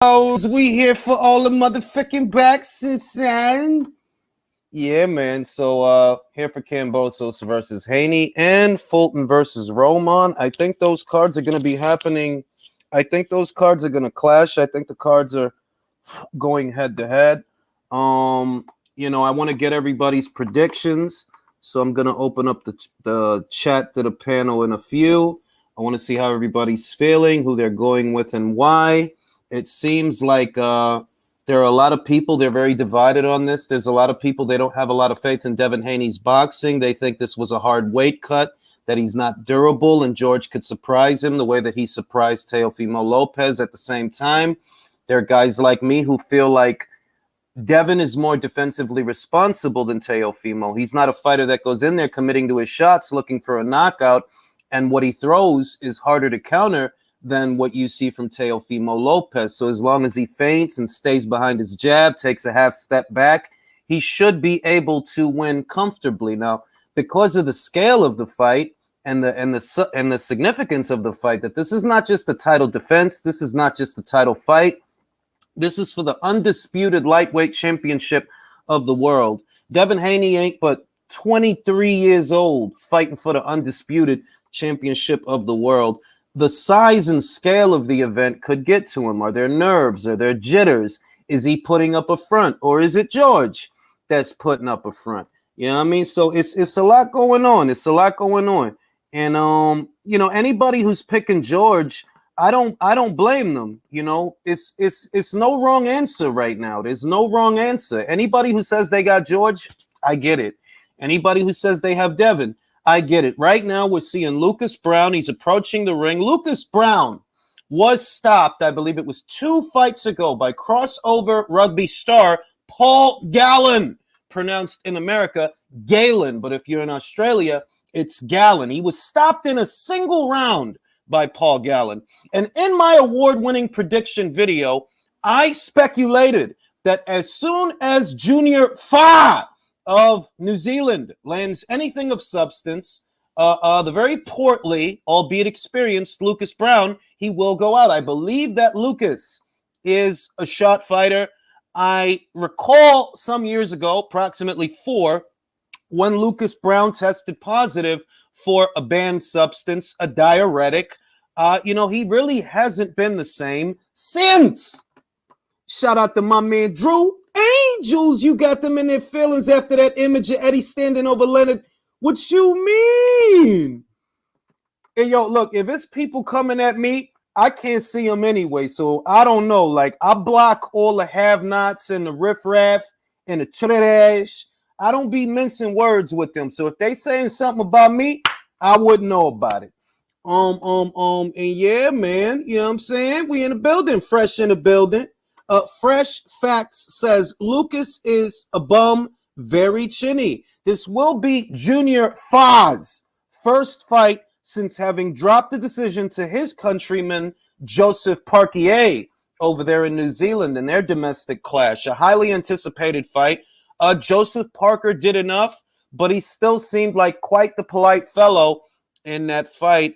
We here for all the motherfucking backs and yeah, man. So here for Kambosos versus Haney and Fulton versus Roman. I think those cards are gonna be happening. I think those cards are gonna clash. I think the cards are going head to head. I want to get everybody's predictions. So I'm gonna open up the chat to the panel in a few. I want to see how everybody's feeling, who they're going with, and why. It seems like there are a lot of people, they're very divided on this. There's a lot of people, they don't have a lot of faith in Devin Haney's boxing. They think this was a hard weight cut, that he's not durable, and George could surprise him the way that he surprised Teofimo Lopez at the same time. There are guys like me who feel like Devin is more defensively responsible than Teofimo. He's not a fighter that goes in there committing to his shots, looking for a knockout, and what he throws is harder to counter than what you see from Teofimo Lopez. So as long as he feints and stays behind his jab, takes a half step back, he should be able to win comfortably. Now, because of the scale of the fight and the significance of the fight, that this is not just a title defense, this is not just a title fight, this is for the undisputed lightweight championship of the world. Devin Haney ain't but 23 years old fighting for the undisputed championship of the world. The size and scale of the event could get to him. Are there nerves? Are there jitters? Is he putting up a front? Or is it George that's putting up a front? You know what I mean? So it's a lot going on. It's a lot going on. And anybody who's picking George, I don't blame them. It's no wrong answer right now. There's no wrong answer. Anybody who says they got George, I get it. Anybody who says they have Devin, I get it. Right now, we're seeing Lucas Browne. He's approaching the ring. Lucas Browne was stopped, I believe it was 2 fights ago, by crossover rugby star Paul Gallen, pronounced in America Galen, but if you're in Australia, it's Gallen. He was stopped in a single round by Paul Gallen. And in my award-winning prediction video, I speculated that as soon as Junior Fa of New Zealand lands anything of substance, the very portly, albeit experienced, Lucas Browne, he will go out. I believe that Lucas is a shot fighter. I recall some years ago, approximately 4, when Lucas Browne tested positive for a banned substance, a diuretic. He really hasn't been the same since. Shout out to my man Drew. Angels, you got them in their feelings after that image of Eddie standing over Leonard. What you mean? Hey, yo, look, if it's people coming at me, I can't see them anyway, so I don't know. Like, I block all the have-nots and the riffraff and the trash. I don't be mincing words with them, so if they saying something about me, I wouldn't know about it. And yeah, man, you know what I'm saying? We in the building, fresh in the building. Fresh Facts says Lucas is a bum, very chinny. This will be Junior Fa's first fight since having dropped the decision to his countryman Joseph Parkier over there in New Zealand in their domestic clash. A highly anticipated fight. Joseph Parker did enough, but he still seemed like quite the polite fellow in that fight.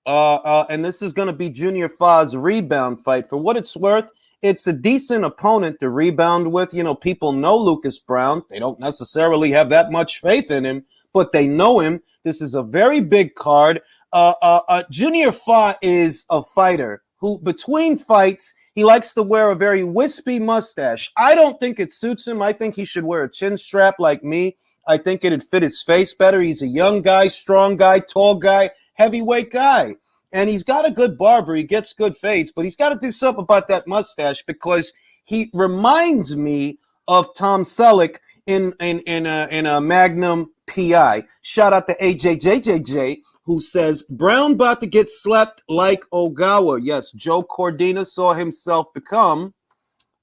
And this is going to be Junior Fa's rebound fight. For what it's worth, it's a decent opponent to rebound with. People know Lucas Browne. They don't necessarily have that much faith in him, but they know him. This is a very big card. Junior Fa is a fighter who, between fights, he likes to wear a very wispy mustache. I don't think it suits him. I think he should wear a chin strap like me. I think it'd fit his face better. He's a young guy, strong guy, tall guy, heavyweight guy. And he's got a good barber. He gets good fades, but he's got to do something about that mustache because he reminds me of Tom Selleck in a Magnum PI. Shout out to AJJJJ, who says, Browne about to get slept like Ogawa. Yes, Joe Cordina saw himself become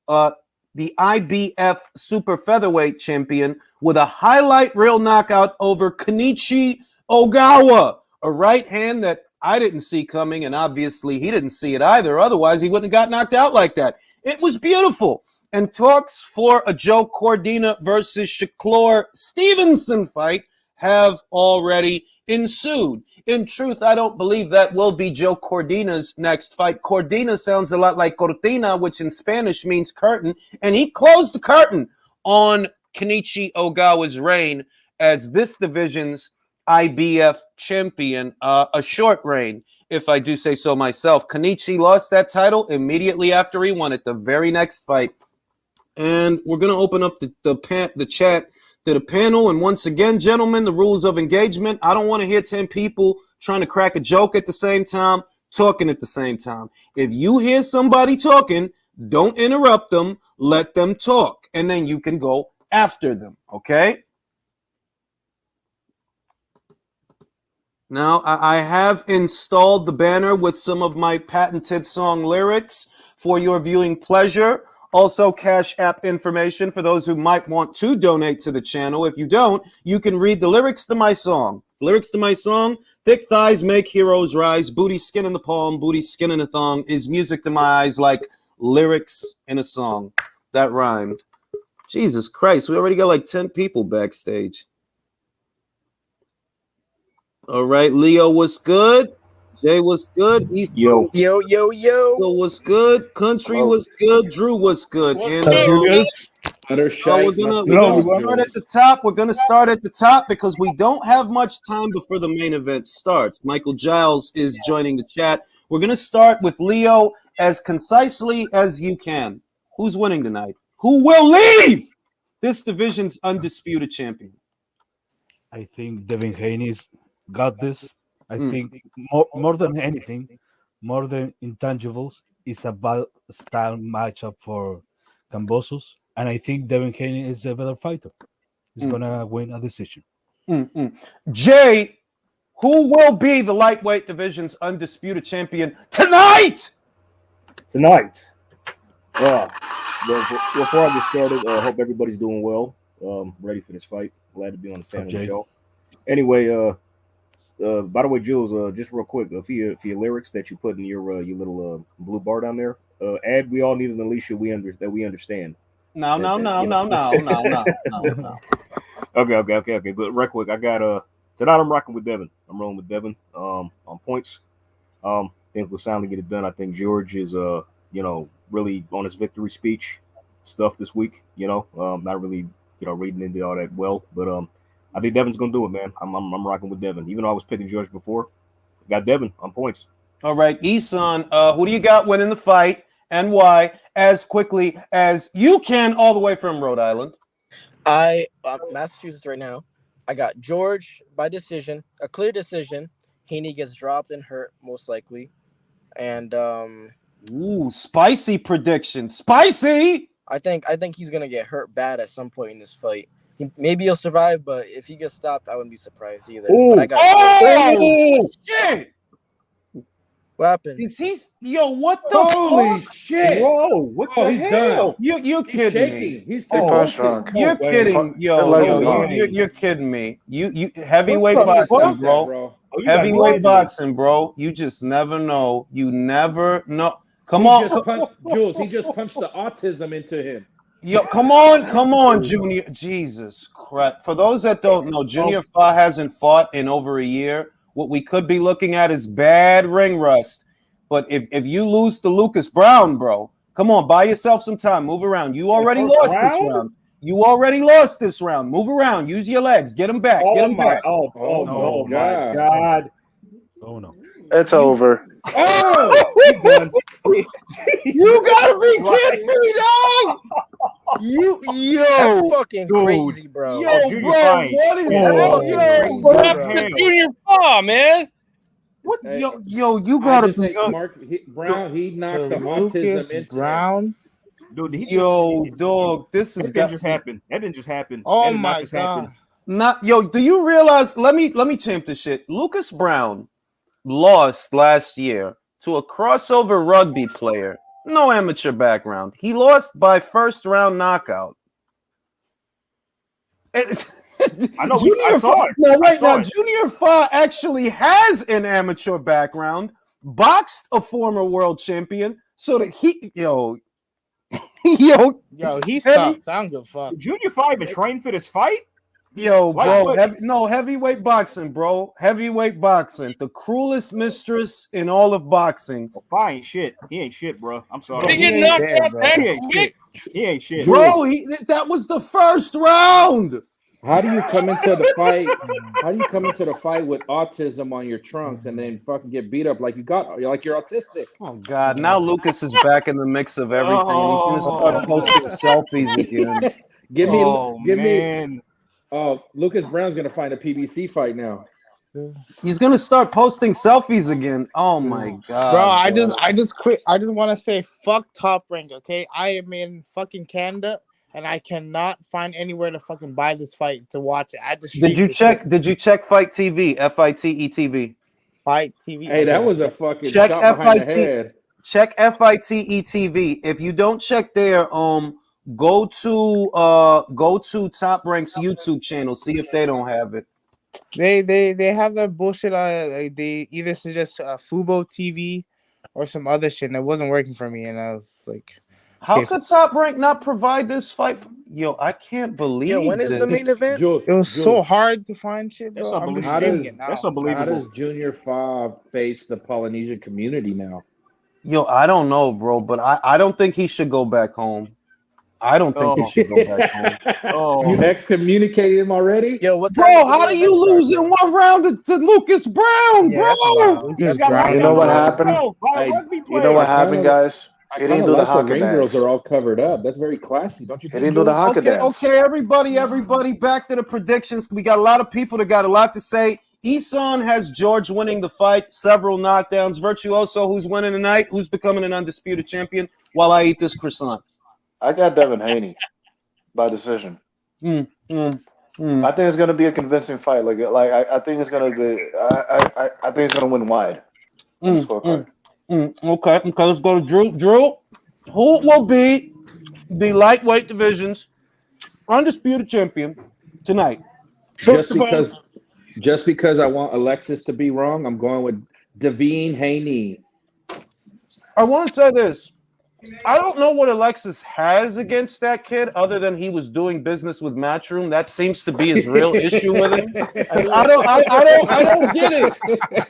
the IBF super featherweight champion with a highlight reel knockout over Kenichi Ogawa, a right hand that I didn't see coming, and obviously he didn't see it either. Otherwise, he wouldn't have got knocked out like that. It was beautiful. And talks for a Joe Cordina versus Shakur Stevenson fight have already ensued. In truth, I don't believe that will be Joe Cordina's next fight. Cordina sounds a lot like Cortina, which in Spanish means curtain, and he closed the curtain on Kenichi Ogawa's reign as this division's IBF champion. A short reign, if I do say so myself. Kenichi lost that title immediately after he won it, the very next fight. And we're going to open up the chat to the panel. And once again, gentlemen, the rules of engagement. I don't want to hear 10 people trying to crack a joke at the same time, talking at the same time. If you hear somebody talking, don't interrupt them. Let them talk. And then you can go after them, okay? Now, I have installed the banner with some of my patented song lyrics for your viewing pleasure. Also, Cash App information for those who might want to donate to the channel. If you don't, you can read the lyrics to my song. Lyrics to my song: thick thighs make heroes rise, booty skin in the palm, booty skin in a thong, is music to my eyes like lyrics in a song. That rhymed. Jesus Christ, we already got like 10 people backstage. All right, Leo was good. Jay was good. Yo. Was good. Country was good. Drew was good. And we're gonna start at the top. We're gonna start at the top because we don't have much time before the main event starts. Michael Giles is joining the chat. We're gonna start with Leo as concisely as you can. Who's winning tonight? Who will leave this division's undisputed champion? I think Devin Haney's got this. I think more than anything, more than intangibles, is about style matchup for Kambosos, and I think Devin Haney is a better fighter. He's gonna win a decision. Jay, who will be the lightweight division's undisputed champion tonight? Well, before I get started, I hope everybody's doing well. Ready for this fight. Glad to be on the panel of the show. Anyway, by the way, Jules, just real quick, for your lyrics that you put in your little blue bar down there, add "We all need an Alicia." That we understand. No. Okay. But real quick, I got tonight. I'm rocking with Devin. I'm rolling with Devin. On points. Think we'll soundly get it done. I think George is really on his victory speech stuff this week. Not really reading into all that well, but I think Devin's gonna do it, man. I'm rocking with Devin. Even though I was picking George before, got Devin on points. All right, Isan, who do you got winning the fight and why? As quickly as you can, all the way from Rhode Island. I'm Massachusetts right now. I got George by decision, a clear decision. Haney gets dropped and hurt most likely, and spicy prediction, spicy. I think he's gonna get hurt bad at some point in this fight. Maybe he'll survive, but if he gets stopped, I wouldn't be surprised either. Ooh. But I got shit! What happened? Is he? Yo, what the Holy fuck? shit! Whoa! What the hell? You're kidding me? He's drunk. You're kidding, you're kidding me. You heavyweight boxing, bro. Heavyweight boxing, bro. You just never know. You never know. Come on, Jules. He just punched the autism into him. Yo, come on, Junior. Jesus Christ. For those that don't know, Junior Fa hasn't fought in over a year. What we could be looking at is bad ring rust. But if you lose to Lucas Browne, bro, come on, buy yourself some time. Move around. You already lost this round. Move around. Use your legs. Get him back. Back. Oh my God. Oh no. It's over. Oh, you gotta be kidding me, dog! That's fucking crazy, bro. What is that? That's Junior Fa, man. What? Yo, you gotta be. Browne, he knocked the autism into Browne. Dude, dog, this is that just happened. That didn't just happen. Oh my God. Do you realize? Let me champ this shit. Lucas Browne lost last year to a crossover rugby player, no amateur background. He lost by first round knockout. I know. I saw it. Now, Junior Fa actually has an amateur background, boxed a former world champion, so that he he sucks. I don't give a fuck. Junior Fa even trained for this fight? Yo, bro, Lightweight. heavyweight boxing, bro. Heavyweight boxing. The cruelest mistress in all of boxing. Fi ain't shit. He ain't shit, bro. I'm Did sorry. he get knocked out that He ain't quick? shit. He ain't shit. Bro, that was the first round. How do you come into the fight? How do you come into the fight with autism on your trunks and then fucking get beat up like you're autistic? Oh God! Now Lucas is back in the mix of everything. He's gonna start posting selfies again. give me. Man. Oh, Lucas Brown's gonna find a PBC fight now. He's gonna start posting selfies again. Oh my God, bro! I just quit. I just want to say fuck Top Rank. Okay, I am in fucking Canada. And I cannot find anywhere to fucking buy this fight to watch it. I had to stream Did you check Fight TV? FITE-TV. Fight TV. Hey, that was a fucking check shot behind the head. Check FITE-TV. If you don't check there, go to Top Rank's YouTube channel. See if they don't have it. They have that bullshit. They either suggest Fubo TV or some other shit, and it wasn't working for me. And I was like. How could Top Rank not provide this fight? Yo, I can't believe when is this. the main event? Jules, it was so hard to find shit, bro. That's unbelievable. How does Junior Fa face the Polynesian community now? Yo, I don't know, bro, but I don't think he should go back home. I don't think he should go back home. You excommunicated him already? Yo, what? Bro, how do you lose in one round to Lucas Brown, bro? Lucas Brown. You know what happened? You know what happened, guys? He didn't do the hockey ring dance. girls are all covered up. That's very classy, don't you think? He didn't do the hockey dance. Okay, everybody, back to the predictions. We got a lot of people that got a lot to say. Eson has George winning the fight, several knockdowns. Virtuoso, who's winning tonight, who's becoming an undisputed champion while I eat this croissant. I got Devin Haney by decision. I think it's going to be a convincing fight. I think it's going to be. I think it's going to win wide. Okay, let's go to Drew. Drew, who will be the lightweight division's undisputed champion tonight? Just because I want Alexis to be wrong, I'm going with Devin Haney. I want to say this. I don't know what Alexis has against that kid other than he was doing business with Matchroom. That seems to be his real issue with him. I don't get it.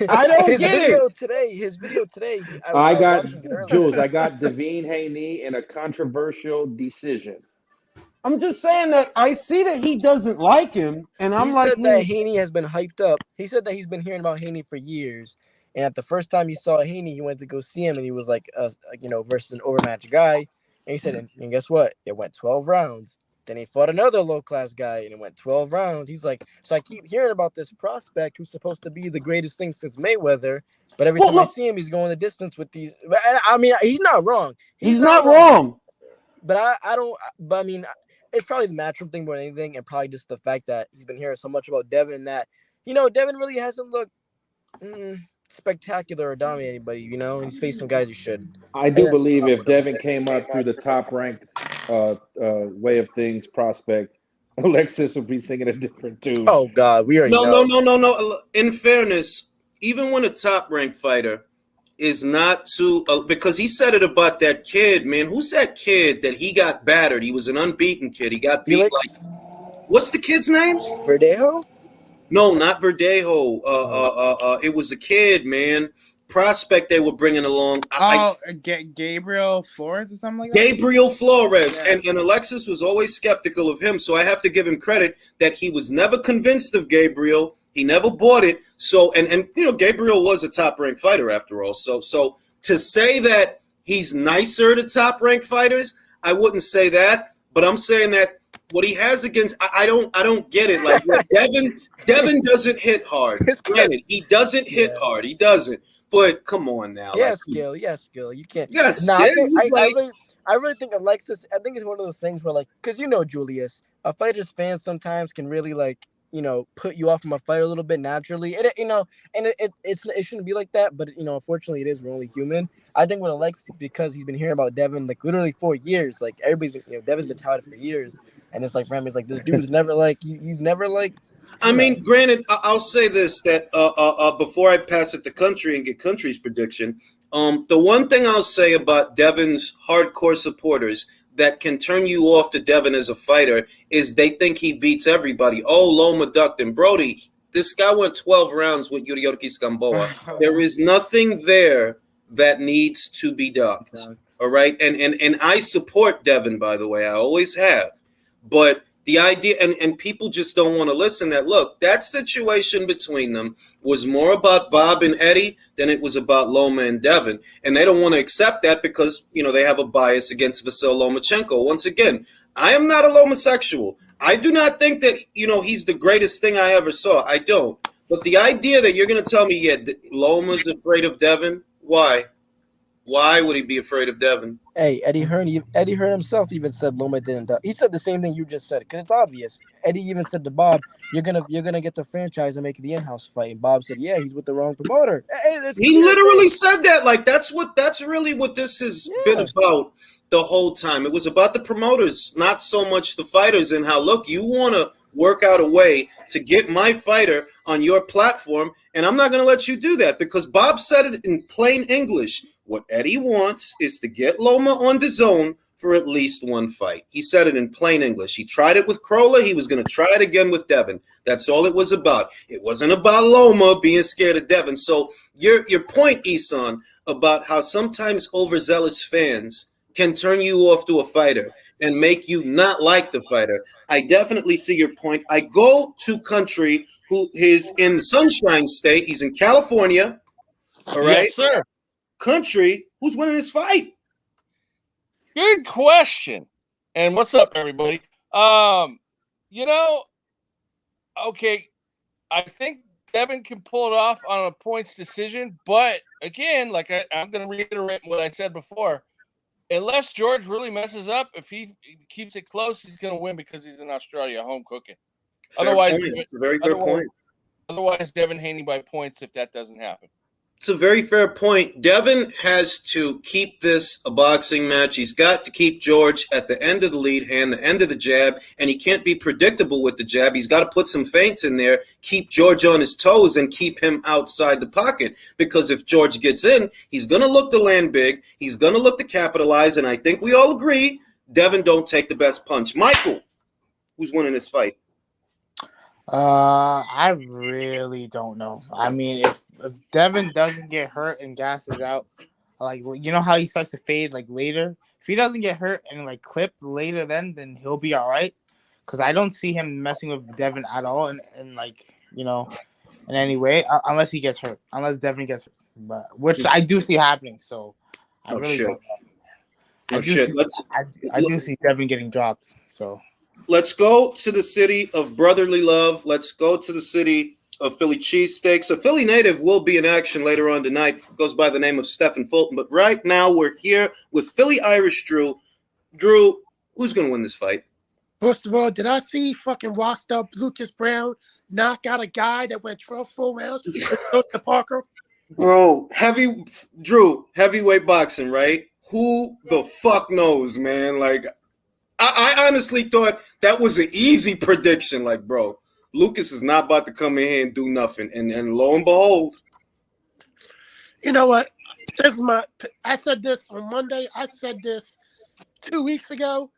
I don't his get video it. Today, his video today. I got Jules. I got Devin Haney in a controversial decision. I'm just saying that I see that he doesn't like him, and I'm like, that Haney has been hyped up. He said that he's been hearing about Haney for years. And at the first time he saw Haney, he went to go see him, and he was like, versus an overmatched guy. And he said, and guess what? It went 12 rounds. Then he fought another low-class guy, and it went 12 rounds. He's like, so I keep hearing about this prospect who's supposed to be the greatest thing since Mayweather, but every time I see him, he's going the distance with these. I mean, he's not wrong. He's not wrong. But I don't. But I mean, it's probably the matchroom thing more than anything, and probably just the fact that he's been hearing so much about Devin that Devin really hasn't looked spectacular or dominate anybody. He's faced some guys he should. I do believe if Devin came up through the top ranked way of things prospect, Alexis would be singing a different tune. Oh God, we already know. No. In fairness, even when a top ranked fighter is not too because he said it about that kid, man. Who's that kid that he got battered? He was an unbeaten kid. He got beat what's the kid's name? Verdejo? No, not Verdejo. It was a kid, man. Prospect they were bringing along. Gabriel Flores or something like that? Gabriel Flores. Yeah. And Alexis was always skeptical of him, so I have to give him credit that he was never convinced of Gabriel. He never bought it. So, and Gabriel was a top-ranked fighter after all. So to say that he's nicer to top-ranked fighters, I wouldn't say that. But I'm saying that what he has against, I don't get it. Like Devin doesn't hit hard. Granted, he doesn't hit hard. He doesn't. But come on now. Skill. You can't. Yes, I really think Alexis. I think it's one of those things where, because Julius, a fighter's fans sometimes can really put you off from a fight a little bit naturally. It shouldn't be like that, but unfortunately it is. We're only human. I think with Alexis, because he's been hearing about Devin literally for years. Everybody's been, Devin's been touted for years, and it's Rami's this dude's never he's never I mean, granted, I'll say this that before I pass it to Country and get Country's prediction, The one thing I'll say about Devin's hardcore supporters that can turn you off to Devin as a fighter is they think he beats everybody. Oh, Loma ducked him. Brody, this guy went 12 rounds with Yuriorkis Gamboa. There is nothing there that needs to be ducked. All right? And I support Devin, by the way. I always have. But the idea, and people just don't want to listen, that, look, that situation between them was more about Bob and Eddie than it was about Loma and Devin. And they don't want to accept that because, they have a bias against Vasil Lomachenko. Once again, I am not a Lomosexual. I do not think that, he's the greatest thing I ever saw. I don't. But the idea that you're going to tell me, Loma's afraid of Devin, why? Why would he be afraid of Devin? Hey, Eddie Hearn himself even said Loma didn't duck. He said the same thing you just said because it's obvious. Eddie even said to Bob, "You're gonna get the franchise and make it the in-house fight." And Bob said, "Yeah, he's with the wrong promoter." He literally said that. Like that's really what this has been about the whole time. It was about the promoters, not so much the fighters. And how, look, you want to work out a way to get my fighter on your platform, and I'm not going to let you do that because Bob said it in plain English. What Eddie wants is to get Loma on the zone for at least one fight. He said it in plain English. He tried it with Crolla. He was going to try it again with Devin. That's all it was about. It wasn't about Loma being scared of Devin. So your point, Isan, about how sometimes overzealous fans can turn you off to a fighter and make you not like the fighter. I definitely see your point. I go to Country, who is in the Sunshine State. He's in California. All right? Yes, sir. Country, who's winning this fight? Good question. And what's up, everybody? Okay, I think Devin can pull it off on a points decision, but again, like I'm going to reiterate what I said before. Unless George really messes up, if he keeps it close, he's going to win because he's in Australia, home cooking. Otherwise, it's a very fair point. Otherwise, Devin Haney by points if that doesn't happen. It's a very fair point. Devin has to keep this a boxing match. He's got to keep George at the end of the lead hand, the end of the jab, and he can't be predictable with the jab. He's got to put some feints in there, keep George on his toes, and keep him outside the pocket. Because if George gets in, he's going to look to land big. He's going to look to capitalize, and I think we all agree Devin don't take the best punch. Michael, who's winning this fight? I really don't know. I mean, if Devin doesn't get hurt and gasses out, like how he starts to fade like later. If he doesn't get hurt and like clipped later, then he'll be all right. Because I don't see him messing with Devin at all, and in any way, unless he gets hurt, unless Devin gets hurt, but which I do see happening. So I really don't know. I do see Devin getting dropped. So. Let's go to the city of brotherly love. Let's go to the city of Philly cheesesteaks. A Philly native will be in action later on tonight. Goes by the name of Stephen Fulton. But right now we're here with Philly Irish Drew. Drew, who's going to win this fight? First of all, did I see fucking washed up Lucas Browne knock out a guy that went 12 full rounds to Parker? Bro, heavyweight boxing, right? Who the fuck knows, man? Like, I honestly thought that was an easy prediction. Like, bro, Lucas is not about to come in here and do nothing. And lo and behold. You know what? I said this on Monday. I said this 2 weeks ago.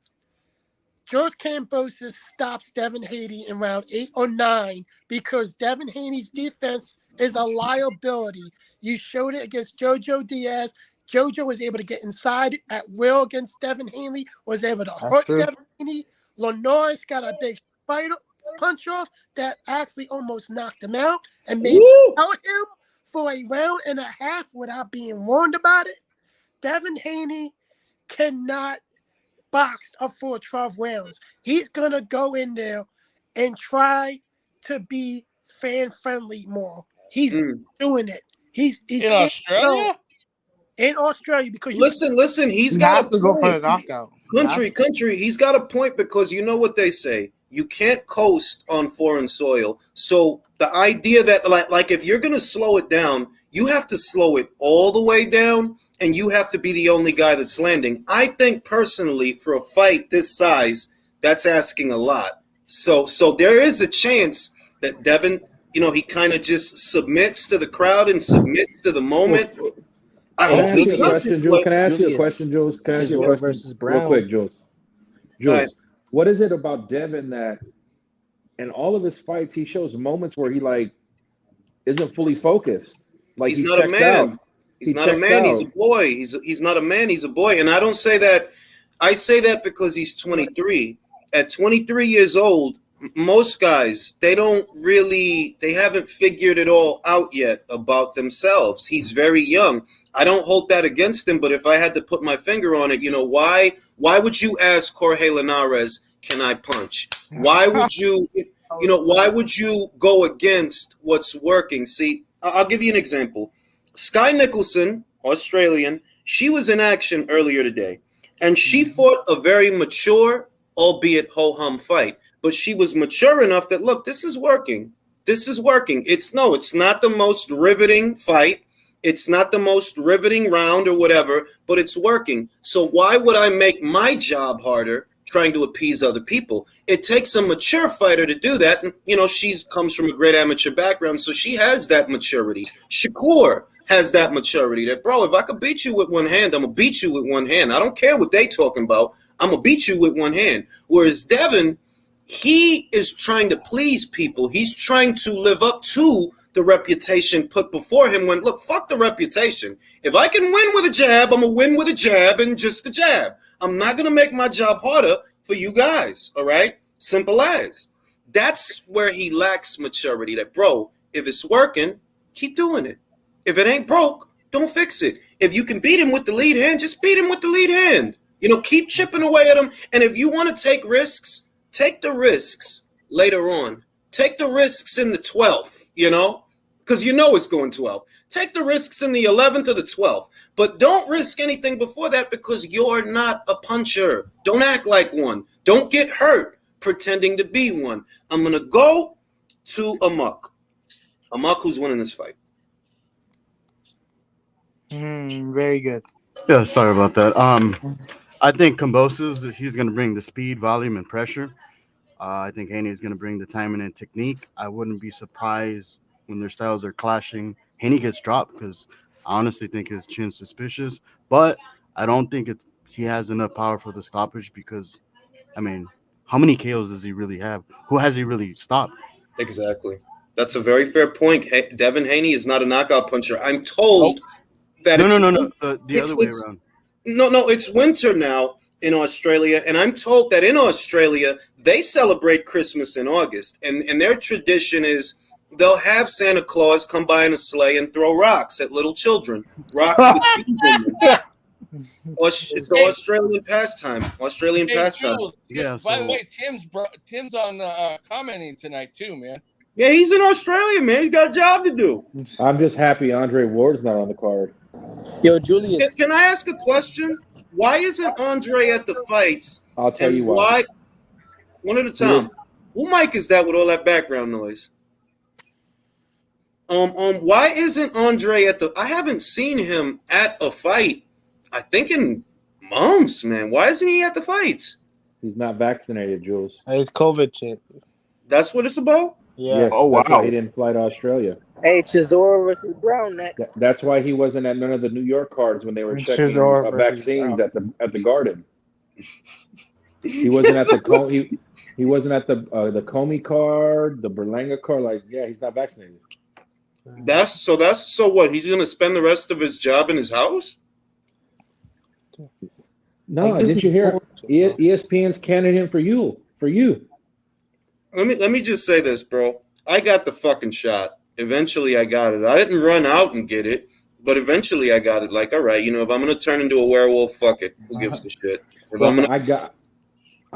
George Kambosos stops Devin Haney in round 8 or 9 because Devin Haney's defense is a liability. You showed it against Jojo Diaz. Jojo was able to get inside at will against Devin Haney, was able to hurt Devin Haney. Lenoris got a big punch off that actually almost knocked him out and made out him for a round and a half without being warned about it. Devin Haney cannot box up for 12 rounds. He's going to go in there and try to be fan-friendly more. He's doing it. He's in Australia? In Australia, because listen, he's got to go for a knockout. Country, he's got a point because you know what they say. You can't coast on foreign soil. So the idea that like if you're gonna slow it down, you have to slow it all the way down, and you have to be the only guy that's landing. I think personally, for a fight this size, that's asking a lot. So there is a chance that Devin, he kind of just submits to the crowd and submits to the moment. I Can I hope ask he you a does. question, Jules? Can I ask you a Julius. question, Jules? Can I ask you a Chisora question versus real Browne. quick, Jules? All right. Jules, what is it about Devin that in all of his fights he shows moments where he like isn't fully focused, like He's he not a checks out. man. He's He not a checks man. He's out. a boy. He's not a man. He's a boy. And I don't say that. I say that because he's 23. At 23 years old, most guys, they haven't figured it all out yet about themselves. He's very young. I don't hold that against him, but if I had to put my finger on it, why would you ask Jorge Linares, can I punch? Why would you, why would you go against what's working? See, I'll give you an example. Sky Nicholson, Australian, she was in action earlier today, and she fought a very mature, albeit ho-hum fight. But she was mature enough that, look, this is working. This is working. It's not the most riveting fight. It's not the most riveting round or whatever, but it's working. So why would I make my job harder trying to appease other people? It takes a mature fighter to do that. And, she comes from a great amateur background, so she has that maturity. Shakur has that maturity that, bro, if I could beat you with one hand, I'm going to beat you with one hand. I don't care what they talking about. I'm going to beat you with one hand. Whereas Devin, he is trying to please people. He's trying to live up to the reputation put before him when, look, fuck the reputation. If I can win with a jab, I'm going to win with a jab and just a jab. I'm not going to make my job harder for you guys, all right? Simple as. That's where he lacks maturity. That, bro, if it's working, keep doing it. If it ain't broke, don't fix it. If you can beat him with the lead hand, just beat him with the lead hand. Keep chipping away at him. And if you want to take risks, take the risks later on. Take the risks in the 12th, because it's going 12. Take the risks in the 11th or the 12th. But don't risk anything before that because you're not a puncher. Don't act like one. Don't get hurt pretending to be one. I'm going to go to Amok. Amok, who's winning this fight? Very good. Yeah, sorry about that. I think Kambosos, he's going to bring the speed, volume, and pressure. I think Haney is going to bring the timing and technique. I wouldn't be surprised when their styles are clashing. Haney gets dropped because I honestly think his chin's suspicious, but I don't think he has enough power for the stoppage because, how many KOs does he really have? Who has he really stopped? Exactly. That's a very fair point. Devin Haney is not a knockout puncher. I'm told that No. The other way around. No, it's winter now in Australia, and I'm told that in Australia they celebrate Christmas in August, and their tradition is they'll have Santa Claus come by in a sleigh and throw rocks at little children. Rocks with it's the Australian pastime. Jules, Yeah. By the way, Tim's on commenting tonight too, man. Yeah, he's in Australia, man. He's got a job to do. I'm just happy Andre Ward's not on the card. Yo, Julius. Can I ask a question? Why isn't Andre at the fights? I'll tell you why. One at a time. Who mic is that with all that background noise? Why isn't Andre at the? I haven't seen him at a fight. I think in months, man. Why isn't he at the fights? He's not vaccinated, Jules. It's COVID shit. That's what it's about. Yeah. Yes, Oh, that's why wow. he didn't fly to Australia. Hey, Chisora versus Browne next. That's why he wasn't at none of the New York cards when they were checking Chisora versus vaccines Browne. at the Garden. He wasn't at the he wasn't at the Comey card, the Berlanga card. Like, yeah, he's not vaccinated. So what? He's gonna spend the rest of his job in his house? No, Like, this didn't is you hear? bullshit, ESPN's canning him for you. Let me just say this, bro. I got the fucking shot. Eventually, I got it. I didn't run out and get it, but eventually, I got it. Like, all right, if I'm gonna turn into a werewolf, fuck it. Who gives a shit?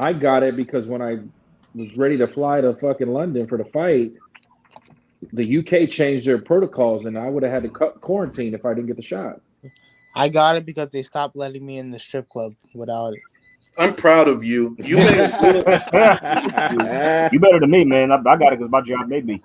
I got it because when I was ready to fly to fucking London for the fight, the UK changed their protocols, and I would have had to quarantine if I didn't get the shot. I got it because they stopped letting me in the strip club without it. I'm proud of you. You made it good. You better than me, man. I got it because my job made me.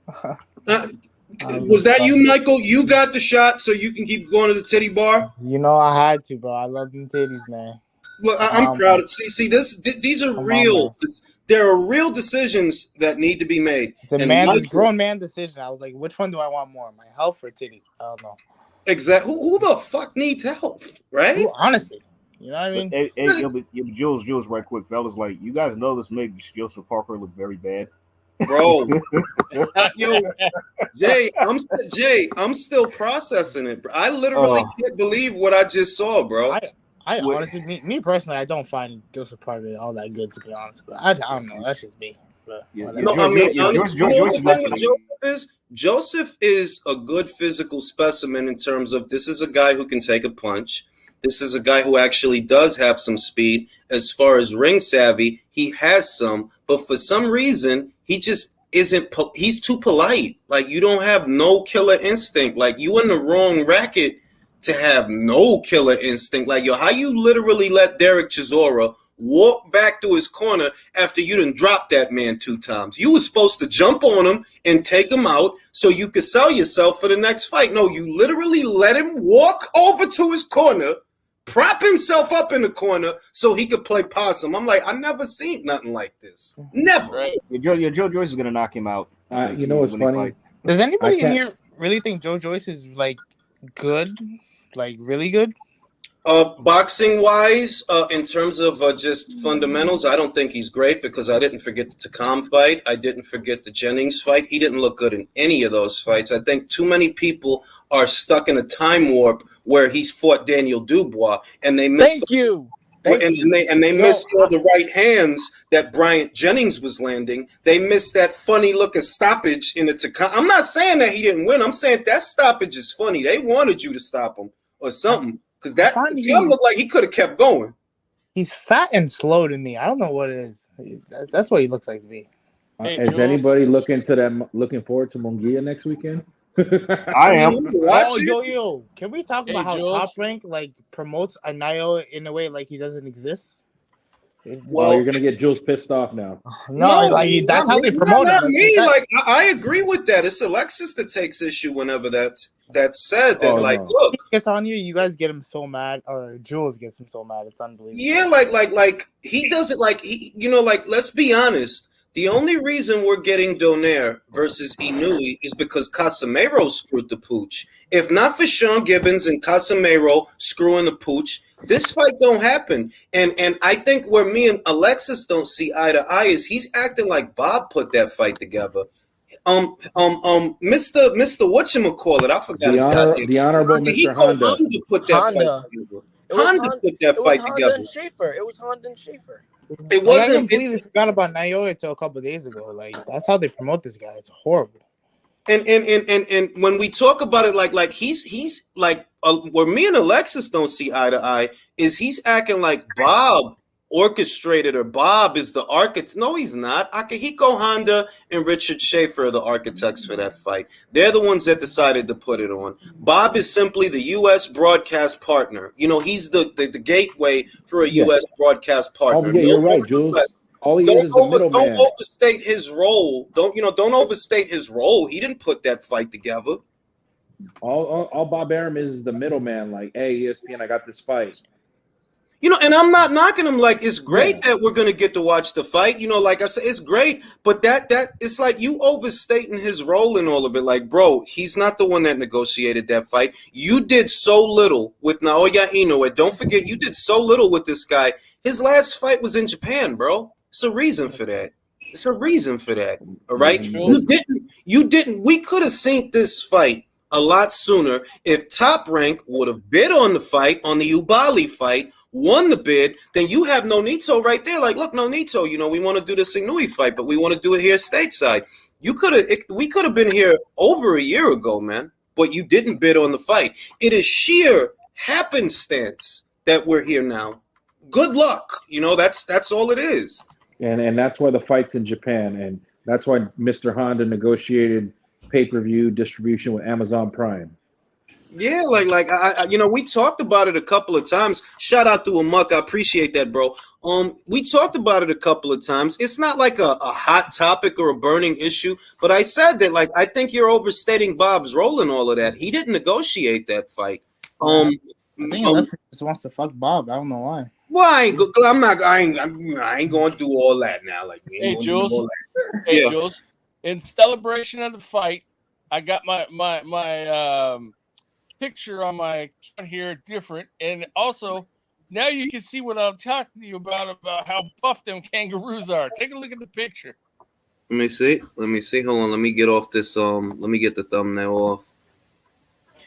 Was that you, Michael? You got the shot so you can keep going to the titty bar? I had to, bro. I love them titties, man. Well, I'm proud. See, these are real. There are real decisions that need to be made. It's a grown man decision. I was like, which one do I want more, my health or titties? I don't know. Exactly. Who the fuck needs help, right? Ooh, honestly, you know what I mean? But Jules, right quick, fellas. Like, you guys know this makes Joseph Parker look very bad, bro. Yo, Jay, I'm still processing it. Bro. I literally can't believe what I just saw, bro. I honestly, me personally, I don't find Joseph Parker all that good, to be honest. But I don't know. That's just me. But no, I mean, the thing with Joseph is a good physical specimen in terms of this is a guy who can take a punch. This is a guy who actually does have some speed. As far as ring savvy, he has some, but for some reason, he just isn't. He's too polite. Like, you don't have no killer instinct. Like, you in the wrong racket to have no killer instinct. Like, yo, how you literally let Derek Chisora walk back to his corner after you done dropped that man 2 times? You were supposed to jump on him and take him out so you could sell yourself for the next fight. No, you literally let him walk over to his corner, prop himself up in the corner so he could play possum. I'm like, I never seen nothing like this. Never. Right. Joe Joyce is gonna knock him out. You know what's funny? Does anybody in here really think Joe Joyce is like good, like really good? Boxing wise, in terms of just fundamentals, I don't think he's great because I didn't forget the Takam fight. I didn't forget the Jennings fight. He didn't look good in any of those fights. I think too many people are stuck in a time warp where he's fought Daniel Dubois and they missed. They missed all the right hands that Bryant Jennings was landing. They missed that funny looking stoppage in the Takam. I'm not saying that he didn't win. I'm saying that stoppage is funny. They wanted you to stop him or something. Because that looked like he could have kept going. He's fat and slow to me. I don't know what it is. That's what he looks like to me. Is anybody looking forward to Munguia next weekend? I am. Oh, yo. Can we talk about how Top Rank like promotes Anayo in a way like he doesn't exist? Well, you're gonna get Jules pissed off now. No, that's how they promote him. I agree with that. It's Alexis that takes issue whenever that's said. That look, he gets on you guys get him so mad, or Jules gets him so mad. It's unbelievable. Yeah, like he does it like let's be honest. The only reason we're getting Donaire versus Inui is because Casemiro screwed the pooch. If not for Sean Gibbons and Casemiro screwing the pooch, this fight don't happen. And I think where me and Alexis don't see eye to eye is he's acting like Bob put that fight together. Mr. Whatchamacallit, I forgot his goddamn. The honorable Mr. Honda. Honda put that fight together. Honda put that fight together. It was Honda and Schaefer. It wasn't. I completely forgot about Naoya until a couple of days ago. Like, that's how they promote this guy. It's horrible. And when we talk about it, like he's like where me and Alexis don't see eye to eye is he's acting like Bob orchestrated or Bob is the architect. No, he's not. Akihiko Honda and Richard Schaefer are the architects for that fight. They're the ones that decided to put it on. Bob is simply the U.S. broadcast partner. You know, he's the gateway for a U.S. broadcast partner. Oh, yeah, you're right, Jules. All he is the middleman. Don't overstate his role. Don't overstate his role. He didn't put that fight together. All Bob Arum is the middleman. Like, hey, ESPN, I got this fight. You know, and I'm not knocking him. Like, it's great that we're gonna get to watch the fight. You know, like I said, it's great. But that it's like you overstating his role in all of it. Like, bro, he's not the one that negotiated that fight. You did so little with Naoya Inoue. Don't forget, you did so little with this guy. His last fight was in Japan, bro. It's a reason for that. All right. You didn't. We could have seen this fight a lot sooner if Top Rank would have bid on the fight, on the Ubali fight, won the bid. Then you have Nonito right there. Like, look, Nonito, you know, we want to do this Inui fight, but we want to do it here stateside. We could have been here over a year ago, man. But you didn't bid on the fight. It is sheer happenstance that we're here now. Good luck. You know, that's all it is. And that's why the fight's in Japan, and that's why Mr. Honda negotiated pay-per-view distribution with Amazon Prime. Yeah, like I we talked about it a couple of times. Shout out to Amok, I appreciate that, bro. We talked about it a couple of times. It's not like a hot topic or a burning issue, but I said that like I think you're overstating Bob's role in all of that. He didn't negotiate that fight. I think Alexis just wants to fuck Bob. I don't know why. Well, I ain't going to do all that now. Like, hey, Jules. Hey, Jules. In celebration of the fight, I got my picture on my account here different, and also now you can see what I'm talking to you about how buff them kangaroos are. Take a look at the picture. Let me see. Hold on. Let me get off this. Let me get the thumbnail off.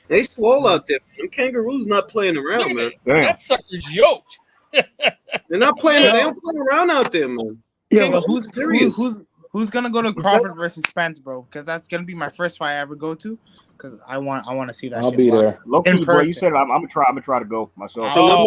They swole out there. Them kangaroos not playing around, man. Damn. That sucker's yoked. They're not playing. They don't play around out there, man. Yeah, but Kangaroos serious. who's gonna go to Crawford versus Spence, bro? Because that's gonna be my first fight I ever go to. Because I want to see that. I'll shit be live. there. Low-key, bro, you said it. I'm gonna try to go myself. Oh,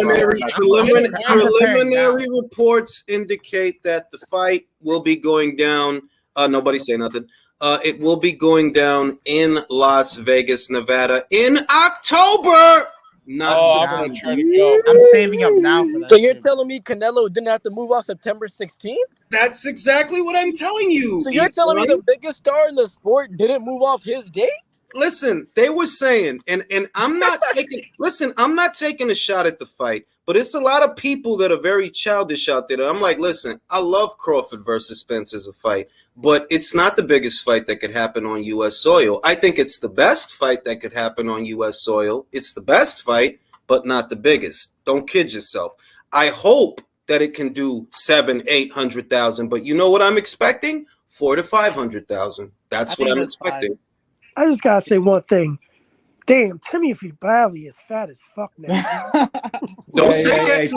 Preliminary reports indicate that the fight will be going down. Nobody say nothing. It will be going down in Las Vegas, Nevada, in October. Not I'm gonna try to go. I'm saving up now for that. So you're telling me Canelo didn't have to move off September 16th? That's exactly what I'm telling you. So you're telling me the biggest star in the sport didn't move off his date? Listen, they were saying, and I'm not taking. Listen, I'm not taking a shot at the fight, but it's a lot of people that are very childish out there. I'm like, listen, I love Crawford versus Spence as a fight, but it's not the biggest fight that could happen on U.S. soil. I think it's the best fight that could happen on U.S. soil. It's the best fight, but not the biggest. Don't kid yourself. I hope that it can do 700,000-800,000, but you know what I'm expecting? 400,000 to 500,000. That's what I'm expecting. I just gotta say one thing. Damn, Timothy Bradley is fat as fuck now. Don't say that. Hey,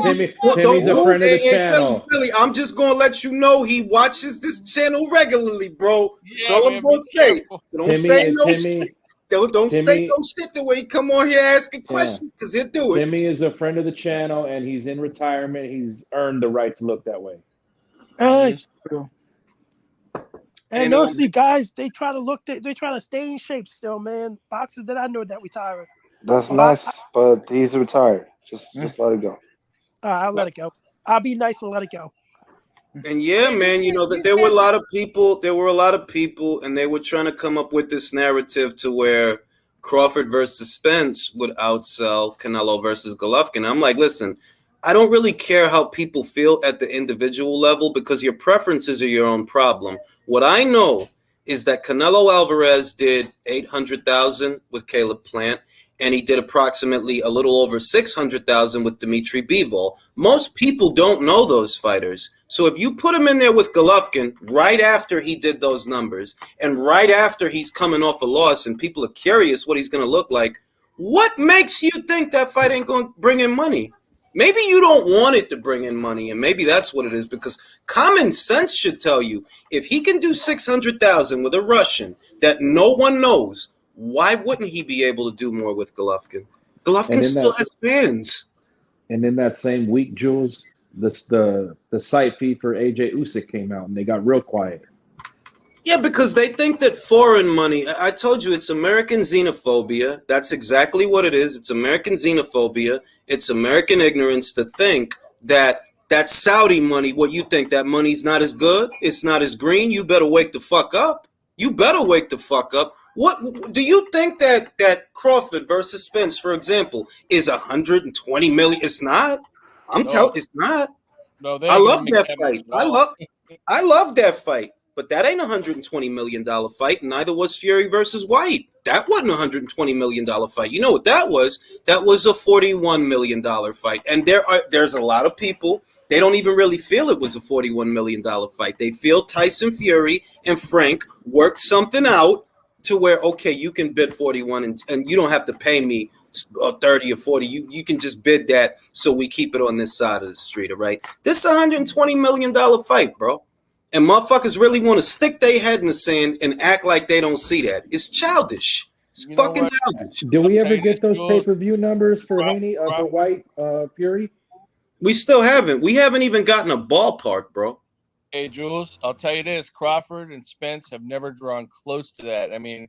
Timmy's a friend of the channel. Billy, I'm just gonna let you know he watches this channel regularly, bro. That's all I'm gonna say. Don't say no shit. Don't say no shit the way he come on here asking questions, because he'll do it. Timmy is a friend of the channel, and he's in retirement. He's earned the right to look that way. And mostly guys, they try to stay in shape still, man. Boxers that I know that retiring. That's nice, but he's retired. Just let it go. I'll let it go. I'll be nice and let it go. And yeah, man, you know that there were a lot of people, and they were trying to come up with this narrative to where Crawford versus Spence would outsell Canelo versus Golovkin. I'm like, listen, I don't really care how people feel at the individual level, because your preferences are your own problem. What I know is that Canelo Alvarez did 800,000 with Caleb Plant, and he did approximately a little over 600,000 with Dimitri Bivol. Most people don't know those fighters. So if you put him in there with Golovkin right after he did those numbers, and right after he's coming off a loss, and people are curious what he's going to look like, what makes you think that fight ain't going to bring in money? Maybe you don't want it to bring in money, and maybe that's what it is, because common sense should tell you, if he can do 600,000 with a Russian that no one knows, why wouldn't he be able to do more with Golovkin? Golovkin still has fans. And in that same week, Jules, the site feed for AJ Usyk came out, and they got real quiet. Yeah, because they think that foreign money, I told you, it's American xenophobia. That's exactly what it is. It's American xenophobia. It's American ignorance to think that Saudi money, what you think, that money's not as good, it's not as green. You better wake the fuck up. You better wake the fuck up. What do you think that Crawford versus Spence, for example, is 120 million? It's not. It's not. No, I love that fight. I love that fight. But that ain't $120 million fight. Neither was Fury versus White. That wasn't $120 million fight. You know what that was? That was a $41 million fight. And there's a lot of people, they don't even really feel it was a $41 million fight. They feel Tyson Fury and Frank worked something out to where, okay, you can bid 41 and you don't have to pay me 30 or 40. You can just bid that so we keep it on this side of the street, all right? This is a $120 million fight, bro. And motherfuckers really want to stick their head in the sand and act like they don't see that. It's childish. It's fucking childish. Did we ever get those pay-per-view numbers for Haney, for White, Fury? We still haven't. We haven't even gotten a ballpark, bro. Hey, Jules, I'll tell you this. Crawford and Spence have never drawn close to that. I mean,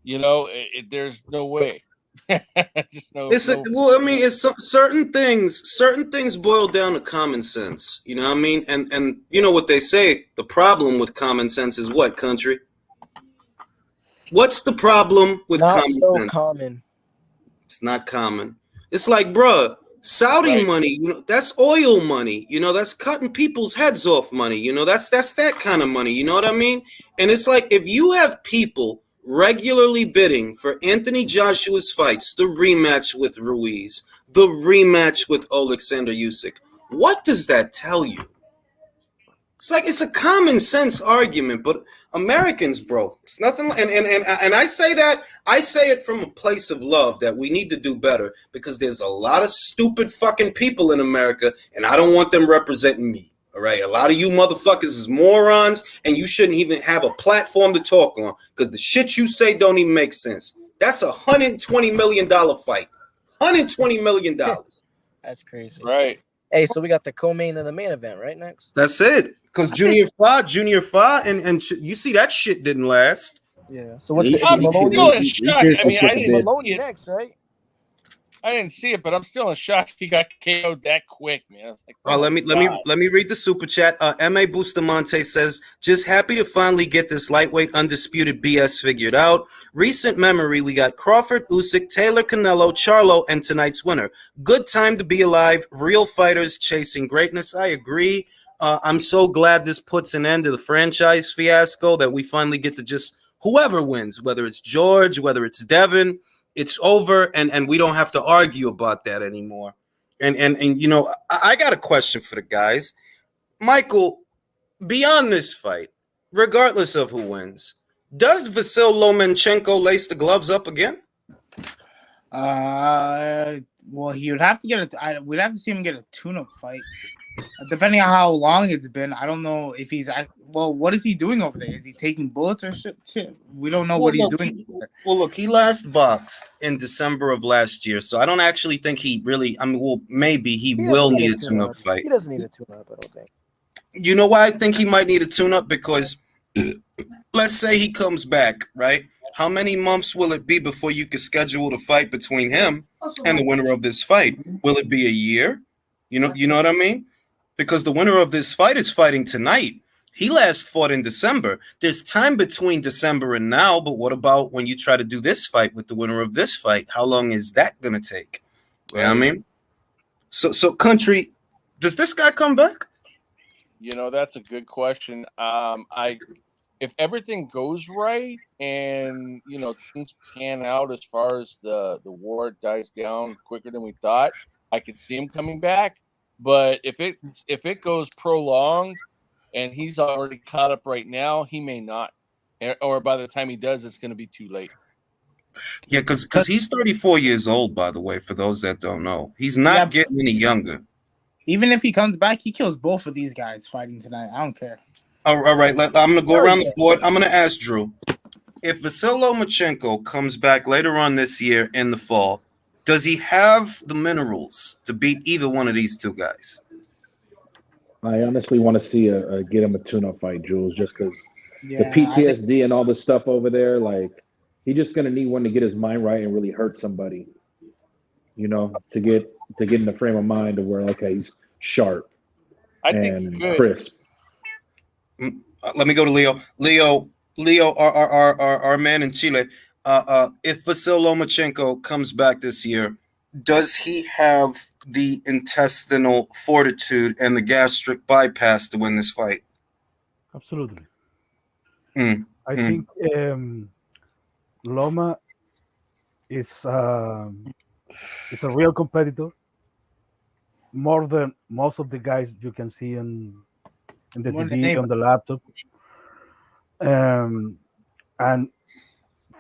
you know, there's no way. Certain things boil down to common sense. You know what I mean? And you know what they say, the problem with common sense is what, country? What's the problem with common sense? Common. It's not common. It's like, bruh, Saudi money, you know, that's oil money. You know, that's cutting people's heads off money. You know, that's that kind of money. You know what I mean? And it's like, if you have people regularly bidding for Anthony Joshua's fights, the rematch with Ruiz, the rematch with Alexander Usyk. What does that tell you? It's like it's a common sense argument, but Americans, bro, it's nothing. And I say it from a place of love that we need to do better because there's a lot of stupid fucking people in America, and I don't want them representing me. All right, a lot of you motherfuckers is morons, and you shouldn't even have a platform to talk on because the shit you say don't even make sense. That's $120 million fight. $120 million. That's crazy. Right. Hey, so we got the co-main and the main event right next. That's it. Because Junior Fa, and you see that shit didn't last. Yeah. So what's He- I'm Maloney? still in shock. I mean, I It's didn't Maloney see it. next, right? I didn't see it, but I'm still in shock. He got KO'd that quick, man. It's like, Let me read the super chat. Ma Bustamante says, just happy to finally get this lightweight undisputed BS figured out. Recent memory, we got Crawford, Usyk, Taylor, Canelo, Charlo, and tonight's winner. Good time to be alive. Real fighters chasing greatness. I agree. I'm so glad this puts an end to the franchise fiasco that we finally get to just whoever wins, whether it's George, whether it's Devin, it's over, and we don't have to argue about that anymore. And you know, I got a question for the guys. Michael, beyond this fight, regardless of who wins, does Vasil Lomachenko lace the gloves up again? Well, he would have to we'd have to see him get a tune-up fight. Depending on how long it's been, I don't know if he's. Well, what is he doing over there? Is he taking bullets or shit? We don't know what he's doing. Look, he last boxed in December of last year, so I don't actually think he really. I mean, well, maybe he will need a tune-up fight. He doesn't need a tune-up, I don't think. You know why I think he might need a tune-up? Because let's say he comes back, right? How many months will it be before you can schedule the fight between him and the winner of this fight? Will it be a year? You know what I mean? Because the winner of this fight is fighting tonight. He last fought in December. There's time between December and now, but what about when you try to do this fight with the winner of this fight? How long is that going to take? Right. You know what I mean? So, country, does this guy come back? You know, that's a good question. If everything goes right and, you know, things pan out as far as the war dies down quicker than we thought, I could see him coming back. But if it goes prolonged and he's already caught up right now, he may not. Or by the time he does, it's going to be too late. Yeah, because he's 34 years old, by the way, for those that don't know. He's not getting any younger. Even if he comes back, he kills both of these guys fighting tonight. I don't care. All right, I'm going to go around the board. I'm going to ask Drew. If Vasil Lomachenko comes back later on this year in the fall, does he have the minerals to beat either one of these two guys? I honestly want to see get him a tune-up fight, Jules, just because the PTSD and all this stuff over there, like, he's just going to need one to get his mind right and really hurt somebody, you know, to get in the frame of mind of where, okay, he's sharp and crisp. Let me go to Leo. Leo, our man in Chile. If Vasil Lomachenko comes back this year, does he have the intestinal fortitude and the gastric bypass to win this fight? Absolutely. I think Loma is a real competitor, more than most of the guys you can see in the TV, on the laptop. And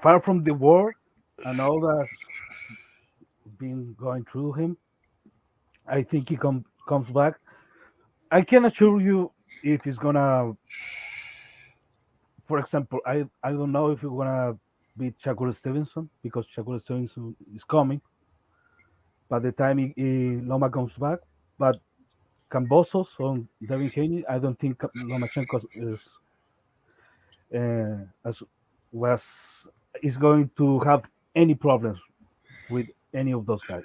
far from the war and all that's been going through him, I think he comes back. I can assure you if he's gonna, for example, I don't know if he's gonna beat Shakur Stevenson because Shakur Stevenson is coming by the time Loma comes back. But Kambosos on Devin Haney, I don't think Lomachenko is going to have any problems with any of those guys.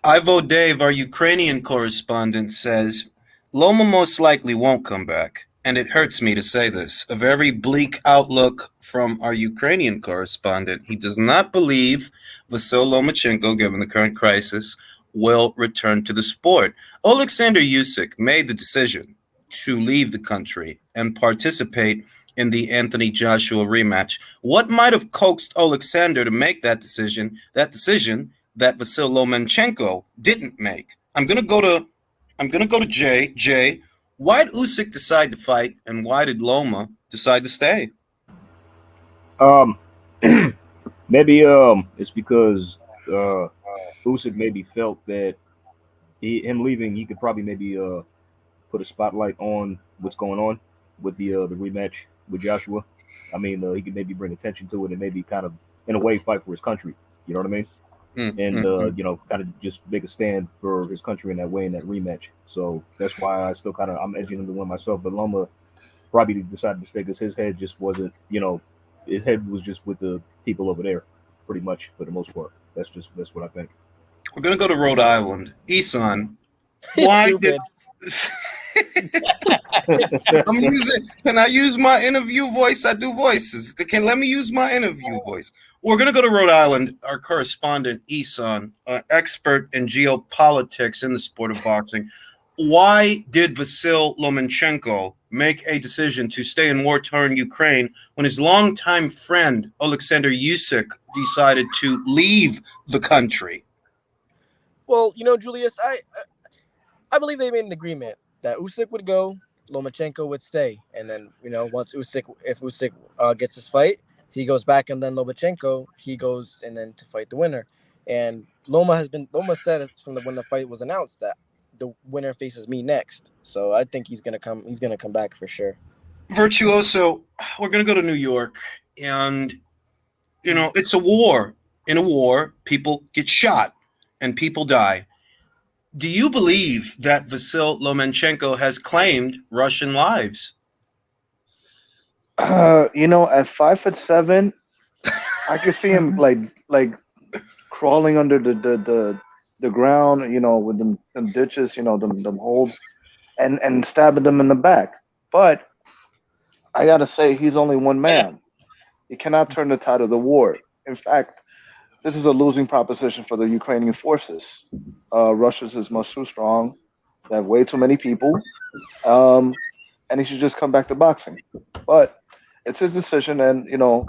Ivo Dave, our Ukrainian correspondent, says Loma most likely won't come back. And it hurts me to say this. A very bleak outlook from our Ukrainian correspondent. He does not believe Vasil Lomachenko, given the current crisis, will return to the sport. Alexander Usyk made the decision to leave the country and participate in the Anthony Joshua rematch. What might have coaxed Alexander to make that decision that Vasil Lomachenko didn't make? I'm gonna go to Jay. Jay, why did Usyk decide to fight, and why did Loma decide to stay? Maybe it's because Usyk maybe felt that him leaving, he could probably maybe put a spotlight on what's going on with the rematch with Joshua. I mean, he could maybe bring attention to it and maybe kind of, in a way, fight for his country. You know what I mean? And kind of just make a stand for his country in that way in that rematch. So that's why I still I'm edging him to win myself. But Loma probably decided to stay because his head just wasn't, his head was just with the people over there, pretty much for the most part. That's what I think. We're gonna go to Rhode Island. Ethan, why did? Can I use my interview voice? I do voices. Let me use my interview voice. We're going to go to Rhode Island. Our correspondent, Isan, expert in geopolitics in the sport of boxing. Why did Vasil Lomachenko make a decision to stay in war-torn Ukraine when his longtime friend, Alexander Usyk, decided to leave the country? Well, Julius, I believe they made an agreement that Usyk would go, Lomachenko would stay, and then once if Usyk gets his fight, he goes back, and then Lomachenko he goes and then to fight the winner. And Loma said it from when the fight was announced that the winner faces me next. So I think he's gonna come back for sure. Virtuoso, we're gonna go to New York, and it's a war. In a war, people get shot and people die. Do you believe that Vasil Lomachenko has claimed Russian lives? At 5'7", I could see him like crawling under the ground, with them ditches, them holes, and stabbing them in the back. But I gotta say, he's only one man. He cannot turn the tide of the war. In fact, this is a losing proposition for the Ukrainian forces. Russia's is much too strong. They have way too many people. And he should just come back to boxing. But it's his decision. And, and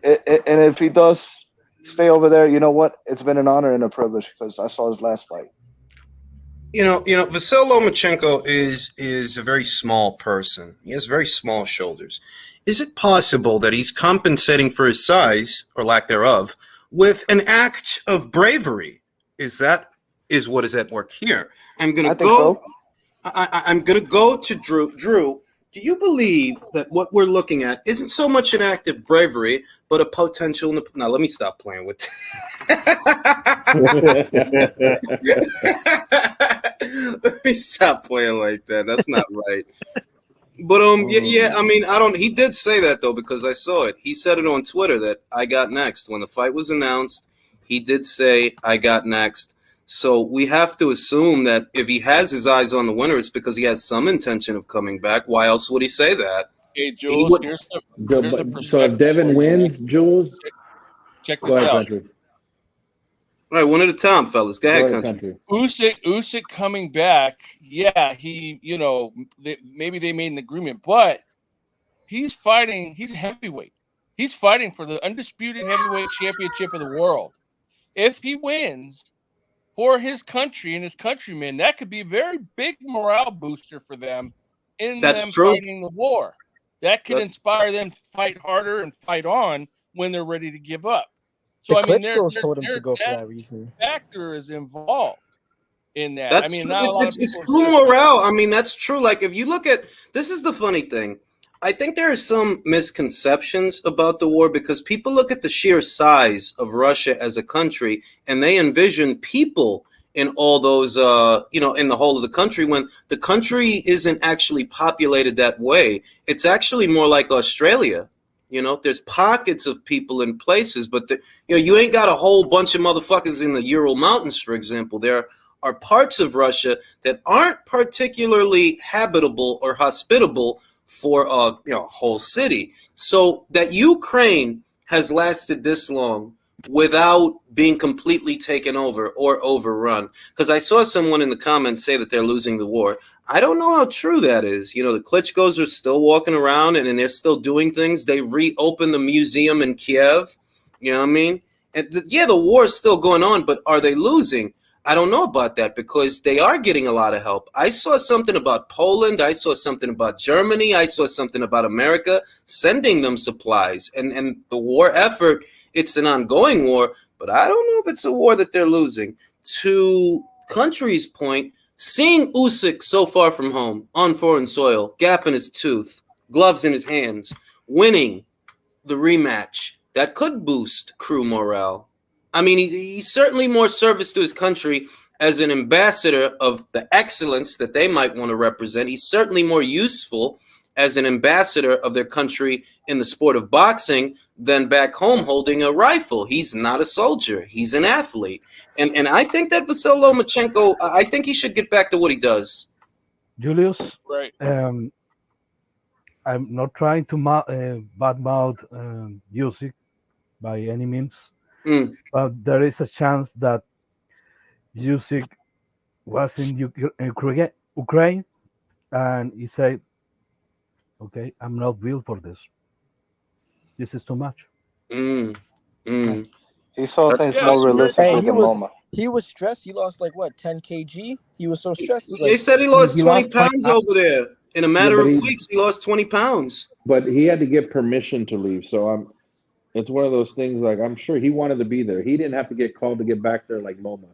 if he does stay over there, you know what? It's been an honor and a privilege because I saw his last fight. Vasil Lomachenko is a very small person. He has very small shoulders. Is it possible that he's compensating for his size, or lack thereof, with an act of bravery? Is what is at work here? I'm gonna go to Drew. Drew, do you believe that what we're looking at isn't so much an act of bravery, but a potential? Now, let me stop playing with. Let me stop playing like that. That's not right. But yeah. I mean, he did say that though, because I saw it. He said it on Twitter that I got next when the fight was announced. He did say I got next. So we have to assume that if he has his eyes on the winner, it's because he has some intention of coming back. Why else would he say that? Hey, Jules, here's so if Devin wins, Jules, check this out. All right, one at a time, fellas. Go ahead, country. Usyk coming back. Yeah, he, maybe they made an agreement, but he's fighting. He's heavyweight. He's fighting for the undisputed heavyweight championship of the world. If he wins for his country and his countrymen, that could be a very big morale booster for them in fighting the war. That could inspire them to fight harder and fight on when they're ready to give up. So Klitschko's told him to go for that reason. Factor is involved in that. That's it's true morale. I mean, that's true. Like if you look at this, is the funny thing. I think there are some misconceptions about the war because people look at the sheer size of Russia as a country and they envision people in all those, in the whole of the country when the country isn't actually populated that way. It's actually more like Australia. There's pockets of people in places, but you ain't got a whole bunch of motherfuckers in the Ural Mountains, for example. There are parts of Russia that aren't particularly habitable or hospitable for a whole city. So that Ukraine has lasted this long without being completely taken over or overrun. Because I saw someone in the comments say that they're losing the war. I don't know how true that is. You know, the Klitschko's are still walking around and they're still doing things. They reopened the museum in Kiev. You know what I mean? And the war is still going on, but are they losing? I don't know about that because they are getting a lot of help. I saw something about Poland. I saw something about Germany. I saw something about America sending them supplies. And the war effort, it's an ongoing war, but I don't know if it's a war that they're losing. To country's point, seeing Usyk so far from home on foreign soil, gap in his tooth, gloves in his hands, winning the rematch, that could boost crew morale. I mean, he's certainly more service to his country as an ambassador of the excellence that they might want to represent. He's certainly more useful as an ambassador of their country in the sport of boxing than back home holding a rifle. He's not a soldier. He's an athlete. And I think that Vasyl Lomachenko, I think he should get back to what he does. Julius, Right. I'm not trying to badmouth Usyk by any means, but there is a chance that Usyk was in Ukraine and he said, okay, I'm not built for this. This is too much. He saw That's things good. more realistically Hey, than Loma. he was stressed. He lost like what, 10 kg? He was so stressed. They said he lost 20 pounds over there. In a matter but of he- weeks, he lost 20 pounds. But he had to get permission to leave. So it's one of those things. Like I'm sure he wanted to be there. He didn't have to get called to get back there like Loma.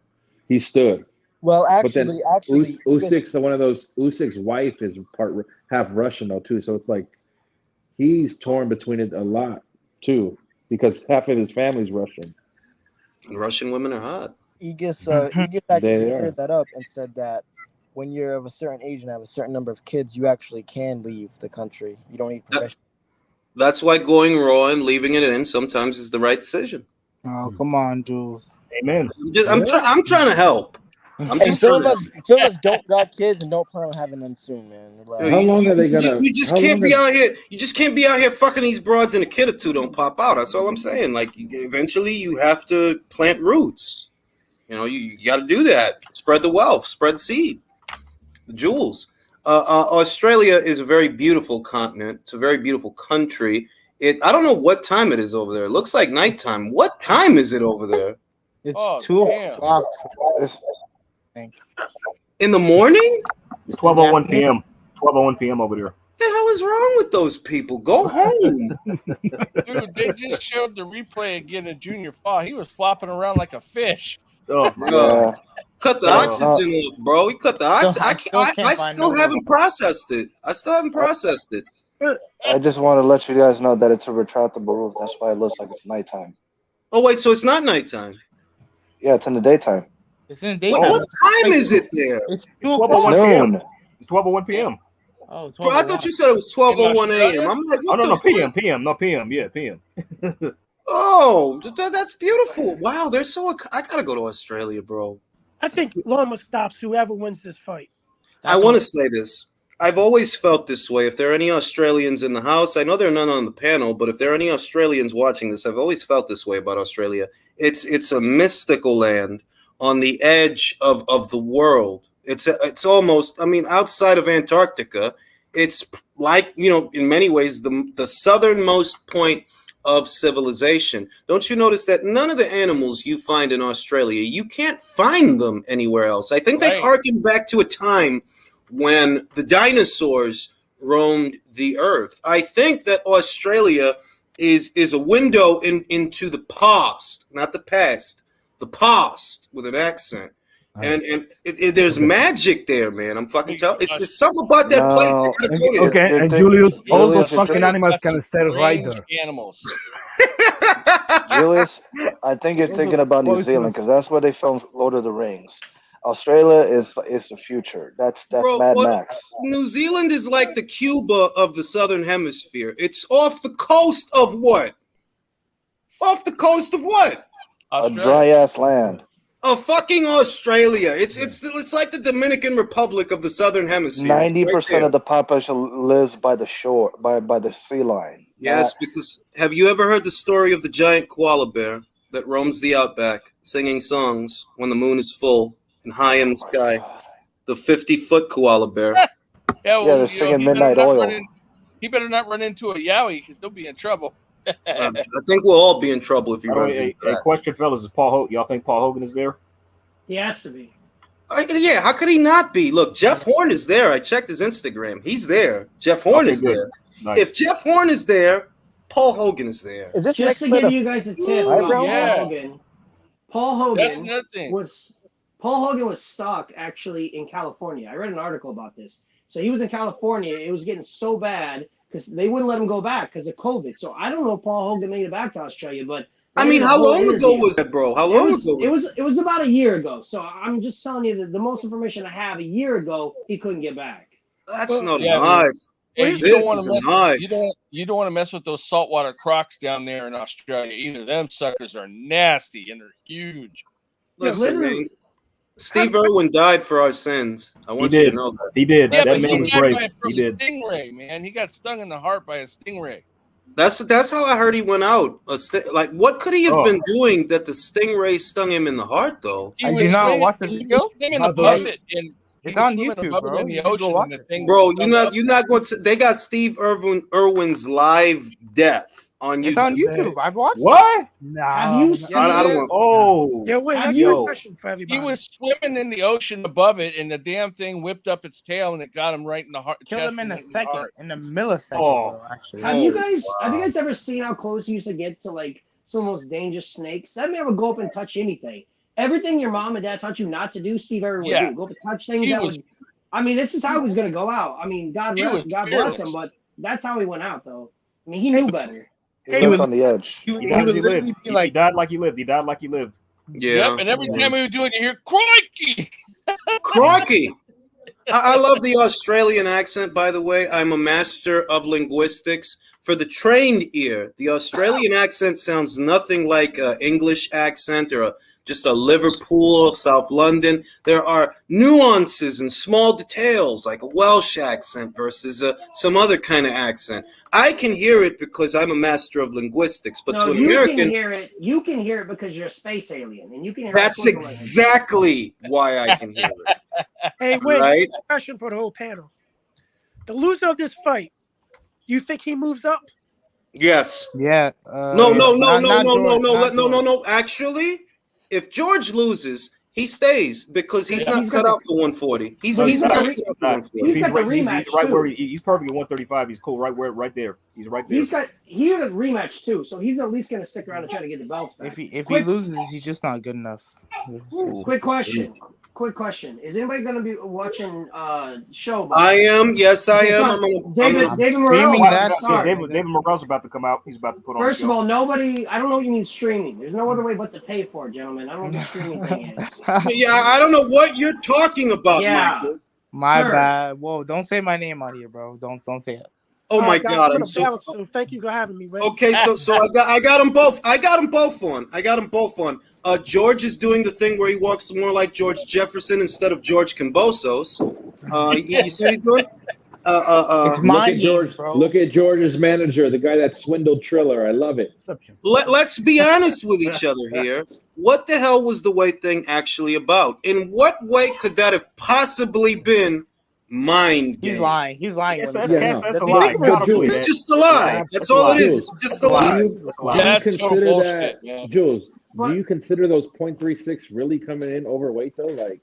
He stood. Well, But then actually, Usyk's one of those. Usyk's wife is half Russian though too. So it's like he's torn between it a lot too because half of his family's Russian. And Russian women are hot. Aegis They actually are. cleared that up and said that when you're of a certain age and have a certain number of kids, you actually can leave the country. You don't need permission. That's why going raw and leaving it in sometimes is the right decision. Oh, come on, dude. Amen. I'm trying to help. I'm Hey, just some trying of to us don't got kids and don't plan on having them soon, man. Like, How long are they gonna? You just how can't long be are- out here. You just can't be out here fucking these broads and a kid or two don't pop out. That's all I'm saying. Like eventually you have to plant roots. You know, you got to do that. Spread the wealth, spread the seed, the jewels. Australia is a very beautiful continent. It's a very beautiful country. I don't know what time it is over there. It looks like nighttime. What time is it over there? It's Oh, 2 damn. o'clock. In the morning? It's 12:01 p.m. 12:01 p.m. over there. What the hell is wrong with those people? Go home. Dude, they just showed the replay again of Junior Fall. He was flopping around like a fish. Oh, Yeah. Cut the No, oxygen off, bro. He cut the oxygen. I can't find still no haven't processed it. I still haven't processed it. I just want to let you guys know that it's a retractable roof. That's why it looks like it's nighttime. Oh wait, so it's not nighttime. Yeah, it's in the daytime. It's in the What, daytime. what time is it there? It's 2 It's o'clock. 12:01 p.m. Noon. It's 12:01 p.m. Oh, Bro, I thought you said it was 12:01 a.m. I'm like, Oh what no, the no, fuck? p.m. p.m. No, p.m. Yeah, p.m. Oh, that's beautiful. Wow, they're so. I gotta go to Australia, bro. I think Loma stops whoever wins this fight. I want to say this. I've always felt this way. If there are any Australians in the house, I know there are none on the panel, but if there are any Australians watching this, I've always felt this way about Australia. It's a mystical land on the edge of the world. It's almost, I mean, outside of Antarctica, it's like, you know, in many ways, the southernmost point of civilization. Don't you notice that none of the animals you find in Australia, you can't find them anywhere else? I think they Right. harken back to a time when the dinosaurs roamed the earth. I think that Australia is a window into the past, not the past, the past with an accent. And there's magic there, man. I'm fucking telling. It's something about that place. I gotta go there. Okay, You're and thinking- Julius, all Julius, those you're fucking thinking- animals can stay right Strange there. animals. Julius, I think you're thinking about New Zealand because that's where they filmed Lord of the Rings. Australia is the future. That's Bro, Mad what- Max. New Zealand is like the Cuba of the southern hemisphere. It's off the coast of what? Off the coast of what? A dry ass land. Of fucking Australia. It's like the Dominican Republic of the southern hemisphere. It's 90% right of the population lives by the shore, by the sea line. Yes, because have you ever heard the story of the giant koala bear? that roams the outback, singing songs when the moon is full and high in the sky. The 50-foot koala bear. Yeah, Yeah, well, they're singing Midnight Oil. He better not run into a yowie because they'll be in trouble. I think we'll all be in trouble if he By the runs way, into a that. question, fellas, is Paul Hogan? Y'all think Paul Hogan is there? He has to be. Yeah, how could he not be? Look, Jeff Horn is there. I checked his Instagram. He's there. Jeff Horn Okay, is good. there. Nice. If Jeff Horn is there, Paul Hogan is there. Is this Just next to for give the you guys a tip Hi, about Browne? Yeah. Paul That's Hogan another thing. was stuck actually in California. I read an article about this. So he was in California. It was getting so bad because they wouldn't let him go back because of COVID. So I don't know if Paul Hogan made it back to Australia, but I they mean, did a how whole long ago interview. was that, bro? How It long was, ago it was was it was about a year ago. So I'm just telling you that the most information I have, a year ago, he couldn't get back. That's Well, not yeah, a knife. And you This don't want is to a mess. knife. You don't want to mess with those saltwater crocs down there in Australia either. Them suckers are nasty and they're huge. Listen, literally. man. Steve Irwin died for our sins. I want you did. to know that. He did. Yeah, That but man he was died brave. by He from a did. stingray, man. He got stung in the heart by a stingray. That's how I heard he went out. Like, what could he have Oh. been doing that the stingray stung him in the heart, though? He Did was you not swimming- watch the he was video? swimming Not above the- it, and he It's was on swimming YouTube, above it bro. in the You can go ocean, watch and the it. thing Bro, was you're stung not up. going to. They got Steve Irwin's live death on YouTube. It's on YouTube. I've watched it. What? Have you seen I don't it? want. Oh. Yeah, wait, Have I you- got a question for everybody. He was swimming in the ocean above it, and the damn thing whipped up its tail, and it got him right in the heart. Kill chest him in and a right the second, heart. in a millisecond, Oh. bro. Actually, Have you guys ever seen how close you used to get to like some of the most dangerous snakes? That man would go up and touch anything. Everything your mom and dad taught you not to do, Steve Irwin would Yeah. do. Go up and touch things He that was- would. I mean, this is how he was gonna go out. I mean, God He was bless fearless. him, but that's how he went out, though. I mean, he knew better. He Hey, lived was- on the edge. he He would died as he literally lived. be He like, died like he lived. He died like he lived. Yeah. Yep, and every time he would do it, you hear "crikey." Crocky. I love the Australian accent, by the way. I'm a master of linguistics. For the trained ear, the Australian accent sounds nothing like an English accent or just a Liverpool, South London. There are nuances and small details, like a Welsh accent versus some other kind of accent. I can hear it because I'm a master of linguistics, but No, to an you can American, hear it. You can hear it because you're a space alien, and you can hear. that's it exactly why I can hear it. Hey, wait, Right? question for the whole panel. The loser of this fight, you think he moves up? Yes. yeah. No. not George, not No. Actually, if George loses, he stays because he's Yeah. not He's got got out for 140. He's No, not got cut the- out for He's 140. got the right, rematch, he's right too. where he's perfect at 135. He's cool right there. He's right there. He had a rematch too, so he's at least gonna stick around and try to get the belts back. If he Quick- loses, he's just not good enough. Quick question. Is anybody gonna be watching show? about I this? am. Yes, I Okay, am. so I'm gonna. David I'm Morrell streaming about that to shit. start. David Morrell's about to come out. He's about to put on. First the of show. all, nobody. I don't know what you mean streaming. There's no other way but to pay for it, gentlemen. I don't know what the streaming thing is. Yeah, I don't know what you're talking about, Yeah. Michael. My Sir. bad. Whoa, don't say my name on here, bro. Don't say it. Oh my guys, God, I'm I'm gonna so. bounce, so thank you for having me. Ray. Okay, so I got them both. I got them both on. George is doing the thing where he walks more like George Jefferson instead of George Kambosos. You see what he's doing? It's Look mind at George. games, bro. Look at George's manager, the guy that swindled Triller. I love it. Let's be honest with each other here. What the hell was the weight thing actually about? In what way could that have possibly been mind games? He's lying. He's lying. Yes, when that's, he Yeah, says that's it. a Does he lie. think we're Jules, It's stupid? just a lie. That's all it is. It's just a lie. Do That's you total consider bullshit, that, man. Jules? But- Do you consider those 0.36 really coming in overweight though? Like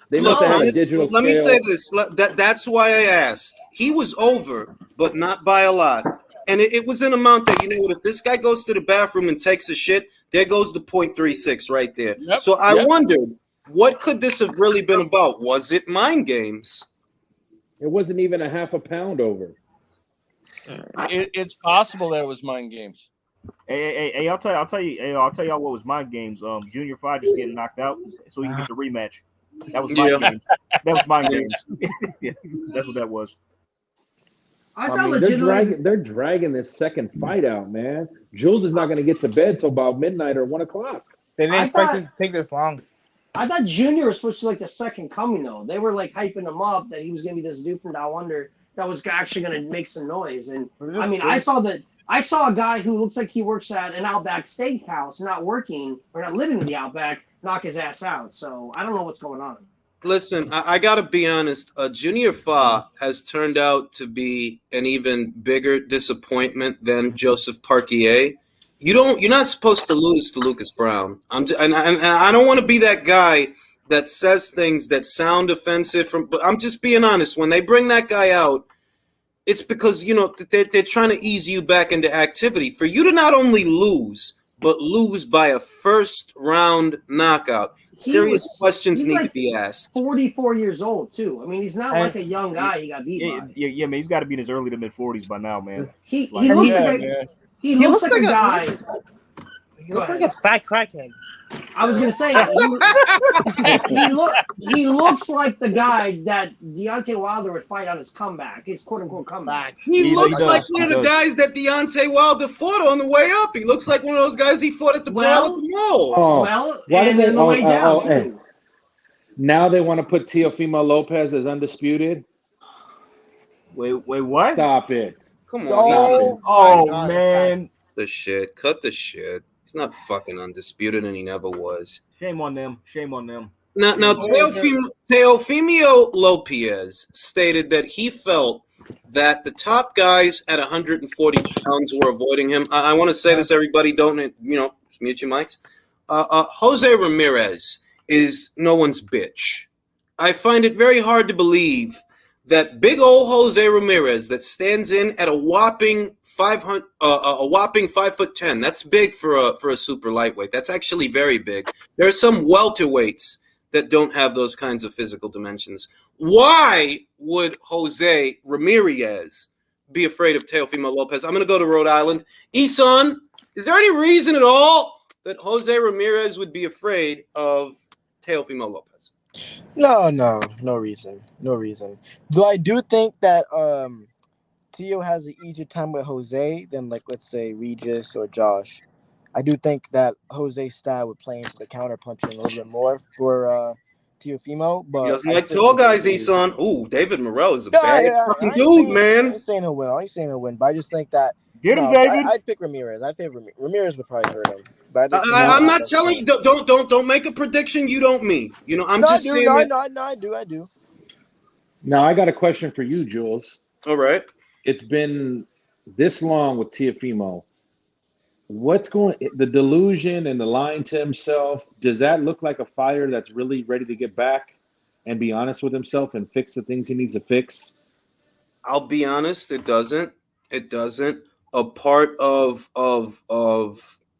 they Look, must have had a honest, digital let me scale. say this. That's why I asked. He was over, but not by a lot. And it was an amount that, you know what, if this guy goes to the bathroom and takes a shit, there goes the 0.36 right there. Yep, So I yep. wondered, what could this have really been about? Was it mind games? It wasn't even a half a pound over. It's possible that it was mind games. Hey, I'll tell y'all what was mind games. Junior 5 just getting knocked out so he can get the rematch. That was mind Yeah. games. That was mind games. Yeah, that's what that was. I I thought mean, legitimately. they're dragging this second fight out, man. Jules is not going to get to bed till about midnight or 1 o'clock. They didn't I expect thought- it to take this long. I thought Junior was supposed to be like the second coming though. They were like hyping him up that he was gonna be this dude from Down Under that was actually gonna make some noise. And I mean, I saw I saw a guy who looks like he works at an Outback Steakhouse, not working or not living in the Outback, knock his ass out. So I don't know what's going on. Listen, I got to be honest. Junior Fa has turned out to be an even bigger disappointment than Joseph Parquier. You're not supposed to lose to Lucas Browne. And I don't want to be that guy that says things that sound offensive. But I'm just being honest. When they bring that guy out, it's because they're trying to ease you back into activity. For you to not only lose, but lose by a first round knockout. Serious questions need to be asked. 44 years old too. I mean, he's not like a young guy. He got beat by. Yeah, man. He's got to be in his early to mid 40s by now, man. He looks like a guy. He looks like a fat crackhead. I was gonna say he looks like the guy that Deontay Wilder would fight on his comeback, his quote unquote comeback. He looks like one of the guys that Deontay Wilder fought on the way up. He looks like one of those guys he fought at the brawl at the mall. And on the way down too. Now they want to put Teofimo Lopez as undisputed. Wait, what? Stop it! Come on! Oh man, the shit. Cut the shit. He's not fucking undisputed, and he never was. Shame on them. Shame on them. Now Teofimo Lopez stated that he felt that the top guys at 140 pounds were avoiding him. I want to say this, everybody. Don't just mute your mics. Jose Ramirez is no one's bitch. I find it very hard to believe that big old Jose Ramirez that stands in at a whopping 5'10". That's big for a super lightweight. That's actually very big. There are some welterweights that don't have those kinds of physical dimensions. Why would Jose Ramirez be afraid of Teofimo Lopez? I'm going to go to Rhode Island. Isan, is there any reason at all that Jose Ramirez would be afraid of Teofimo Lopez? No reason. Though I do think that Teo has an easier time with Jose than, like, let's say Regis or Josh. I do think that Jose's style would play into the counter punching a little bit more for Teofimo. But he doesn't like tall guys, Isan. Ooh, David Moreau is a bad fucking dude, man. I ain't saying he'll win. But I just think that get him, David. I'd pick Ramirez. I think Ramirez would probably hurt him. But I'm not telling you. Don't make a prediction you don't mean. I'm just saying that. No, I do. Now I got a question for you, Jules. All right. It's been this long with Teofimo. The delusion and the lying to himself, does that look like a fighter that's really ready to get back and be honest with himself and fix the things he needs to fix? I'll be honest, it doesn't. A part of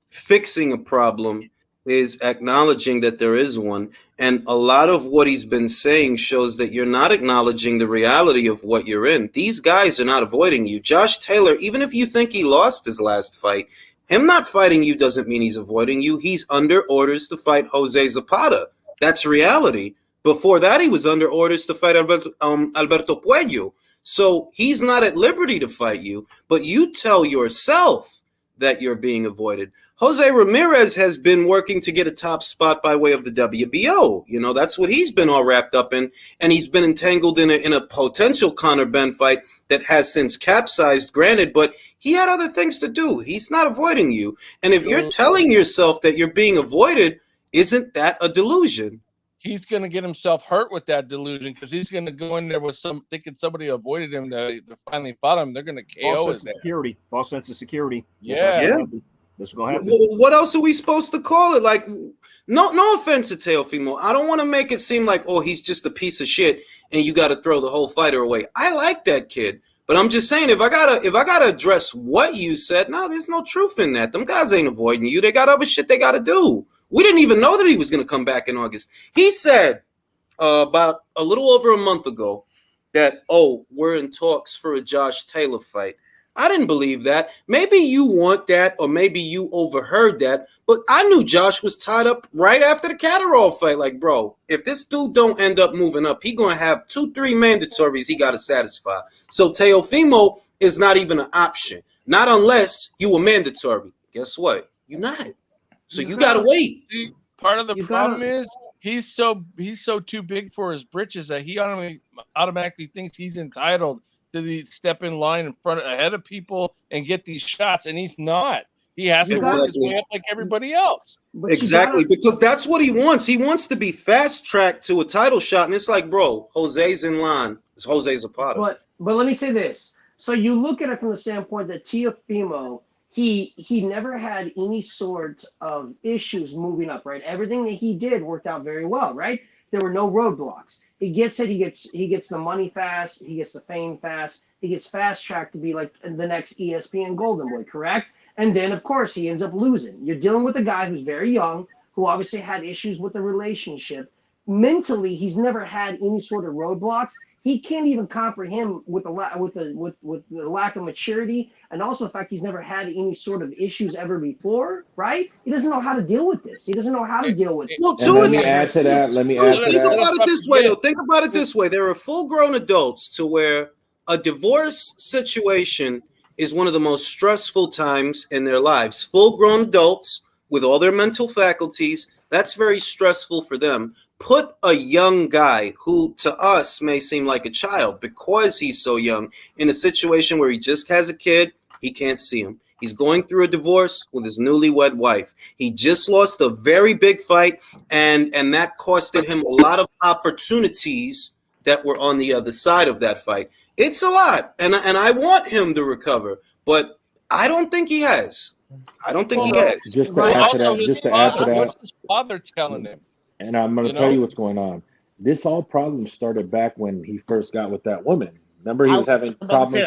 fixing a problem is acknowledging that there is one. And a lot of what he's been saying shows that you're not acknowledging the reality of what you're in. These guys are not avoiding you. Josh Taylor, even if you think he lost his last fight, him not fighting you doesn't mean he's avoiding you. He's under orders to fight Jose Zapata. That's reality. Before that, he was under orders to fight Alberto Puello. So he's not at liberty to fight you, but you tell yourself that you're being avoided. Jose Ramirez has been working to get a top spot by way of the WBO. That's what he's been all wrapped up in, and he's been entangled in a potential Conor Benn fight that has since capsized, granted, but he had other things to do. He's not avoiding you. And if you're telling yourself that you're being avoided, isn't that a delusion? He's going to get himself hurt with that delusion because he's going to go in there with thinking somebody avoided him to finally fought him. They're going to KO his security. False sense of security. Yeah. That's going to happen. What else are we supposed to call it? Like, no offense to Teofimo. I don't want to make it seem like, he's just a piece of shit and you got to throw the whole fighter away. I like that kid. But I'm just saying, if I gotta address what you said, no, there's no truth in that. Them guys ain't avoiding you. They got other shit they got to do. We didn't even know that he was going to come back in August. He said about a little over a month ago that, we're in talks for a Josh Taylor fight. I didn't believe that. Maybe you want that, or maybe you overheard that. But I knew Josh was tied up right after the Catterall fight. Like, bro, if this dude don't end up moving up, he going to have 2-3 mandatories he got to satisfy. So Teofimo is not even an option. Not unless you were mandatory. Guess what? You're not. So you got to wait. See, part of the problem is he's so too big for his britches that he automatically thinks he's entitled to step in line in front ahead of people and get these shots, and he's not. He has to work his Exactly. way up like everybody else. But you Exactly, gotta, because that's what he wants. He wants to be fast tracked to a title shot, and it's like, bro, Jose's in line. It's Jose Zapata. but let me say this. So you look at it from the standpoint that Teofimo, he never had any sort of issues moving up, right? Everything that he did worked out very well, right? There were no roadblocks. He gets it. He gets the money fast. He gets the fame fast. He gets fast tracked to be like the next ESPN Golden Boy, correct? And then of course he ends up losing. You're dealing with a guy who's very young, who obviously had issues with the relationship. Mentally, he's never had any sort of roadblocks. He can't even comprehend with the lack of maturity, and also the fact he's never had any sort of issues ever before, right? He doesn't know how to deal with this. He doesn't know how to deal with it. Well, And two let of me them. add to that. Let me add to Think that. about it this way, though. Think about it this way. There are full-grown adults to where a divorce situation is one of the most stressful times in their lives. Full-grown adults with all their mental faculties, that's very stressful for them. Put a young guy who to us may seem like a child because he's so young in a situation where he just has a kid, he can't see him. He's going through a divorce with his newlywed wife. He just lost a very big fight, and that costed him a lot of opportunities that were on the other side of that fight. It's a lot, and I want him to recover, but I don't think he has. I don't think he has. Just to Right. add to Also, that. his Just to add to father. that. What's his father telling him? And I'm going to You tell know? you what's going on. This all problem started back when he first got with that woman. Remember, he I was was having about to problems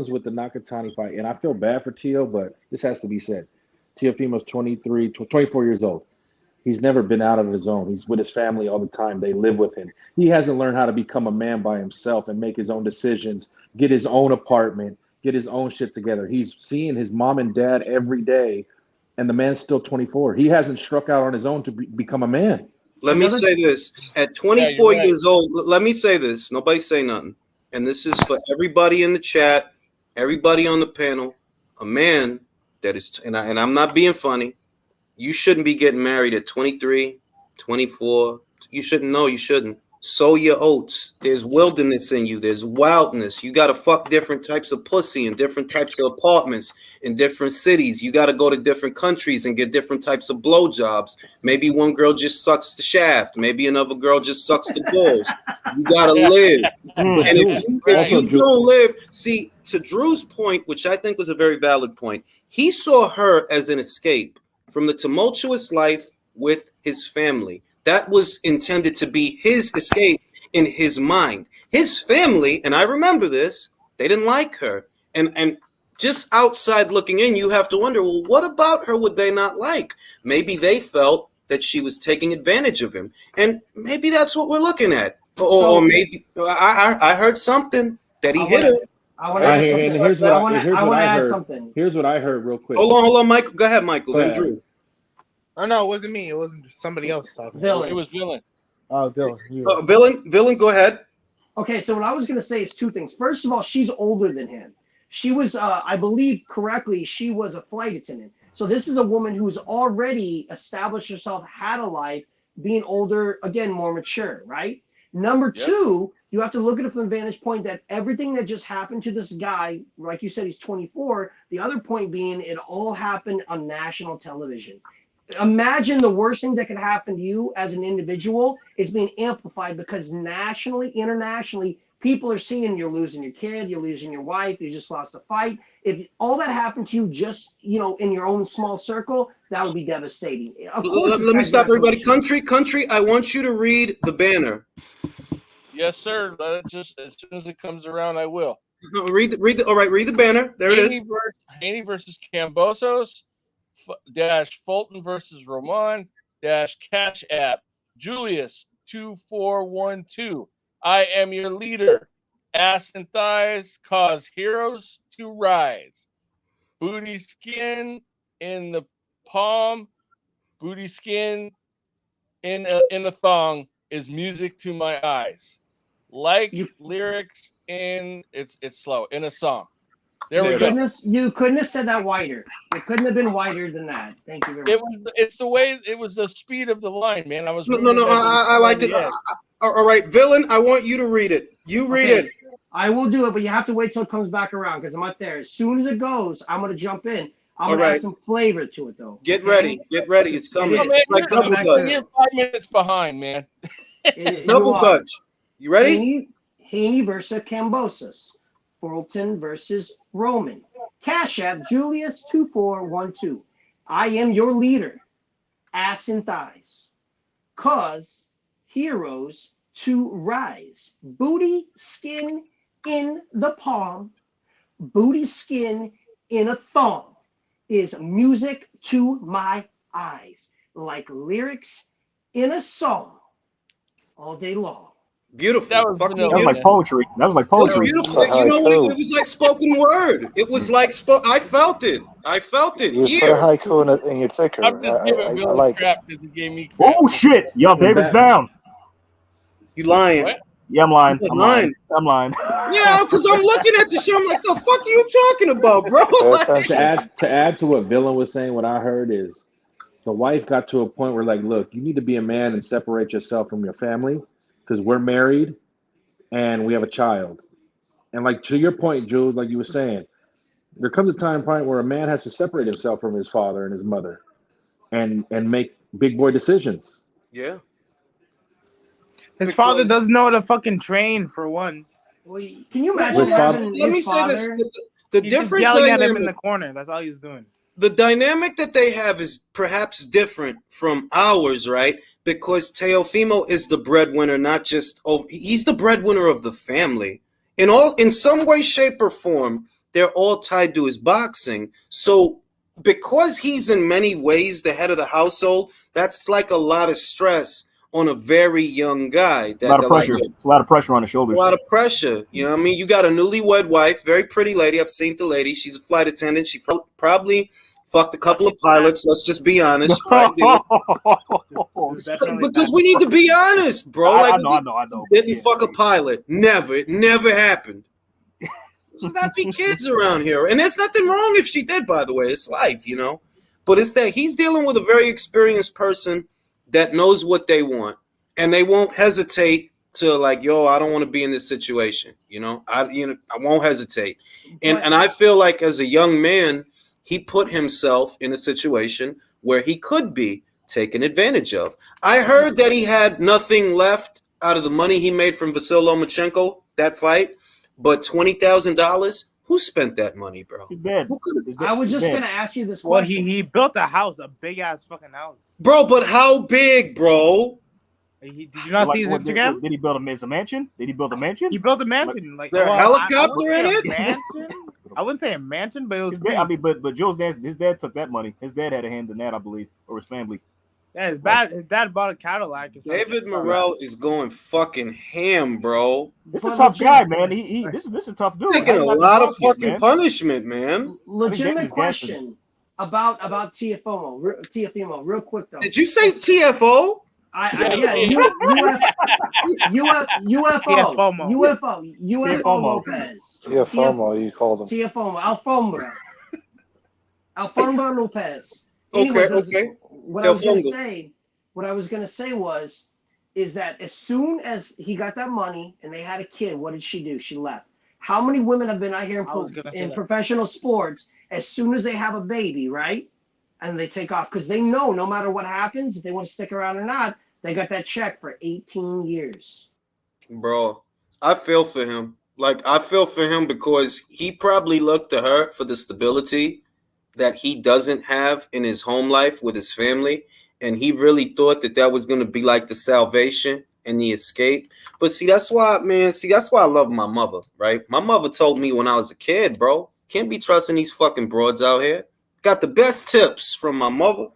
say with the Nakatani fight, and I feel bad for Teo, but this has to be said. Teofimo's 24 years old. He's never been out of his zone. He's with his family all the time. They live with him. He hasn't learned how to become a man by himself and make his own decisions, get his own apartment, get his own shit together. He's seeing his mom and dad every day, and the man's still 24. He hasn't struck out on his own to become a man. Let me say this. At 24 years old, let me say this. Nobody say nothing. And this is for everybody in the chat, everybody on the panel. A man that is, and I'm not being funny, you shouldn't be getting married at 23, 24. You shouldn't know. You shouldn't. Sow your oats. There's wilderness in you. There's wildness. You got to fuck different types of pussy in different types of apartments in different cities. You got to go to different countries and get different types of blowjobs. Maybe one girl just sucks the shaft. Maybe another girl just sucks the balls. You got to live. And if you don't live, see, to Drew's point, which I think was a very valid point, he saw her as an escape from the tumultuous life with his family. That was intended to be his escape in his mind. His family, and I remember this, they didn't like her. And just outside looking in, you have to wonder, well, what about her would they not like? Maybe they felt that she was taking advantage of him. And maybe that's what we're looking at. Or maybe I heard something that he hit her. I want to add something. Here's what I add heard. something. Here's what I heard real quick. Hold on, Michael. Go ahead, Michael. Then Drew. Oh no, it wasn't me. It wasn't somebody else talking. Villain. It was Villain. Oh, Dylan. Villain, go ahead. Okay, so what I was going to say is two things. First of all, she's older than him. She was, I believe correctly, she was a flight attendant. So this is a woman who's already established herself, had a life, being older, again, more mature, right? Number two, you have to look at it from the vantage point that everything that just happened to this guy, like you said, he's 24. The other point being it all happened on national television. Imagine the worst thing that could happen to you as an individual is being amplified because nationally, internationally, people are seeing you're losing your kid, you're losing your wife, you just lost a fight. If all that happened to you just, in your own small circle, that would be devastating. Of course, let me stop everybody. Country, I want you to read the banner. Yes, sir. Just as soon as it comes around, I will. Read the banner. There it is. Haney versus Kambosos. Dash Fulton versus Roman dash Cash App Julius 2412. I am your leader. Ass and thighs cause heroes to rise. Booty skin in the palm. Booty skin in a thong is music to my eyes. Lyrics in it's slow in a song. There we go. You couldn't have said that wider. It couldn't have been wider than that. Thank you very much. It's the way it was the speed of the line, man. I was I liked it. All right, Villain, I want you to read it. You read it. I will do it, but you have to wait till it comes back around because I'm not there. As soon as it goes, I'm gonna jump in. I'm All gonna add right. some flavor to it, though. Get okay? ready. Get ready. It's coming. It is. It's like It's coming double back dutch. soon. You're 5 minutes behind, man. It's You double are. dutch. You ready? Haney versus Kambosos. Fulton versus Roman. Cash App Julius 2412. I am your leader. Ass and thighs. Cause heroes to rise. Booty skin in the palm. Booty skin in a thong is music to my eyes. Like lyrics in a song all day long. Beautiful. That was Fucking vanilla, That was like beautiful. poetry. That was like It was poetry. beautiful. It's a You know what? haiku. It was like spoken word. It was like I felt it. I felt it You put a here. haiku in your ticker. I'm just giving I Billy like it. crap because he gave me crap. Oh shit! Yo, Is David's that- down. You lying? What? Yeah, I'm lying. You're I'm lying. lying. I'm lying. Yeah, because I'm looking at the show. I'm like, the fuck are you talking about, bro? Pay Like, attention. To add to what Villain was saying, what I heard is the wife got to a point where, like, look, you need to be a man and separate yourself from your family because we're married and we have a child. And like to your point, Jules, like you were saying, there comes a time point where a man has to separate himself from his father and his mother and make big boy decisions. yeah. His father Because- doesn't know how to fucking train for one. Well, can you Well, imagine His father- having let me his say this: father? the He's just different yelling at him in dynamic, the corner. That's all he's doing. the dynamic that they have is perhaps different from ours, right? Because Teofimo is the breadwinner, not just he's the breadwinner of the family. In some way, shape, or form, they're all tied to his boxing. So because he's in many ways the head of the household, that's like a lot of stress on a very young guy. A lot of pressure. It's a lot of pressure on the A shoulders. lot of pressure. You know what I mean? You got a newlywed wife, very pretty lady. I've seen the lady. She's a flight attendant. She probably fucked a couple of pilots. Let's just be honest. Right there. Because we need to be honest, bro. I Like, know. didn't Yeah. fuck a pilot. Never. It never happened. There's not be kids around here. And there's nothing wrong if she did, by the way. It's life, you know? But it's that he's dealing with a very experienced person that knows what they want. And they won't hesitate to like, yo, I don't want to be in this situation. I won't hesitate. And I feel like as a young man, he put himself in a situation where he could be taken advantage of. I heard that he had nothing left out of the money he made from Vasyl Lomachenko, that fight, but $20,000. Who spent that money, bro? He's dead. I was just gonna ask you this Well, question. he built a house, a big ass fucking house. Bro, but how big, bro? Did you not see his What, Instagram? Did he build a mansion? Did he build a mansion? He built a mansion. Like Is there a well, I helicopter wouldn't in say a mansion. I wouldn't say a mansion, but it was. His dad, but Joe's dad, his dad took that money. His dad had a hand in that, I believe, or his family. Yeah, his dad bought a Cadillac. Or something. David Morrell is going fucking ham, bro. This is a tough guy, man. This is a tough dude. Taking a How you lot not of the fucking punishment, man. Legitimate question about Teofimo, real quick though. Did you say TFO? UFO Lopez. Teofimo, you called him. Teofimo, Alfombra Lopez. Okay. What I was gonna say is that as soon as he got that money and they had a kid, what did she do? She left. How many women have been out here in professional sports as soon as they have a baby, right? And they take off because they know no matter what happens, if they want to stick around or not, they got that check for 18 years. Bro, I feel for him. Like, I feel for him because he probably looked to her for the stability that he doesn't have in his home life with his family. And he really thought that was going to be like the salvation and the escape. But that's why I love my mother, right? My mother told me when I was a kid, bro, can't be trusting these fucking broads out here. Got the best tips from my mother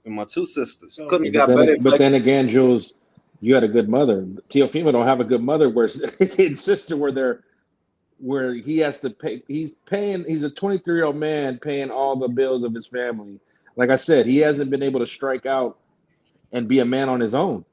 and my two sisters. Couldn't have got better. But then again, Jules, you had a good mother. Teofimo don't have a good mother where his sister where he has to pay. He's a 23-year-old man paying all the bills of his family. Like I said, he hasn't been able to strike out and be a man on his own.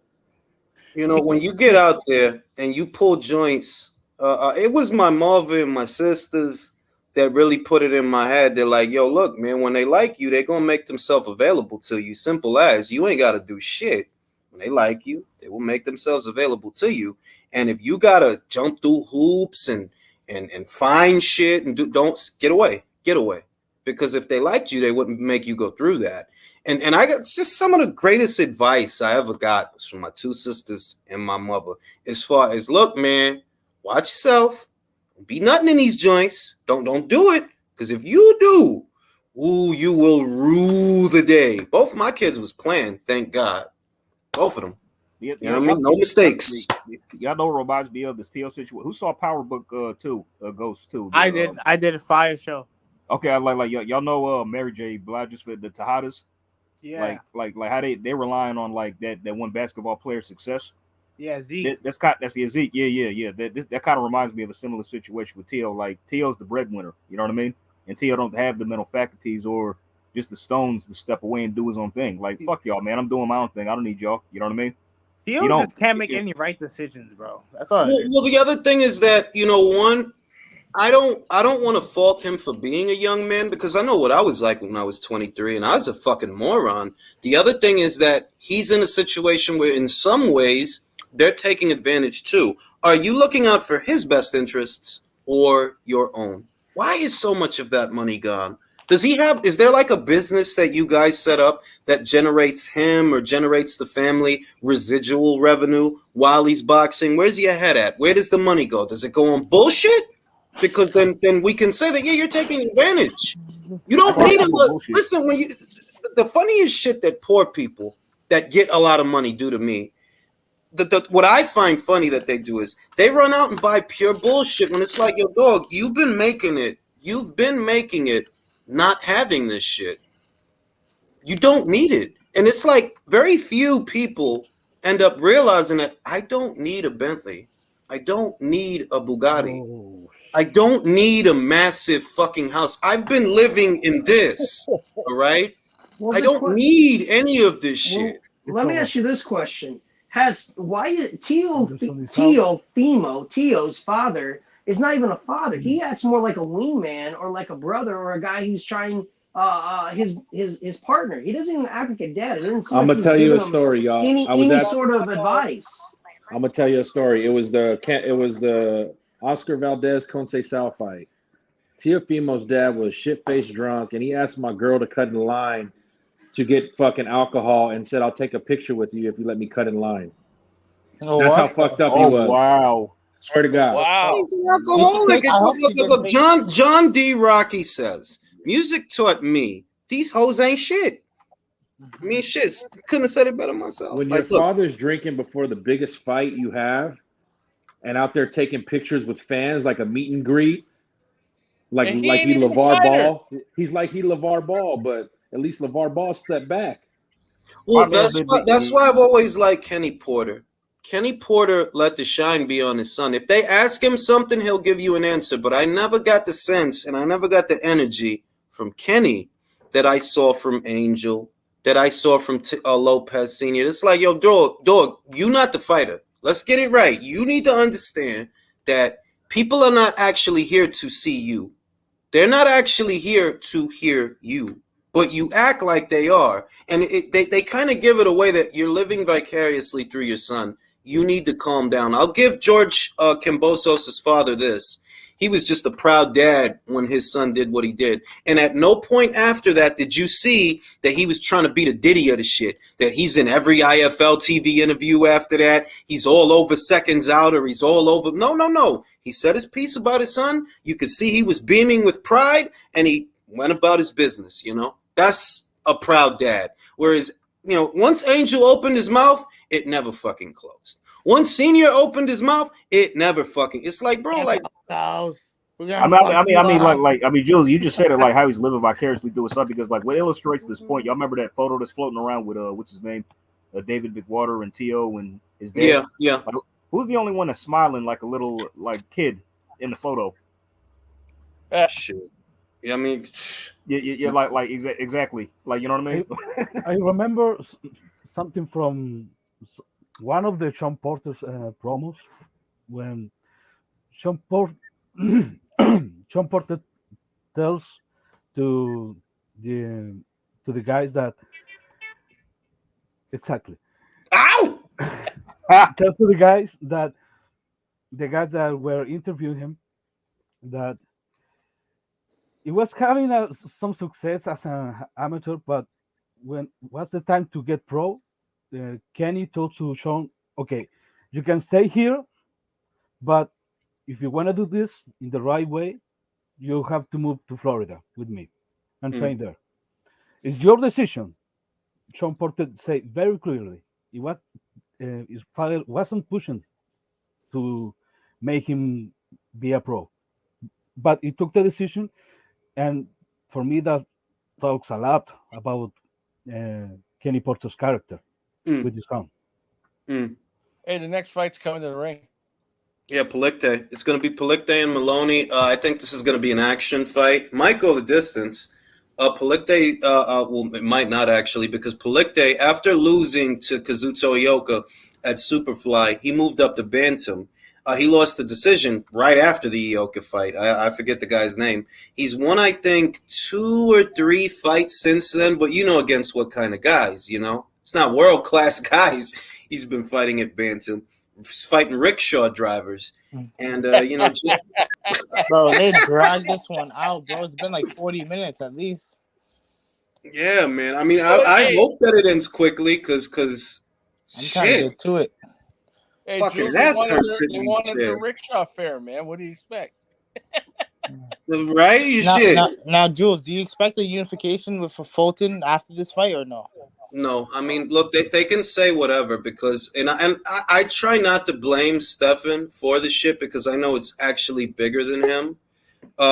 You know, when you get out there and you pull joints, it was my mother and my sisters that really put it in my head. They're like, yo, look, man, when they like you, they're going to make themselves available to you. Simple as. You ain't got to do shit. When they like you, they will make themselves available to you. And if you got to jump through hoops and and find shit and don't get away. Because if they liked you, they wouldn't make you go through that. And I got just some of the greatest advice I ever got was from my two sisters and my mother. As far as, look, man, watch yourself. Don't be nothing in these joints. Don't do it. Because if you do, ooh, you will rule the day. Both my kids was playing, thank God. Both of them. You know what I mean? No mistakes. Y'all know reminds me of this TL situation. Who saw Power Book 2, Ghost 2? I did. I did a fire show. Okay, I like y'all know Mary J. Blige's for the Tejadas. Yeah. Like how they're relying on like that one basketball player's success. Yeah, Zeke. That's the Zeke. Yeah. That kind of reminds me of a similar situation with Tio. Like Tio's the breadwinner. You know what I mean? And Tio don't have the mental faculties or just the stones to step away and do his own thing. Like fuck y'all, man. I'm doing my own thing. I don't need y'all. You know what I mean? Tio just can't make any right decisions, bro. That's all. Well, the other thing is that one. I don't want to fault him for being a young man because I know what I was like when I was 23 and I was a fucking moron. The other thing is that he's in a situation where in some ways they're taking advantage too. Are you looking out for his best interests or your own? Why is so much of that money gone? Is there like a business that you guys set up that generates him or generates the family residual revenue while he's boxing? Where's your head at? Where does the money go? Does it go on bullshit? Because then we can say that, yeah, you're taking advantage. You don't need to look. Listen, the funniest shit that poor people that get a lot of money do to me, what I find funny that they do is they run out and buy pure bullshit when it's like, yo, dog, you've been making it not having this shit. You don't need it. And it's like very few people end up realizing that I don't need a Bentley. I don't need a Bugatti. I don't need a massive fucking house. I've been living in this, all right? Well, I don't need any of this shit. Let me ask you this question. Tio's father is not even a father. He acts more like a wingman or like a brother or a guy who's trying his partner. He doesn't even act like a dad. I'm gonna tell you a story, y'all. Any sort of advice. I'm gonna tell you a story. It was the Oscar Valdez Conceição fight. Teofimo's dad was shit-faced drunk, and he asked my girl to cut in line to get fucking alcohol, and said, "I'll take a picture with you if you let me cut in line." That's how fucked up he was. Wow! Swear to God. Wow! He's an alcoholic. Look, John D. Rocky says, "Music taught me these hoes ain't shit." I mean, shit, couldn't have said it better myself. When your father's drinking before the biggest fight you have, and out there taking pictures with fans like a meet and greet, like he LeVar Ball. He's like he LeVar Ball, but at least LeVar Ball stepped back. Well, that's why I've always liked Kenny Porter. Kenny Porter let the shine be on his son. If they ask him something, he'll give you an answer. But I never got the sense, and I never got the energy from Kenny that I saw from Angel, that I saw from Lopez Sr. It's like, yo, dog, you not the fighter. Let's get it right. You need to understand that people are not actually here to see you. They're not actually here to hear you, but you act like they are. And they kind of give it away that you're living vicariously through your son. You need to calm down. I'll give George Kambosos' father this. He was just a proud dad when his son did what he did. And at no point after that did you see that he was trying to be the Diddy of the shit, that he's in every IFL TV interview after that. He's all over Seconds Out, or he's all over. No. He said his piece about his son. You could see he was beaming with pride, and he went about his business, That's a proud dad. Whereas, once Angel opened his mouth, it never fucking closed. Once Senior opened his mouth, it never fucking. It's like, bro, like. Jules, you just said it like how he's living vicariously through his son, because like what illustrates this point, y'all remember that photo that's floating around with what's his name, David McWater and Tio and his dad. Yeah. Like, who's the only one that's smiling like a little like kid in the photo? Shit. Yeah, I mean, yeah, like exactly, like you know what I mean. I remember something from one of the Sean Porter's promos when Sean Porter tells to the guys that exactly. Ow! Tells to the guys that were interviewing him that he was having some success as an amateur, but when was the time to get pro, Kenny told to Sean, okay, you can stay here, but if you want to do this in the right way, you have to move to Florida with me and train there. It's your decision. Sean Porter said very clearly. His father wasn't pushing to make him be a pro, but he took the decision, and for me that talks a lot about Kenny Porter's character with his son. Hey, the next fight's coming to the ring. Yeah, Palikte. It's going to be Palikte and Maloney. I think this is going to be an action fight. Might go the distance. Palikte, well, it might not actually, because Palikte, after losing to Kazuto Ioka at Superfly, he moved up to Bantam. He lost the decision right after the Ioka fight. I forget the guy's name. He's won, I think, 2 or 3 fights since then, but you know against what kind of guys, you know? It's not world-class guys he's been fighting at Bantam. He's fighting rickshaw drivers. And, you know... Bro, they dragged this one out, bro. It's been like 40 minutes at least. Yeah, man. I mean, I hope that it ends quickly because I'm trying to get to it. Hey, fucking Jules, ass they hurts sitting in the wanted chair. the rickshaw fare, man. What do you expect? Right? You Now, shit. now, Jules, do you expect a unification with Fulton after this fight or no? No, I mean, look, they can say whatever because, and I try not to blame Stefan for the shit because I know it's actually bigger than him.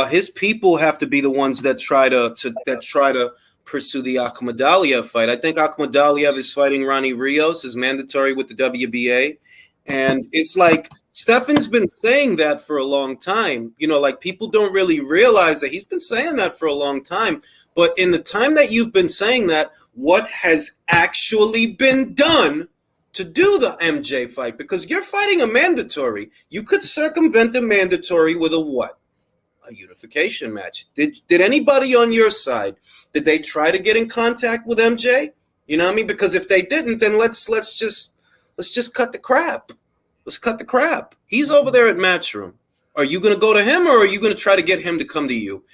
His people have to be the ones that try to pursue the Akhmadaliev fight. I think Akhmadaliev is fighting Ronnie Rios, is mandatory with the WBA, and it's like Stefan's been saying that for a long time. You know, like people don't really realize that he's been saying that for a long time. But in the time that you've been saying that, what has actually been done to do the MJ fight? Because you're fighting a mandatory. You could circumvent the mandatory with a what? A unification match. Did anybody on your side, did they try to get in contact with MJ? You know what I mean? Because if they didn't, then let's just cut the crap. Let's cut the crap. He's over there at Matchroom. Are you going to go to him or are you going to try to get him to come to you?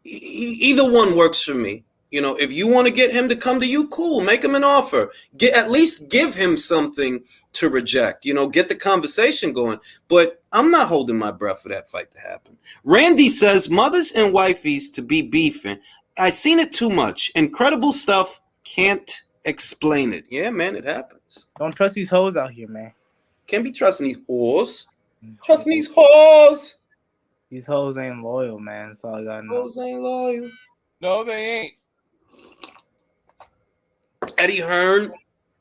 Either one works for me. You know, if you want to get him to come to you, cool. Make him an offer. At least give him something to reject. You know, get the conversation going. But I'm not holding my breath for that fight to happen. Randy says mothers and wifeys to be beefing. I seen it too much. Incredible stuff. Can't explain it. Yeah, man, it happens. Don't trust these hoes out here, man. Can't be trusting these whores. Trusting these whores. These hoes ain't loyal, man. That's all I gotta know. Hoes ain't loyal. No, they ain't. Eddie Hearn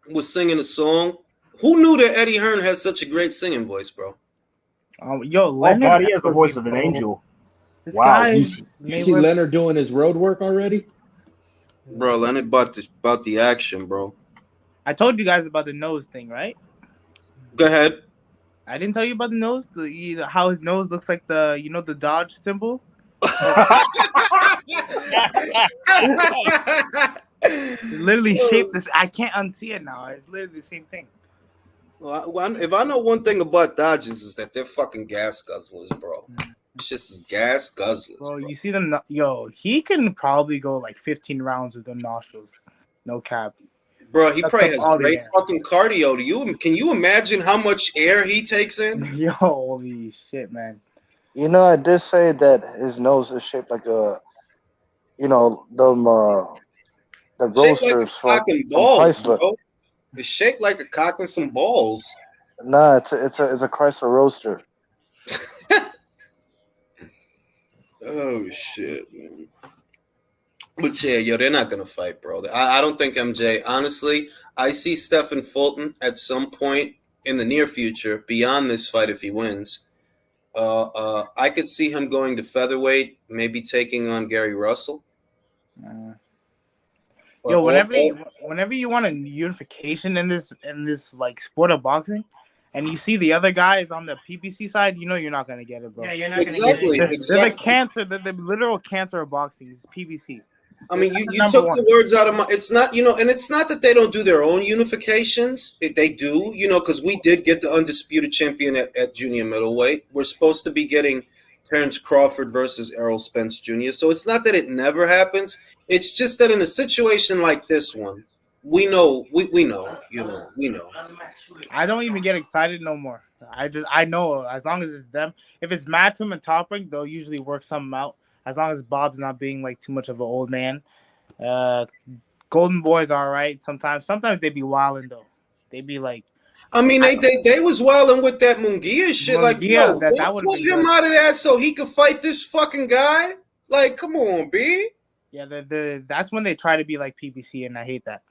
was singing a song. Who knew that Eddie Hearn has such a great singing voice, bro? Yo, Oh, Leonard, God, he has the voice of an angel. this Wow. guy. You see Leonard doing his road work already? Bro, Leonard about the action, bro. I told you guys about the nose thing, right? Go ahead. I didn't tell you about the nose. How his nose looks like the Dodge symbol. It's literally shaped this. I can't unsee it now. It's literally the same thing. Well, if I know one thing about Dodgers is that they're fucking gas guzzlers, bro. It's just gas guzzlers. Bro, you see them? Yo, he can probably go like 15 rounds with them nostrils. No cap. Bro, he That's probably has all the great air. fucking cardio. Can you imagine how much air he takes in? Yo, holy shit, man. You know, I did say that his nose is shaped like a, you know, the Shaped like a roasters cock and from balls, Chrysler. bro. It's shaped like a cock and some balls. Nah, it's a Chrysler roaster. Oh shit, man. But yeah, yo, they're not gonna fight, bro. I don't think MJ. Honestly, I see Stephen Fulton at some point in the near future, beyond this fight, if he wins. I could see him going to featherweight, maybe taking on Gary Russell. Yo, whenever you want a unification in this like sport of boxing, and you see the other guys on the PBC side, you know you're not gonna get it, bro. Yeah, you're not Exactly. gonna get it. They're the cancer, the literal cancer of boxing is PBC. I mean, you Number took one. the words out of my. It's not, and it's not that they don't do their own unifications. They do, because we did get the undisputed champion at junior middleweight. We're supposed to be getting Terrence Crawford versus Errol Spence Jr. So it's not that it never happens. It's just that in a situation like this one, we know, we know. I don't even get excited no more. I know as long as it's them. If it's Matchroom and Top Rank, they'll usually work something out. As long as Bob's not being like too much of an old man. Golden Boys are all right sometimes. Sometimes they be wilding though. They be like, I mean, they was wilding with that Munguia shit. Like, Munguia, yo, that they would've pulled been him good. out of that so he could fight this fucking guy. Like, come on, B. yeah, that's when they try to be like PBC, and I hate that.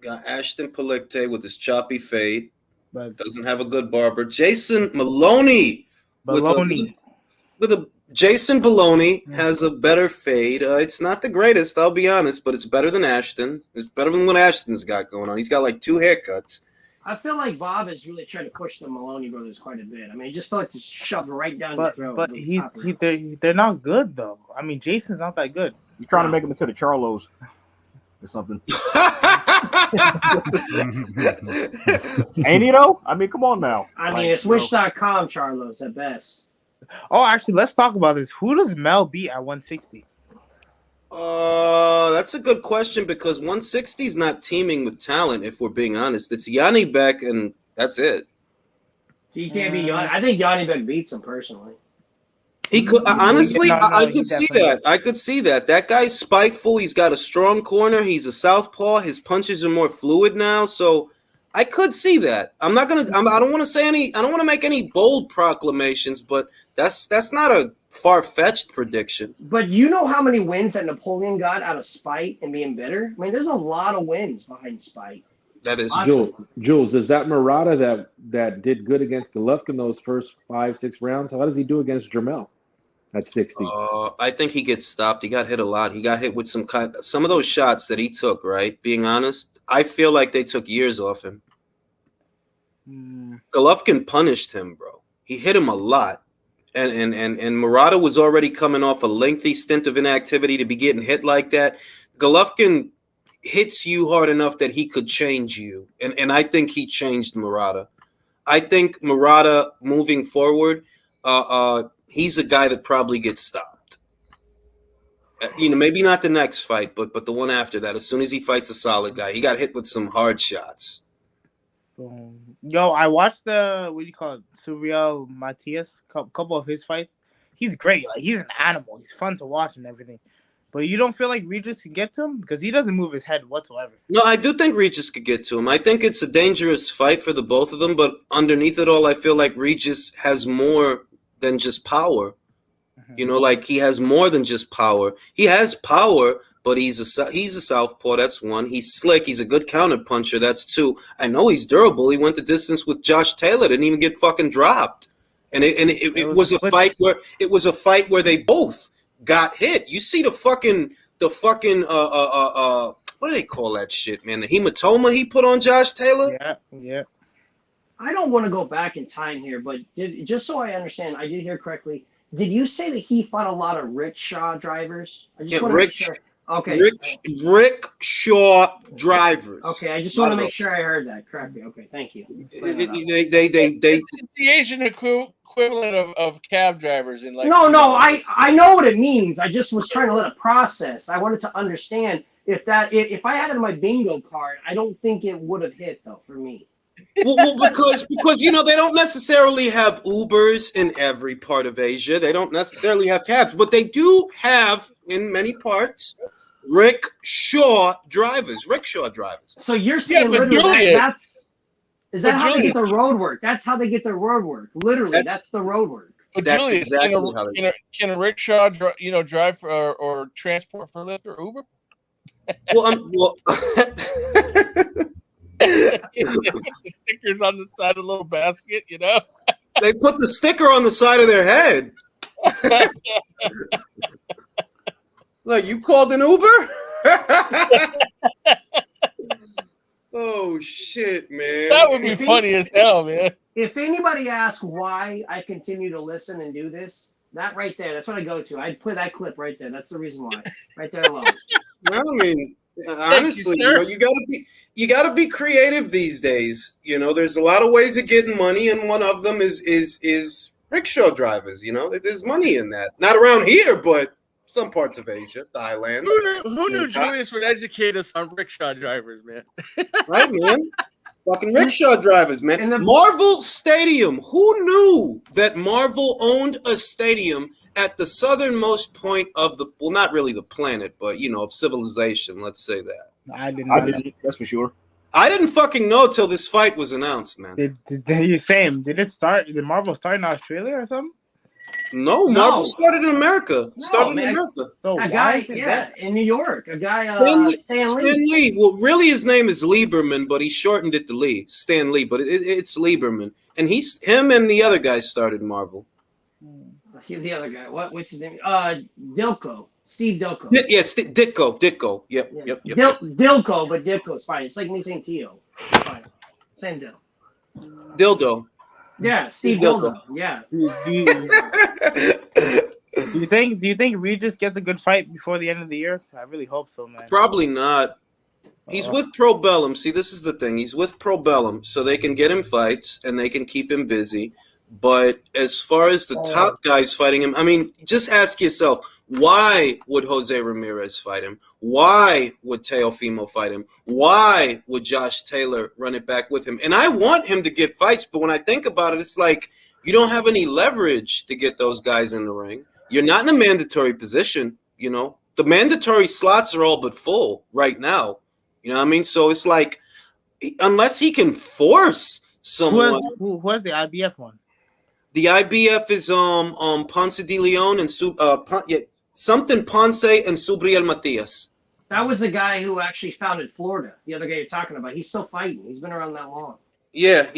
Got Ashton Palicte with his choppy fade. But Doesn't have a good barber. Jason Maloney Baloney. with a Jason Baloney has a better fade. It's not the greatest, I'll be honest, but it's better than Ashton. It's better than what Ashton's got going on. He's got like 2 haircuts. I feel like Bob is really trying to push the Maloney brothers quite a bit. I mean, it just felt like just shoved right down your throat. But they're not good though. I mean, Jason's not that good. You're trying to make him into the Charlos or something. Ain't he though? I mean, come on now. I mean, it's Wish.com, Charlos, at best. Oh, actually, let's talk about this. Who does Mel beat at 160? That's a good question because 160 is not teaming with talent, if we're being honest. It's Yanni Beck, and that's it. He can't be Yanni. I think Yanni Beck beats him personally. He could honestly. No, I he could see definitely that. I could see that. That guy's spiteful. He's got a strong corner. He's a southpaw. His punches are more fluid now. So I could see that. I don't want to say any. I don't want to make any bold proclamations, but that's not a far-fetched prediction. But you know how many wins that Napoleon got out of spite and being bitter? I mean, there's a lot of wins behind spite. That is Jules, is that Murata that did good against Golovkin those first 5-6 rounds? How does he do against Jermel at 60? I think he gets stopped. He got hit a lot. He got hit with some of those shots that he took, right? Being honest, I feel like they took years off him. Golovkin punished him, bro. He hit him a lot. And Murata was already coming off a lengthy stint of inactivity to be getting hit like that. Golovkin hits you hard enough that he could change you. And I think he changed Murata. I think Murata moving forward, he's a guy that probably gets stopped. Maybe not the next fight, but the one after that. As soon as he fights a solid guy, he got hit with some hard shots. Yo, I watched Suriel Matias, couple of his fights. He's great. Like, he's an animal. He's fun to watch and everything. But you don't feel like Regis can get to him? Because he doesn't move his head whatsoever. No, I do think Regis could get to him. I think it's a dangerous fight for the both of them, but underneath it all, I feel like Regis has more than just power. Like he has more than just power. He has power, but he's a southpaw. That's one. He's slick. He's a good counter puncher. That's two. I know he's durable. He went the distance with Josh Taylor. Didn't even get fucking dropped. And it was a fight where they both got hit. You see the fucking what do they call that shit, man? The hematoma he put on Josh Taylor? Yeah. I don't want to go back in time here, but just so I understand, I did hear correctly. Did you say that he fought a lot of rickshaw drivers? I just want to make sure. Okay. Rickshaw drivers. Okay, I just want to make sure I heard that correctly. Okay, thank you. It's the Asian equivalent of cab drivers in like. No, I know what it means. I just was trying to let it process. I wanted to understand if I had it on my bingo card, I don't think it would have hit though for me. Well, because they don't necessarily have Ubers in every part of Asia. They don't necessarily have cabs, but they do have in many parts rickshaw drivers. So you're saying literally that's how they get their road work? That's how they get their road work. Literally, that's the road work. But that's Julius, exactly how they can a rickshaw drive for, or transport for Lyft or Uber? Stickers on the side of the little basket, They put the sticker on the side of their head. Like, you called an Uber? Oh shit, man. That would be funny as hell, man. If anybody asks why I continue to listen and do this, that right there, that's what I go to. I'd play that clip right there. That's the reason why. Right there alone. Well, I mean, honestly, you gotta be creative these days. There's a lot of ways of getting money, and one of them is rickshaw drivers. There's money in that. Not around here, but some parts of Asia, Thailand. Who knew Julius would educate us on rickshaw drivers, man? Right, man. Fucking rickshaw drivers, man. Marvel Stadium. Who knew that Marvel owned a stadium at the southernmost point of not really the planet, but of civilization? Let's say that. I didn't. That's for sure. I didn't fucking know till this fight was announced, man. Did you say him? Did Marvel start in Australia or something? No, Marvel started in America. So a guy, in New York. A guy, Stan Lee. Well, really, his name is Lieberman, but he shortened it to Lee. Stan Lee, but it's Lieberman. And him and the other guy started Marvel. The other guy. What's his name? Dilko. Steve Dilko. Ditko. Yep. Dilko, but Ditko's fine. It's like me saying Tio. It's fine. Same deal. Dildo. Yeah, Steve Dildo. Yeah. Do you think Regis gets a good fight before the end of the year? I really hope so, man. Probably not. He's with Pro Bellum. See, this is the thing. He's with Pro Bellum, so they can get him fights and they can keep him busy. But as far as the top guys fighting him, I mean, just ask yourself, why would Jose Ramirez fight him? Why would Teofimo fight him? Why would Josh Taylor run it back with him? And I want him to get fights, but when I think about it, it's like you don't have any leverage to get those guys in the ring. You're not in a mandatory position, The mandatory slots are all but full right now. You know what I mean? So it's like, unless he can force someone. Who has the IBF one? The IBF is Ponce de Leon and something Ponce and Subriel Matias. That was the guy who actually founded Florida. The other guy you're talking about. He's still fighting. He's been around that long. Yeah.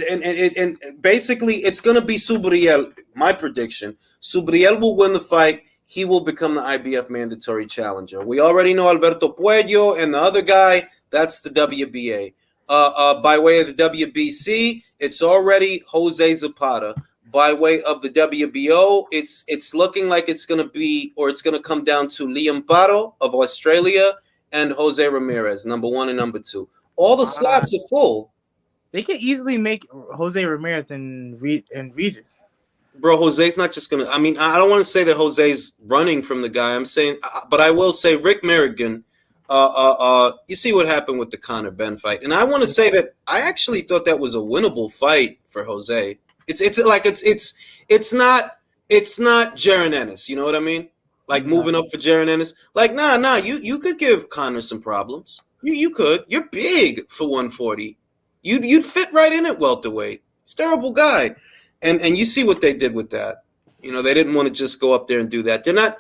And basically, it's gonna be Subriel. My prediction: Subriel will win the fight. He will become the IBF mandatory challenger. We already know Alberto Puello and the other guy. That's the WBA. By way of the WBC, it's already Jose Zapata. By way of the WBO, it's looking like it's going to come down to Liam Paro of Australia and Jose Ramirez, number 1 and number 2. All the slots are full. They can easily make Jose Ramirez and Regis. Bro, Jose's not just going to – I mean, I don't want to say that Jose's running from the guy. I'm saying – but I will say Rick Merrigan – you see what happened with the Conor Ben fight, and I want to say that I actually thought that was a winnable fight for Jose. It's not Jaron Ennis, you know what I mean? Like moving up for Jaron Ennis. Like nah, you could give Conor some problems. You could. You're big for 140. You'd fit right in at welterweight. He's a terrible guy, and you see what they did with that. They didn't want to just go up there and do that. They're not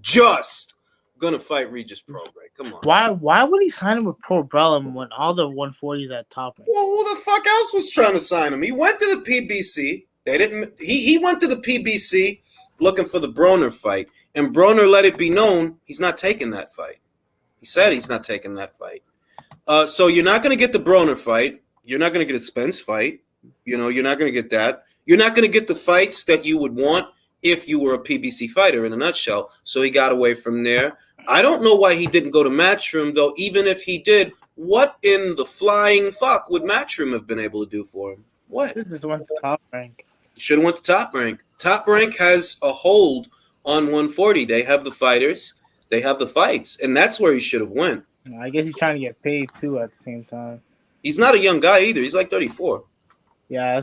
just gonna fight Regis Prograis. Come on. Why would he sign him with Pro Bellum when all the 140s at top? Well, who the fuck else was trying to sign him? He went to the PBC. They didn't. He went to the PBC looking for the Browne fight, and Browne let it be known he's not taking that fight. He said he's not taking that fight. So you're not gonna get the Browne fight. You're not gonna get a Spence fight. You're not gonna get that. You're not gonna get the fights that you would want if you were a PBC fighter, in a nutshell. So he got away from there. I don't know why he didn't go to Matchroom, though. Even if he did, what in the flying fuck would Matchroom have been able to do for him? What? He just went to Top Rank. Should have went to Top Rank. Top Rank has a hold on 140. They have the fighters. They have the fights. And that's where he should have went. I guess he's trying to get paid, too, at the same time. He's not a young guy either. He's like 34. Yeah.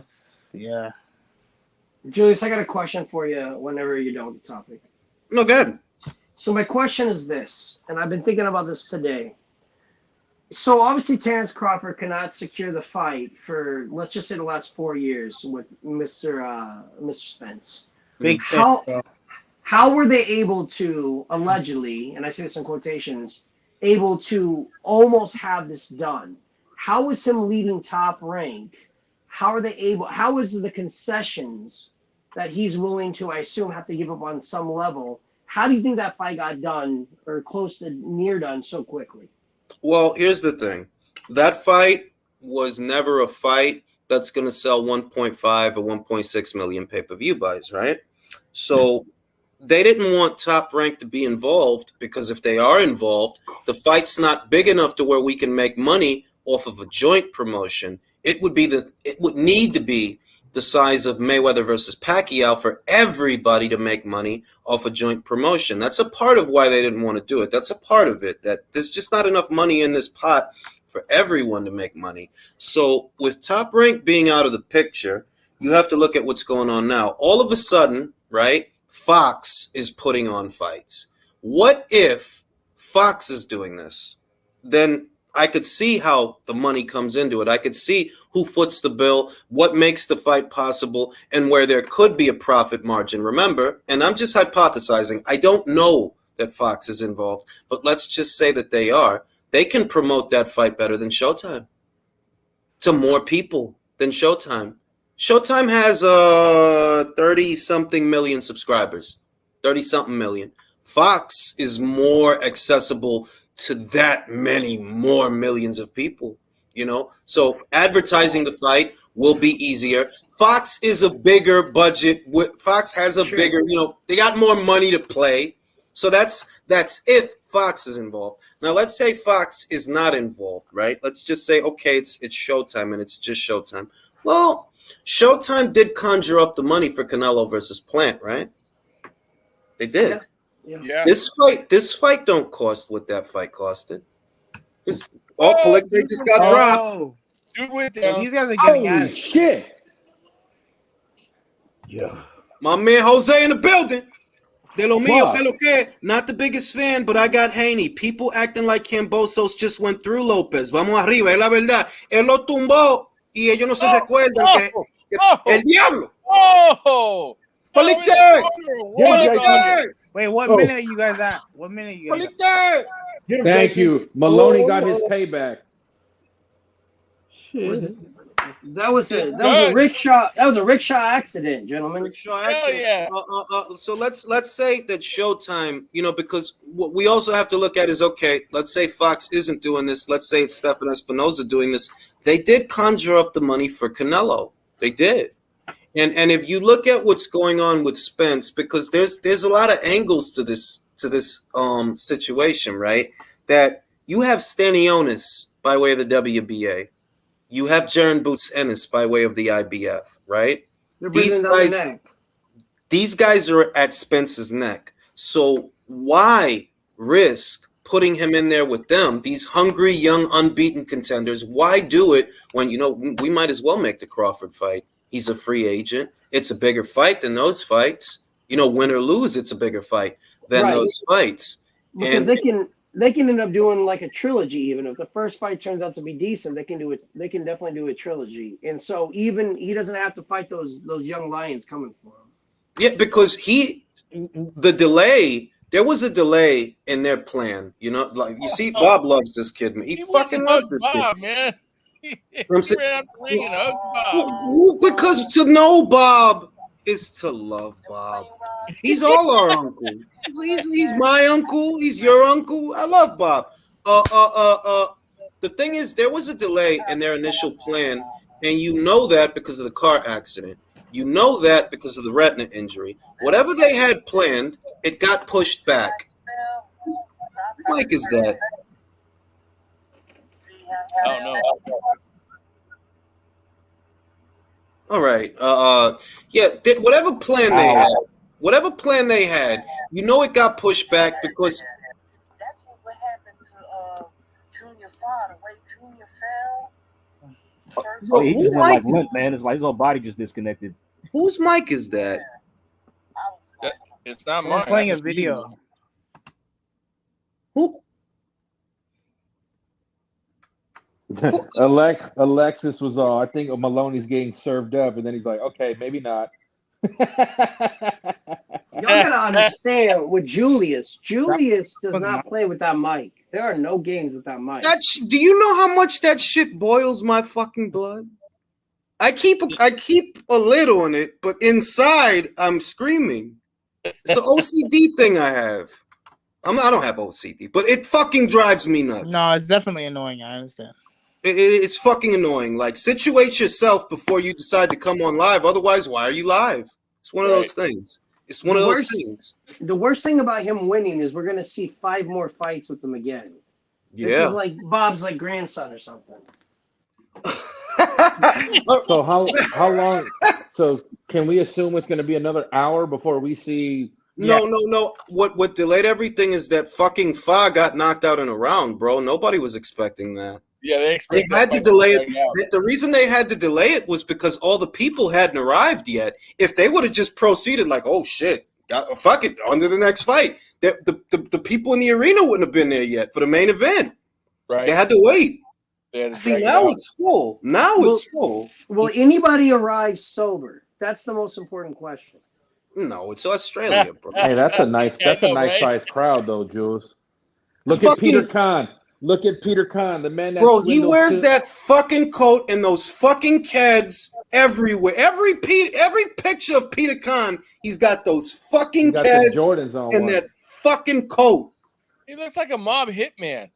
Julius, I got a question for you whenever you're done with the topic. No, go ahead. So my question is this, and I've been thinking about this today. So obviously Terrence Crawford cannot secure the fight for, let's just say, the last 4 years with Mr. Spence. How were they able to, allegedly, and I say this in quotations, able to almost have this done? How is him leaving Top Rank? How is the concessions that he's willing to, I assume, have to give up on some level? How do you think that fight got done or close to near done so quickly? Well, here's the thing. That fight was never a fight that's going to sell 1.5 or 1.6 million pay-per-view buys, right? So they didn't want Top Rank to be involved because if they are involved, the fight's not big enough to where we can make money off of a joint promotion. It would need to be the size of Mayweather versus Pacquiao for everybody to make money off a joint promotion. That's a part of why they didn't want to do it. That's a part of it, that there's just not enough money in this pot for everyone to make money. So with Top Rank being out of the picture, you have to look at what's going on now. All of a sudden, right, Fox is putting on fights. What if Fox is doing this? Then I could see how the money comes into it. I could see who foots the bill, what makes the fight possible, and where there could be a profit margin. Remember, and I'm just hypothesizing, I don't know that Fox is involved, but let's just say that they are. They can promote that fight better than Showtime, to more people than Showtime. Showtime has 30-something million subscribers, 30-something million. Fox is more accessible to that many more millions of people, you know? So advertising the fight will be easier. Fox is a bigger budget. Fox has a bigger, you know, they got more money to play. So that's if Fox is involved. Now, let's say Fox is not involved, right? Let's just say, okay, it's Showtime and it's just Showtime. Well, Showtime did conjure up the money for Canelo versus Plant, right? They did. Yeah. This fight don't cost what that fight costed. Polite just got dropped. Dude went Yeah, down. these guys are getting Holy at it. shit! Yeah. My man Jose in the building. De lo mío, Fuck. que lo que. Not the biggest fan, but I got Haney. People acting like Kambosos just went through Lopez. Vamos arriba, es la verdad. Él lo tumbó y ellos no se recuerdan que el diablo. Oh! Polite. Wait, what minute are you guys at? What minute are you guys at? Polite. Thank you. Maloney got his payback. Shit. That was a rickshaw. That was a rickshaw accident, gentlemen. Rickshaw Hell accident. yeah. So let's say that Showtime, you know, because what we also have to look at is, okay, let's say Fox isn't doing this. Let's say it's Stefan Espinoza doing this. They did conjure up the money for Canelo. They did. And if you look at what's going on with Spence, because there's a lot of angles to this situation, right? That you have Stanionis by way of the WBA. You have Jaron Boots Ennis by way of the IBF, right? They're breathing down the neck. These guys are at Spence's neck. So why risk putting him in there with them, these hungry, young, unbeaten contenders? Why do it when, you know, we might as well make the Crawford fight? He's a free agent. It's a bigger fight than those fights. You know, win or lose, it's a bigger fight than those fights. Because they can end up doing like a trilogy. Even if the first fight turns out to be decent, they can do it. They can definitely do a trilogy. And so even he doesn't have to fight those young lions coming for him. Yeah, because there was a delay in their plan. You know, like you see, Bob loves this kid, man. He fucking loves this Bob, kid. man. He I'm saying- ran out the ring and hugged Bob. Because to know Bob is to love Bob. He's all our uncle. He's my uncle. He's your uncle. I love Bob. The thing is, there was a delay in their initial plan, and you know that because of the car accident. You know that because of the retina injury. Whatever they had planned, it got pushed back. Mike is that? Oh, no. All right. Whatever plan they had, you know it got pushed back because That's what happened to Junior Fire. The way Junior fell. Oh, he just went like Mike limp, man. It's like his whole body just disconnected. whose mic is that? It's not I'm mine. playing a video. Who? Alexis was I think Maloney's getting served up, and then he's like, okay, maybe not. Y'all gotta understand with Julius. Julius does not play with that mic. There are no games with that mic. Do you know how much that shit boils my fucking blood? I keep a lid on it, but inside I'm screaming. It's an OCD thing I have. I don't have OCD, but it fucking drives me nuts. No, it's definitely annoying. I understand. It's fucking annoying. Like, situate yourself before you decide to come on live. Otherwise, why are you live? It's one of those things. It's one of those things. The worst thing about him winning is we're gonna see 5 more fights with him again. This is like Bob's like grandson or something. So how long? So can we assume it's going to be another hour before we see? No. What delayed everything is that fucking Fa got knocked out in a round, bro. Nobody was expecting that. Yeah, they They expect had that to fight delay right now. it. The reason they had to delay it was because all the people hadn't arrived yet. If they would have just proceeded like, oh shit, fuck it, on to the next fight, the people in the arena wouldn't have been there yet for the main event. Right. They had to wait. They had to See, drag it now out. it's full. Now it's full. Will anybody arrive sober? That's the most important question. No, it's Australia, bro. Hey, that's a nice I know, right? sized crowd though, Jules. Look Fucking- at Peter Khan. Look at Peter Khan, the man that Bro, he swindled wears two- that fucking coat and those fucking kids everywhere. Every picture of Peter Khan, he's got those fucking He got the kids Jordans on and one. that fucking coat. He looks like a mob hitman.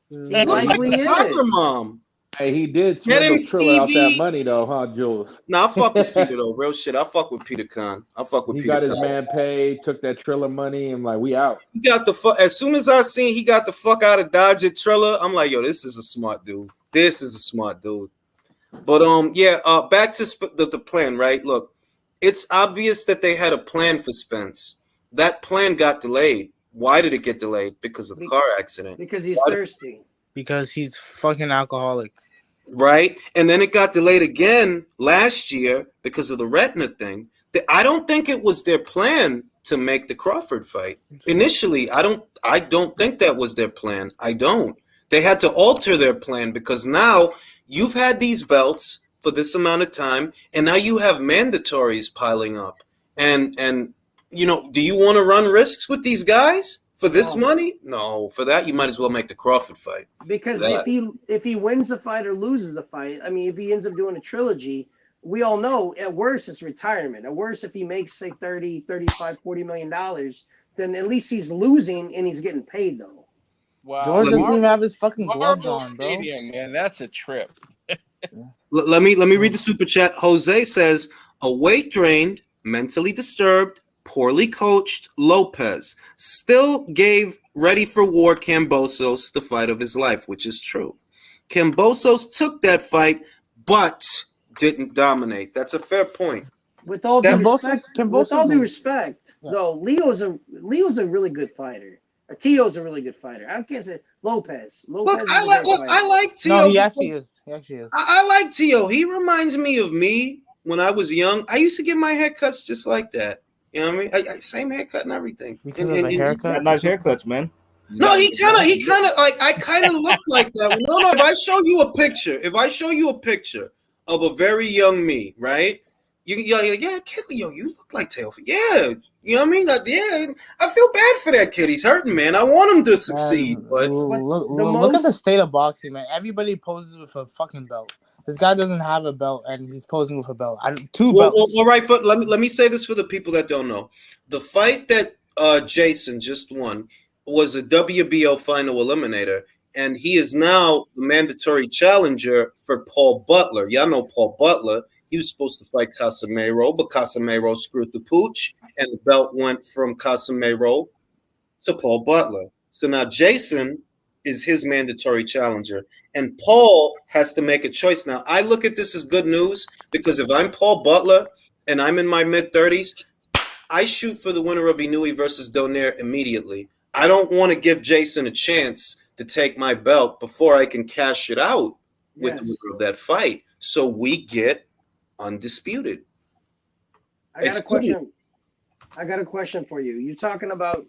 He looks like Likely the is. soccer mom. Hey, he did Get him, swindle Triller out that Stevie. money though, huh, Jules? Nah, I fuck with Peter though. Real shit. I fuck with Peter Khan. I fuck with He Peter got his Khan. man paid, took that Triller money, and like we out. He got the fuck. As soon as I seen he got the fuck out of Dodge at Triller, I'm like, yo, this is a smart dude. This is a smart dude. But back to the plan, right? Look, it's obvious that they had a plan for Spence. That plan got delayed. Why did it get delayed? Because of the car accident. Because he's Why- thirsty. Because he's fucking alcoholic. Right? And then it got delayed again last year because of the retina thing. I don't think it was their plan to make the Crawford fight. Initially, I don't think that was their plan. I don't. They had to alter their plan because now you've had these belts for this amount of time, and now you have mandatories piling up. And you know, do you want to run risks with these guys for this money? No. For that, you might as well make the Crawford fight. Because That. if he wins the fight or loses the fight, I mean, if he ends up doing a trilogy, we all know at worst it's retirement. At worst, if he makes say 30, 35, 40 million dollars, then at least he's losing and he's getting paid though. Wow. George doesn't even have his fucking gloves Marvel on, bro. Stadium, man, that's a trip. Let me read the super chat. Jose says a weight drained, mentally disturbed, poorly coached Lopez still gave ready for war Kambosos the fight of his life, which is true. Kambosos took that fight, but didn't dominate. That's a fair point. With all due Kambosos- respect, with all Kambosos- due respect, Yeah. though, Leo's a really good fighter. Or Tio's a really good fighter. I can't say Lopez. Look, is I a like great fighter. I like Tio. No, he actually because- is. He actually is. I like Tio. He reminds me of me when I was young. I used to get my haircuts just like that. You know what I mean? Same haircut and everything. Because of the haircut? Got nice haircuts, man. No, he kind of like I kind of look like that. No. If I show you a picture of a very young me, right? You're like, yeah, kid, yo, you look like Teofimo. Yeah, you know what I mean? Like, yeah, I feel bad for that kid. He's hurting, man. I want him to succeed, but Look at the state of boxing, man. Everybody poses with a fucking belt. This guy doesn't have a belt, and he's posing with a belt. Two belts. All right, but let me say this for the people that don't know. The fight that Jason just won was a WBO final eliminator, and he is now the mandatory challenger for Paul Butler. Y'all know Paul Butler. He was supposed to fight Casemiro, but Casemiro screwed the pooch, and the belt went from Casemiro to Paul Butler. So now Jason is his mandatory challenger, and Paul has to make a choice now. I look at this as good news because if I'm Paul Butler and I'm in my mid-30s, I shoot for the winner of Inoue versus Donaire immediately. I don't want to give Jason a chance to take my belt before I can cash it out with the winner of that fight. So we get undisputed. I got a question for you. You're talking about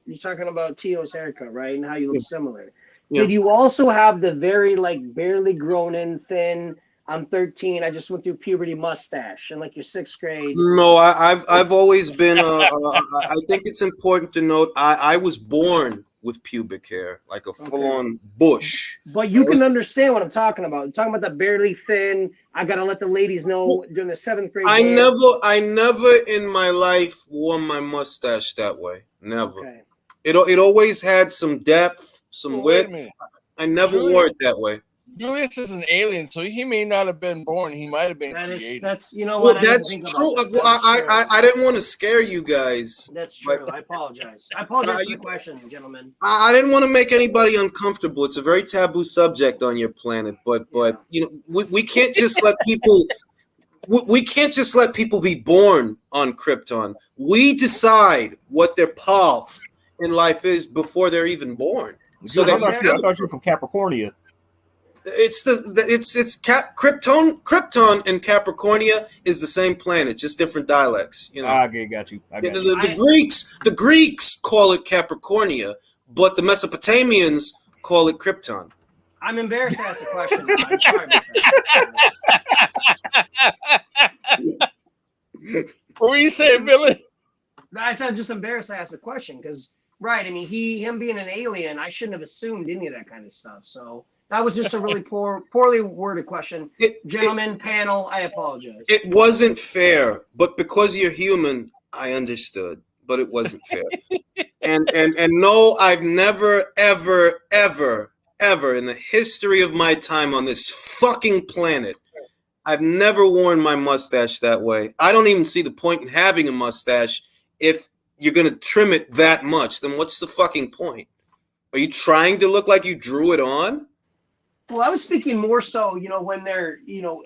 Tio's haircut, right? And how you look similar. Yeah. Did you also have the very barely grown in, thin, I'm 13, I just went through puberty mustache in your 6th grade? No, I've always been. I think it's important to note I was born with pubic hair, like a full-on bush. But you can understand what I'm talking about. I'm talking about the barely thin. I gotta let the ladies know during the 7th grade. I never in my life wore my mustache that way. Never. Okay. It always had some depth, some Well, wait a width. minute. I never Julius- wore it that way. Julius is an alien, so he may not have been born. He might have been created. That's you know Well, what? I didn't that's think true. about that. I didn't want to scare you guys. That's true. but I apologize. I apologize for the question, gentlemen. I didn't want to make anybody uncomfortable. It's a very taboo subject on your planet, but you know we can't just let people we can't just let people be born on Krypton. We decide what their path in life is before they're even born. So I they thought you were from Capricornia. Krypton and Capricornia is the same planet, just different dialects. You know. Okay, got you. The Greeks call it Capricornia, but the Mesopotamians call it Krypton. I'm embarrassed to ask the question. I'm sorry about that. What were you saying, Billy? I said I'm just embarrassed to ask the question because, right, I mean, him being an alien, I shouldn't have assumed any of that kind of stuff. So that was just a really poorly worded question. Gentlemen, panel, I apologize. It wasn't fair, but because you're human, I understood. But it wasn't fair. and no, I've never, ever in the history of my time on this fucking planet, I've never worn my mustache that way. I don't even see the point in having a mustache if you're going to trim it that much. Then what's the fucking point? Are you trying to look like you drew it on? Well, I was speaking more so, when they're,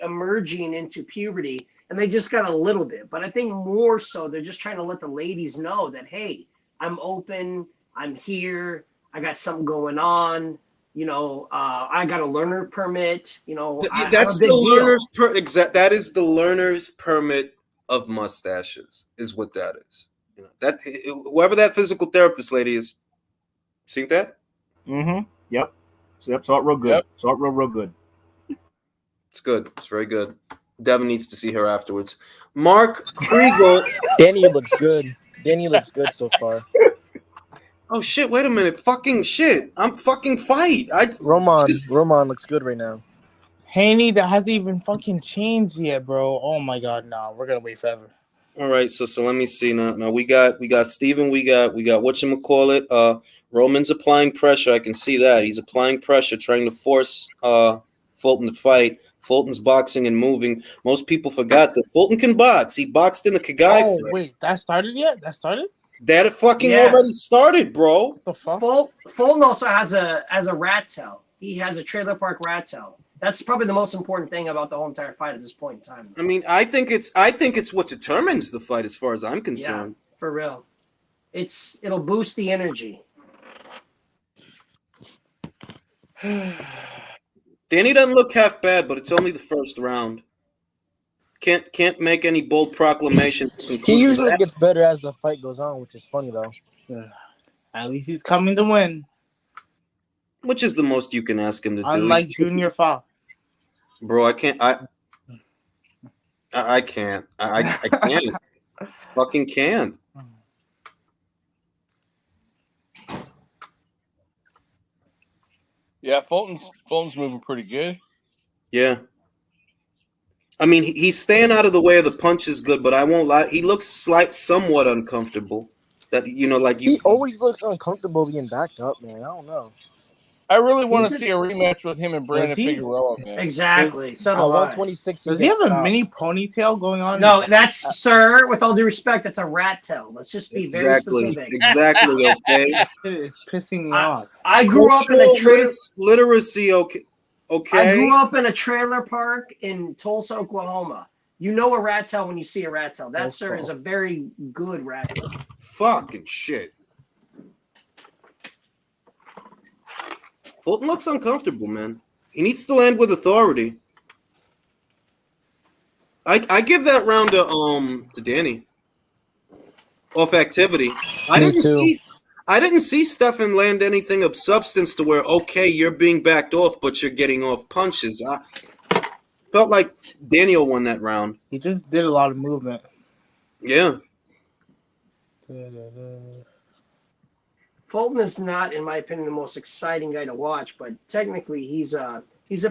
emerging into puberty and they just got a little bit. But I think more so they're just trying to let the ladies know that, hey, I'm open. I'm here. I got something going on. I got a learner permit. That's the learner's that is the learner's permit of mustaches, is what that is. That whoever that physical therapist lady is, seen that? Mm-hmm. Yep. Saw it real good. Yep. Saw it real good. It's good. It's very good. Devin needs to see her afterwards. Mark Kriegel. Danny looks good. Danny looks good so far. Oh shit! Wait a minute. Fucking shit! I'm fucking fight. Roman looks good right now. Haney, that hasn't even fucking changed yet, bro. Oh my god, no, we're gonna wait forever. All right, so let me see now. Now we got Steven, we got whatchamacallit. Roman's applying pressure. I can see that. He's applying pressure, trying to force Fulton to fight. Fulton's boxing and moving. Most people forgot that Fulton can box. He boxed in the Kagai fight. Wait, that started yet? That started? That fucking already started, bro. What the fuck? Fulton also has a rat tail. He has a trailer park rat tail. That's probably the most important thing about the whole entire fight at this point in time. I mean, I think it's what determines the fight, as far as I'm concerned. Yeah, for real. It'll boost the energy. Danny doesn't look half bad, but it's only the first round. Can't make any bold proclamations. He usually gets better as the fight goes on, which is funny though. At least he's coming to win. Which is the most you can ask him to do. Unlike Junior Fa. Bro, I can't. I can't. I can't. Fucking can't. Yeah, Fulton's moving pretty good. Yeah. I mean, he's staying out of the way of the punches good, but I won't lie. He looks somewhat uncomfortable. He always looks uncomfortable being backed up, man. I don't know. I really want to see a rematch with him and Brandon Figueroa, man. Exactly. So do I. 126. Does he have a mini ponytail going on? No, that's sir. With all due respect, that's a rat tail. Let's just be very specific. Exactly. Okay. It's pissing me off. I grew up in a literacy. Okay. I grew up in a trailer park in Tulsa, Oklahoma. You know a rat tail when you see a rat tail. That, sir, is a very good rat tail. Fucking shit. Fulton looks uncomfortable, man. He needs to land with authority. I give that round to Danny. Off activity. I didn't see Stefan land anything of substance to where, okay, you're being backed off, but you're getting off punches. I felt like Daniel won that round. He just did a lot of movement. Yeah. Fulton is not, in my opinion, the most exciting guy to watch, but technically he's a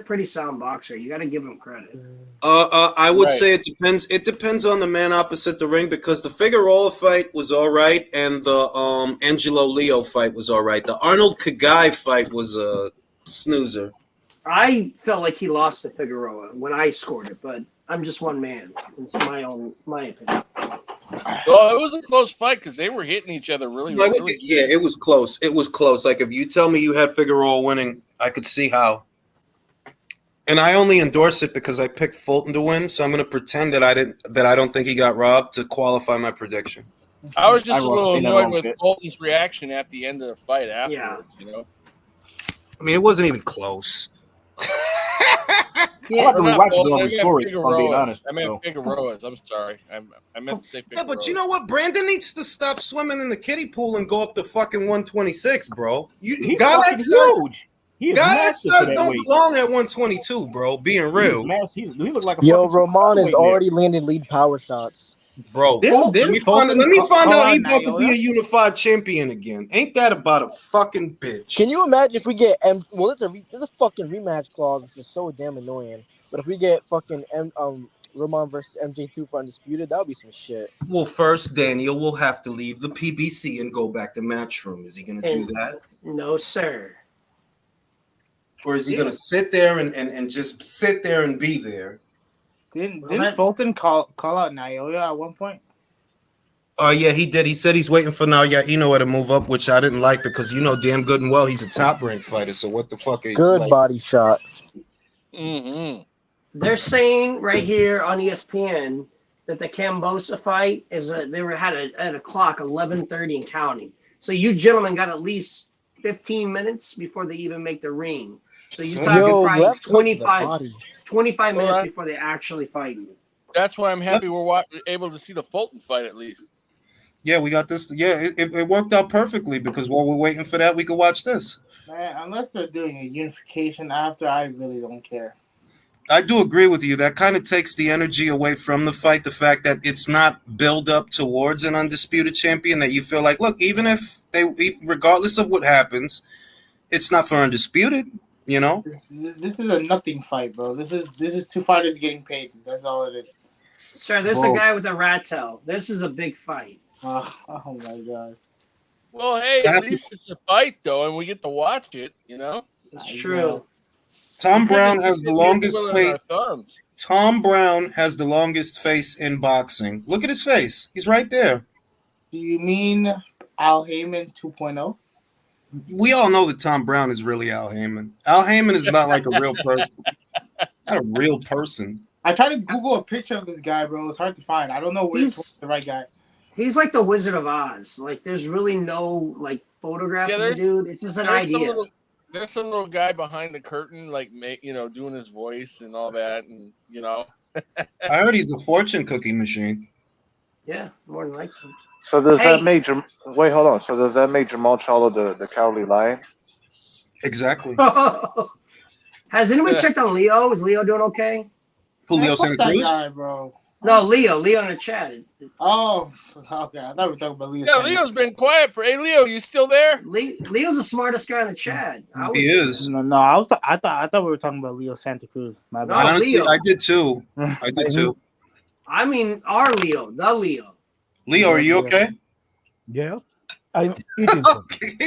pretty sound boxer. You got to give him credit. I would say it depends. It depends on the man opposite the ring, because the Figueroa fight was all right, and the Angelo Leo fight was all right. The Arnold Kagai fight was a snoozer. I felt like he lost to Figueroa when I scored it, but I'm just one man. It's my opinion. Well, it was a close fight because they were hitting each other really. Yeah, it was close. It was close. Like, if you tell me you had Figueroa winning, I could see how. And I only endorse it because I picked Fulton to win, so I'm going to pretend that I don't think he got robbed to qualify my prediction. I was just a little ain't nothing annoyed wrong with with it. Fulton's reaction at the end of the fight afterwards. You know, I mean, it wasn't even close. I Yeah, like the Or not reaction Fulton, on I the meant story, if I'm being Figueroa's. honest. I meant So, Figueroa's. I'm sorry. I meant to say Yeah, Figueroa's. but you know what? Brandon needs to stop swimming in the kiddie pool and go up to fucking 126, bro. he's Guy fucking that size, huge. He is guy that massive for size that don't weight. belong at 122, bro. Being He is real, massive. He look like a Yo, fucking Roman is featherweight there. already landing lead power shots. bro. Didn't Let me Fulton find call out he out about to be a Naoya? unified champion again. Ain't that about a fucking bitch? Can you imagine if we get well, there's a fucking rematch clause, which is so damn annoying. But if we get fucking Roman versus MJ2 for undisputed, that would be some shit. Well, first Daniel will have to leave the PBC and go back to Matchroom. Is he going to do And- that, no, sir. or is he going to sit there and just sit there and be there? Didn't Fulton call out Naoya at one point? Oh, yeah, he did. He said he's waiting for Naoya Inoue to move up, which I didn't like because you know damn good and well he's a top-ranked fighter. So what the fuck? Good body shot. Mm-hmm. They're saying right here on ESPN that the Kambosos fight is they were had at a clock 11:30 and counting. So you gentlemen got at least 15 minutes before they even make the ring. So you're talking probably left hook to the 25 body. 25 minutes Well, before they actually fight. That's why I'm happy we're able to see the Fulton fight at least. Yeah, we got this. Yeah, it worked out perfectly because while we're waiting for that, we could watch this. Man, unless they're doing a unification after, I really don't care. I do agree with you. That kind of takes the energy away from the fight. The fact that it's not build up towards an undisputed champion, that you feel like, look, even if regardless of what happens, it's not for undisputed. You know, This is a nothing fight, bro. This is two fighters getting paid. That's all it is. Sir, there's a guy with a rat tail. This is a big fight. Oh my god. Well, hey, at least it's a fight though, and we get to watch it. You know, it's true. Tom Browne has the longest face. Thumbs. Tom Browne has the longest face in boxing. Look at his face. He's right there. Do you mean Al Heyman 2.0? We all know that Tom Browne is really Al Heyman. Al Heyman is not like a real person. Not a real person. I tried to Google a picture of this guy, bro. It's hard to find. I don't know where it's the right guy. He's like the Wizard of Oz. Like, there's really no like photograph of the dude. It's just an idea. There's some little guy behind the curtain, like doing his voice and all that, and you know. I heard he's a fortune cookie machine. Yeah, more than likely. So does that make wait? Hold on. So does that make Jamal Charlo the Cowardly Lion? Exactly. Has anybody checked on Leo? Is Leo doing okay? Julio Santa Cruz? Guy, bro. No, Leo in the chat. Oh, okay. I thought we were talking about Leo. Yeah, Leo's been quiet for. Hey, Leo, you still there? Leo's the smartest guy in the chat. He is. No, I thought we were talking about Leo Santa Cruz. My bad. Honestly, Leo. I did too. I did too. I mean, our Leo, the Leo. Leo, are you okay? Yeah. I'm eating something.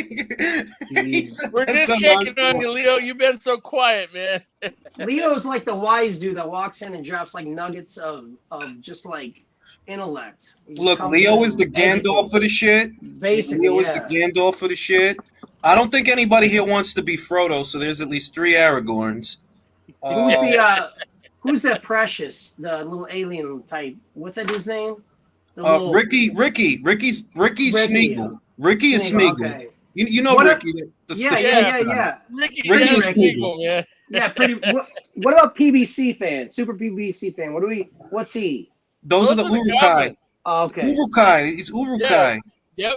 We're just checking on you, Leo. You've been so quiet, man. Leo's like the wise dude that walks in and drops like nuggets of just like intellect. Look, Leo is the Gandalf for the shit. Basically, Leo is the Gandalf for the shit. I don't think anybody here wants to be Frodo, so there's at least 3 Aragorns. Who's that Precious, the little alien type? What's that dude's name? Ricky Smeagol. Ricky is Smeagol. Okay. You know Ricky. Yeah. Ricky Smeagol. Yeah. Yeah, pretty. What about PBC fan? Super PBC fan. What's he? Those are the Urukai. Oh, okay. Urukai. He's Urukai. Yep.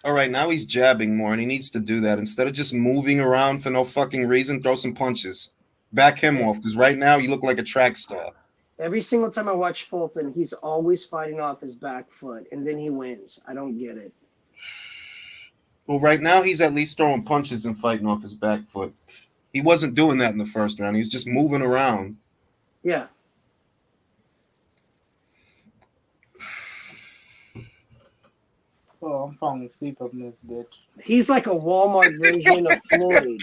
All right, now he's jabbing more, and he needs to do that. Instead of just moving around for no fucking reason, throw some punches. Back him off, because right now you look like a track star. Every single time I watch Fulton, he's always fighting off his back foot, and then he wins. I don't get it. Well, right now he's at least throwing punches and fighting off his back foot. He wasn't doing that in the first round. He was just moving around. Yeah. Oh, I'm falling asleep up in this bitch. He's like a Walmart version of Floyd.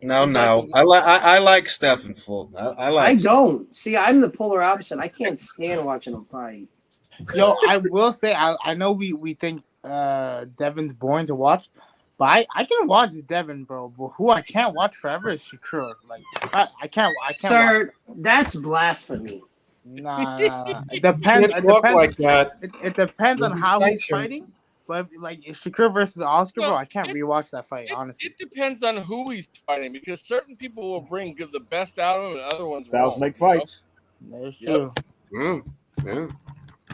No. I like Stephen Fulton. I don't. See, I'm the polar opposite. I can't stand watching him fight. Yo, I will say, I know we think Devin's boring to watch, But I can watch Devin, bro. But who I can't watch forever is Shakur. Like I can't watch. Sir, that's blasphemy. Nah. It You depends. can't talk like that. It depends on You'll be how he's sanctioned. fighting. But like if Shakur versus Oscar, bro, I can't rewatch that fight. Honestly, It depends on who he's fighting because certain people will bring the best out of him and other ones Styles won't. make fights. that's Yep. true. Yeah.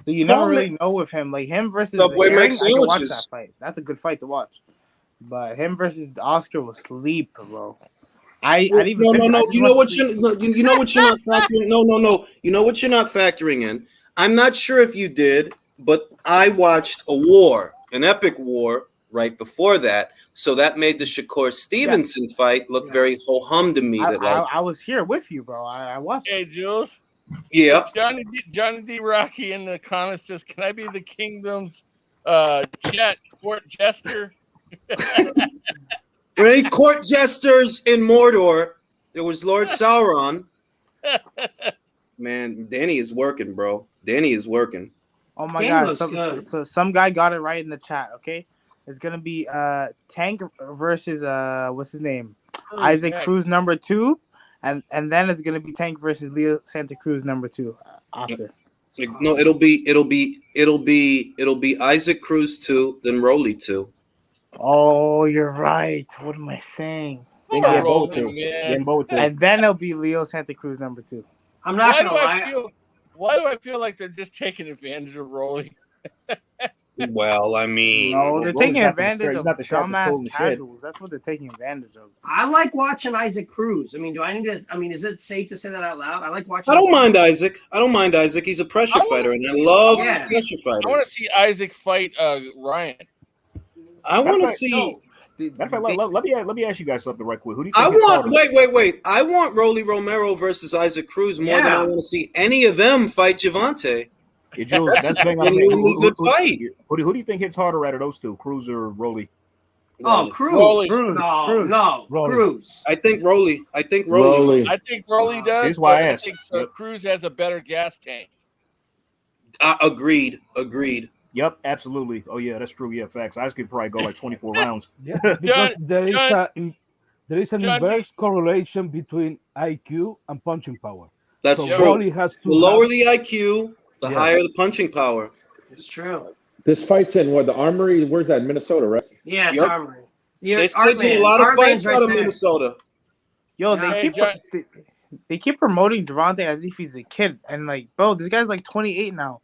So you never really know with him. Like him versus Subway Aaron, makes I can watch sandwiches. that fight. That's a good fight to watch. But him versus Oscar was sleep, bro. I didn't even No. finish. I just You know watched what the you know what you're not factoring. No. You know what you're not factoring in. I'm not sure if you did, but I watched an epic war right before that. So that made the Shakur Stevenson fight look very ho hum to me. I was here with you, bro. I watched. Hey, Jules. Yeah. Johnny D. Rocky in the comments says, "Can I be the kingdom's court jester?" There ain't court jesters in Mordor. There was Lord Sauron. Man, Danny is working, bro. Danny is working. Oh my Game god! looks good. So some guy got it right in the chat. Okay, it's gonna be Tank versus what's his name? Isaac next. Cruz #2, and then it's gonna be Tank versus Leo Santa Cruz #2 after. No, it'll be Isaac Cruz 2, then Rolly 2. Oh, you're right. What am I saying? Then Poor get Rolly, both too. man. Then both too. And then it'll be Leo Santa Cruz #2. I'm not Why gonna do lie. I feel like they're just taking advantage of Rolly? Well, I mean, No, they're Rolly's taking not the advantage sharp- he's of not the sharpest tool in dumbass the shed. casuals. That's what they're taking advantage of. I like watching Isaac Cruz. I mean, do I need to? I mean, is it safe to say that out loud? I like watching. I don't mind Isaac. He's a pressure fighter, and I love Yeah. pressure I want to fighters. see Isaac fight Ryan. I want to Matter see. Matter of fact, let me ask you guys something right quick. Who do you I think? want wait. I want Rolly Romero versus Isaac Cruz more than I want to see any of them fight Javante. Yeah, Jules, that's the thing. Genuinely good fight. Who do you think hits harder out of those two, Cruz or Rolly? Oh, Cruz. Rolly. No, Rolly. Cruz. I think Rolly. I think Rolly does. Here's why I but asked. think Yep. Cruz has a better gas tank. Agreed. Yep, absolutely. Oh yeah, that's true. Yeah, facts. I could probably go like 24 rounds. Yeah, because there is an John- inverse correlation between IQ and punching power. That's So true. Rolly has to The lower have- the IQ, the Yeah. higher the punching power. It's true. This fight's in what, the Armory? Where's that? Minnesota, right? Yeah, it's Yep. Armory. Yeah, They're staging a lot of fights out of Minnesota. Yo, Yeah. they keep promoting Devontae as if he's a kid, and like, bro, this guy's like 28 now.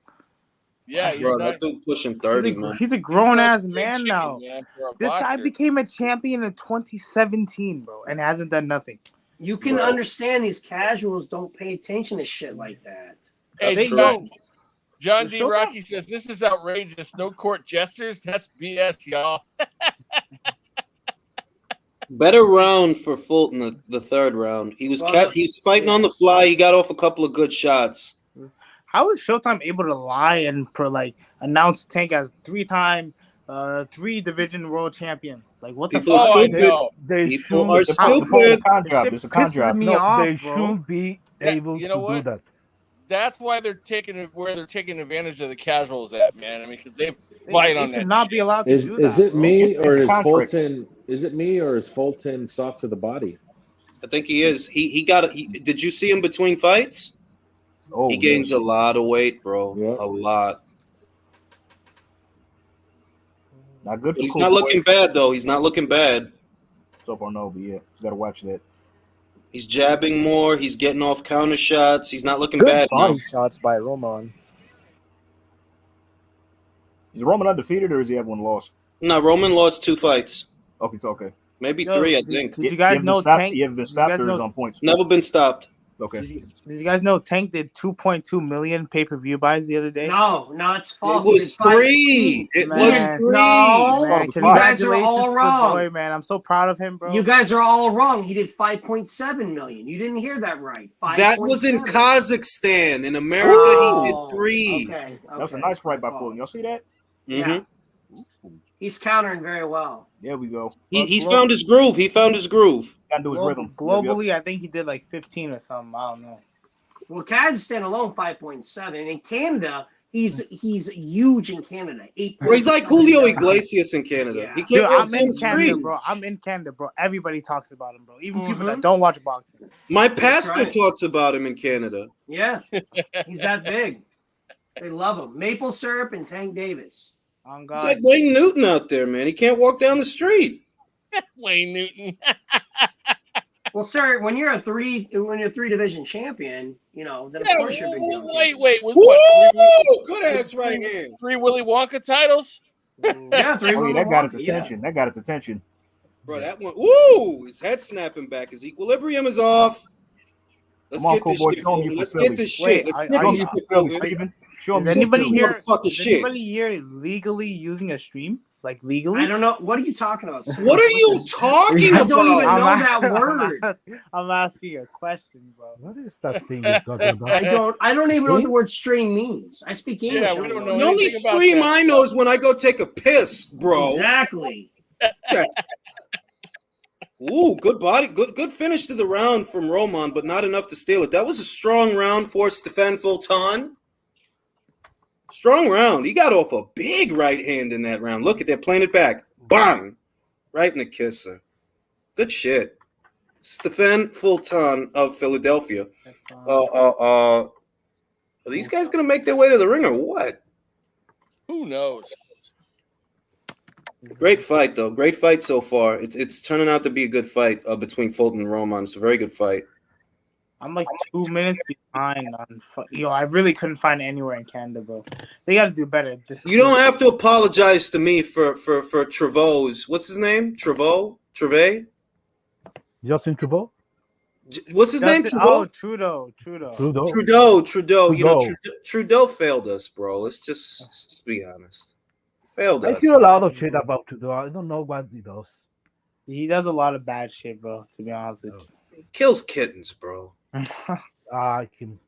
Yeah, Bro, that dude pushing 30, man. He's a grown no ass spring man chicken, now. man, for a This guy boxer. became a champion in 2017, bro, and hasn't done nothing. You can Bro. understand these casuals don't pay attention to shit like that. Hey, That's true. John D. Showtime. Rocky says this is outrageous. No court jesters. That's BS, y'all. Better round for Fulton, the third round. He was fighting on the fly. He got off a couple of good shots. How is Showtime able to lie and announce Tank as 3-time, 3-division world champion? Like, what People the are fuck? I stupid. know. They People should, are It's a stupid. con job. Shit It's a con pisses job. me no, off, they bro. should be Yeah, able you to know do what? that. That's why they're taking advantage of the casuals at, man. I mean, because they fight They on should that not shit. be allowed to do that. Is it bro. me It's or a is contract. Fulton? Is it me or is Fulton soft to the body? I think he is. Did you see him between fights? Oh, He gains yeah. a lot of weight, bro. Yeah. A lot. Not good. But For he's Cool not Boy. looking bad, though. He's not looking bad. So far, no, but yeah, you gotta watch that. He's jabbing more. He's getting off counter shots. He's not looking Good bad body now. shots by Roman. Is Roman undefeated or does he have one loss? No, Roman lost 2 fights. Okay. Maybe Yo, 3, I did- think. Did you guys haven't know been stopped? Tank? You haven't been did you stopped guys or is know- on points? Never been stopped. Okay. Did you guys know Tank did 2.2 million pay-per-view buys the other day? No, it's It false. was 3. It was Man. 3. No. Man, You guys are congratulations all to the wrong. boy, man. I'm so proud of him, bro. You guys are all wrong. He did 5.7 million. You didn't hear that right. That was in 5.7. Kazakhstan. In America, Oh, he did 3. Okay. That was a nice right by Fulton. Y'all see that? Yeah. Mhm. He's countering very well. There we go. He found his groove. Gotta do his rhythm. Globally, I think he did like 15 or something. I don't know. Well, Kazakhstan alone 5.7. In Canada, He's huge in Canada. 8 Bro, he's like Julio Iglesias in Canada. Yeah. He Dude, can't walk I'm down in the Canada, street. bro. I'm in Canada, bro. Everybody talks about him, bro. Even people that Mhm. don't watch boxing. My pastor right. talks about him in Canada. Yeah, he's that big. They love him. Maple syrup and Tank Davis. On He's God. like Wayne Newton out there, man. He can't walk down the street. Wayne Newton. Well, sir, when you're a three division champion, then of Yeah, course you're a big deal. wait. With Woo! what? Good ass right hand. Three Willy Wonka titles? Yeah, 3 Oh, yeah, that got his Yeah. attention. That got his attention. Bro, that one. Woo! His head snapping back. His equilibrium is off. Let's Come on, get cool this boy, shit show 'em moving. you Let's for get Philly. this Wait, shit. Let's are- get are this you- shit Philly, moving. Steven. Show him Is you anybody Philly. here? Motherfucking Is shit. anybody here legally using a stream? Like legally? I don't know. What are you talking about, sir? What are you talking I don't even about? know that word. I'm asking a question, bro. What is that thing you're talking about? I don't even know what the Stream? word stream means. I speak English. Yeah, we don't know The only anything about stream that. I know is when I go take a piss, bro. Exactly. Ooh, good body, good finish to the round from Roman, but not enough to steal it. That was a strong round for Stefan Fulton. Strong round. He got off a big right hand in that round. Look at that, playing it back. Bang! Right in the kisser. Good shit. Stefan Fulton of Philadelphia. Are these guys gonna make their way to the ring or what? Who knows? Great fight, though. Great fight so far. It's turning out to be a good fight between Fulton and Roman. It's a very good fight. I'm like 2 minutes behind on. I really couldn't find it anywhere in Canada, bro. They got to do better. You don't have to apologize to me for Trevor's. What's his name? Treve? Justin Trudeau? What's his name? Oh, Trudeau? Trudeau. Trudeau. You know, Trudeau failed us, bro. Let's just be honest. Failed I us. hear a lot of shit about Trudeau. I don't know what he does. He does a lot of bad shit, bro. To be honest with He kills kittens, bro. you. I can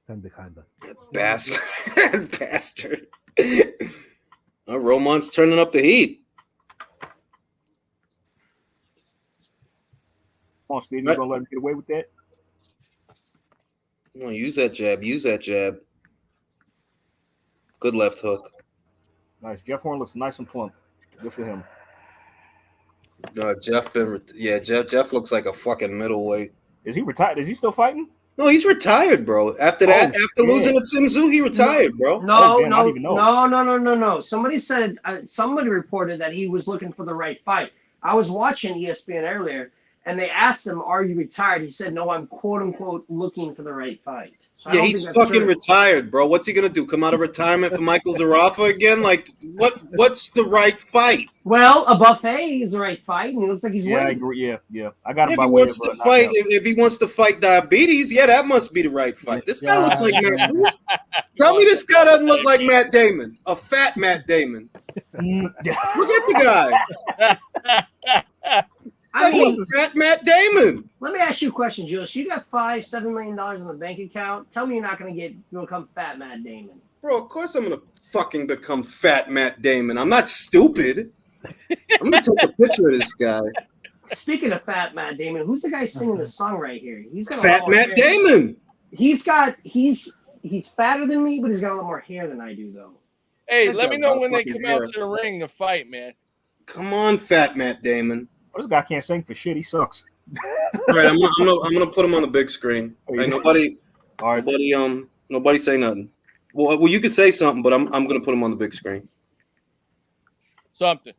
stand behind that. Bastard. Bastard. Roman's turning up the heat. Come on, Steve. You gonna let him get away with that? Come on, use that jab. Use that jab. Good left hook. Nice. Jeff Horn looks nice and plump. Good for him. Jeff looks like a fucking middleweight. Is he retired? Is he still fighting? No, he's retired, bro. After that, after losing to Tim Tszyu, he retired, bro. No. Somebody reported that he was looking for the right fight. I was watching ESPN earlier, and they asked him, "Are you retired?" He said, "No, I'm quote unquote looking for the right fight." So Yeah, he's fucking retired, bro. What's he gonna do? Come out of retirement for Michael Zarafa again? Like, what's the right fight? Well, a buffet is the right fight, and it looks like he's winning. I agree. Yeah. I got him If by he way wants of to fight, if he wants to fight diadiabetes, yeah, that must be the right fight. This guy looks like Matt. Tell me this guy doesn't look like Matt Damon, a fat Matt Damon. Look at the guy. I mean, fat Matt Damon. Let me ask you a question, Jules. You got $7 million in the bank account. Tell me you're not going to become fat Matt Damon. Bro, of course I'm gonna fucking become fat Matt Damon. I'm not stupid. I'm gonna take a picture of this guy. Speaking of fat Matt Damon, who's the guy singing the song right here? He's got Fat Matt Damon. He's fatter than me, but he's got a lot more hair than I do, though. Hey, let me know when they come out to the ring to fight, man. Come on, fat Matt Damon. This guy can't sing for shit. He sucks. All right, I'm gonna put him on the big screen. Hey, nobody say nothing. Well, you can say something, but I'm gonna put him on the big screen. Something.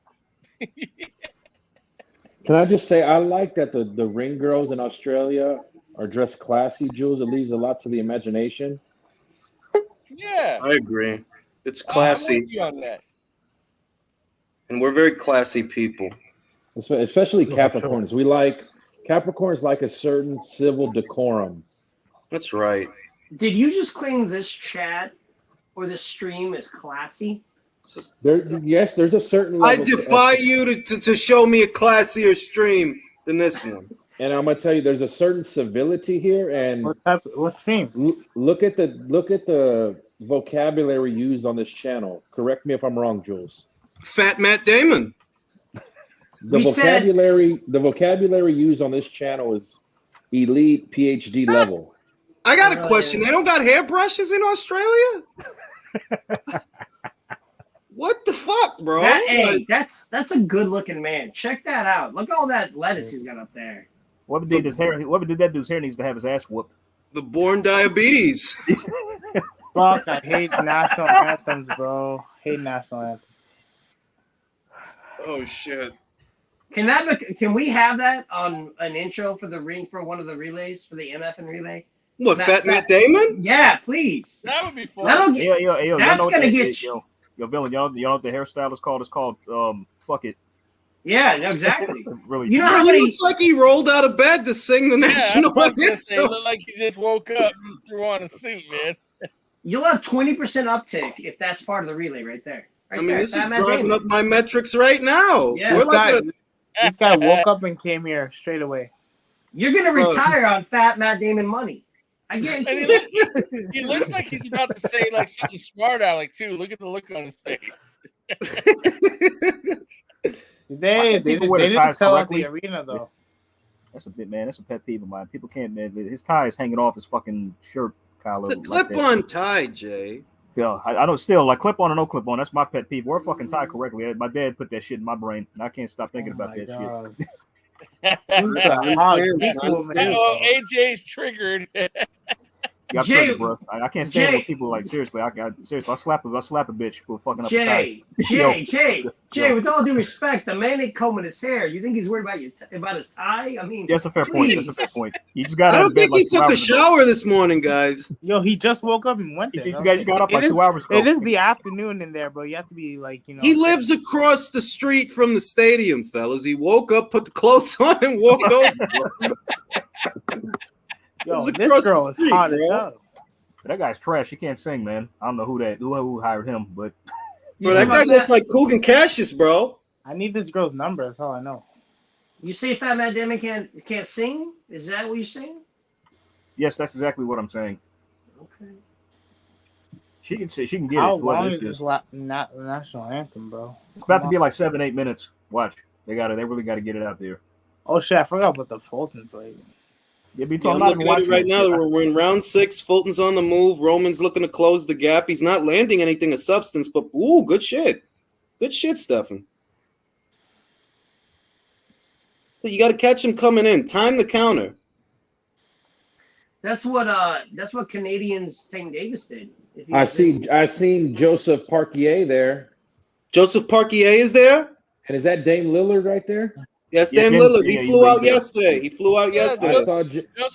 Can I just say I like that the ring girls in Australia are dressed classy, Jules. It leaves a lot to the imagination. Yeah, I agree. It's classy, I'm with you on that. and we're very classy people. Especially Capricorns. Capricorns like a certain civil decorum. That's right. Did you just claim this chat or this stream is classy? Yes, there's a certain level. I defy you to show me a classier stream than this one. And I'm gonna tell you, there's a certain civility here. And what stream? Look at the vocabulary used on this channel. Correct me if I'm wrong, Jules. Fat Matt Damon. The vocabulary used on this channel is elite PhD level. I got a question. They don't got hairbrushes in Australia? bro. That's a good looking man. Check that out. Look at all that lettuce he's got up there. Whoever did that dude's hair needs to have his ass whooped. The born diabetes. Fuck, I hate national anthems, bro. Hate national anthems. Oh shit. Can we have that on an intro for one of the relays for the MF and relay? What, Fat Matt Damon? Yeah, please. That would be fun. That's gonna get you. Yo, Villain, y'all know what the hairstyle is called? It's called Fuck It. Yeah, exactly. Really? You know how He many? looks like he rolled out of bed to sing the national anthem. It looked like he just woke up and threw on a suit, man. You'll have 20% uptick if that's part of the relay right there. Right I mean, there. this is Fat Matt driving Damon. up my metrics right now. Yeah. We're like This guy woke up and came here straight away. You're gonna retire on Fat Matt Damon money. I guarantee And he looks like he's about to say like something smart, Alec, too. Look at the look on his face. They didn't sell out the arena though. That's a bit, man. That's a pet peeve of mine. People can't, man. His tie is hanging off his fucking shirt collar. It's a clip-on tie, Jay. Yeah, I don't still like clip on or no clip on. That's my pet peeve. Wear a fucking tie correctly. My dad put that shit in my brain, and I can't stop thinking about that shit. AJ's triggered. Yeah, Jay, bro. I can't stand when people like seriously. Seriously, I'll slap a bitch for fucking up Jay, the tie. Jay, with all due respect, the man ain't combing his hair. You think he's worried about his tie? I mean, that's a fair point. That's a fair point. You just got. I don't think he took a shower this morning, guys. Yo, he just woke up and went there. You guys got up like 2 hours ago. It is the afternoon in there, bro. You have to be like, you know. He lives across the street from the stadium, fellas. He woke up, put the clothes on, and walked over. Yo, this girl is hot as hell. That guy's trash. He can't sing, man. I don't know who hired him, but bro, that guy looks like Coogan Cassius, bro. I need this girl's number. That's all I know. You say Fat Matt Damon can't sing? Is that what you're saying? Yes, that's exactly what I'm saying. Okay. She can say she can get How it. long is this national anthem, bro? It's about to be like 7-8 minutes. Watch. They really got to get it out there. Oh shit! I forgot about the Fulton play. Yeah, I'm looking at it right now. We're in round 6. Fulton's on the move. Roman's looking to close the gap. He's not landing anything of substance, but ooh, good shit. Good shit, Stefan. So you got to catch him coming in. Time the counter. That's what Canadians St. Davis did. I seen Joseph Parquier there. Joseph Parquier is there? And is that Dame Lillard right there? Yes, Dame Lillard. He flew out yesterday.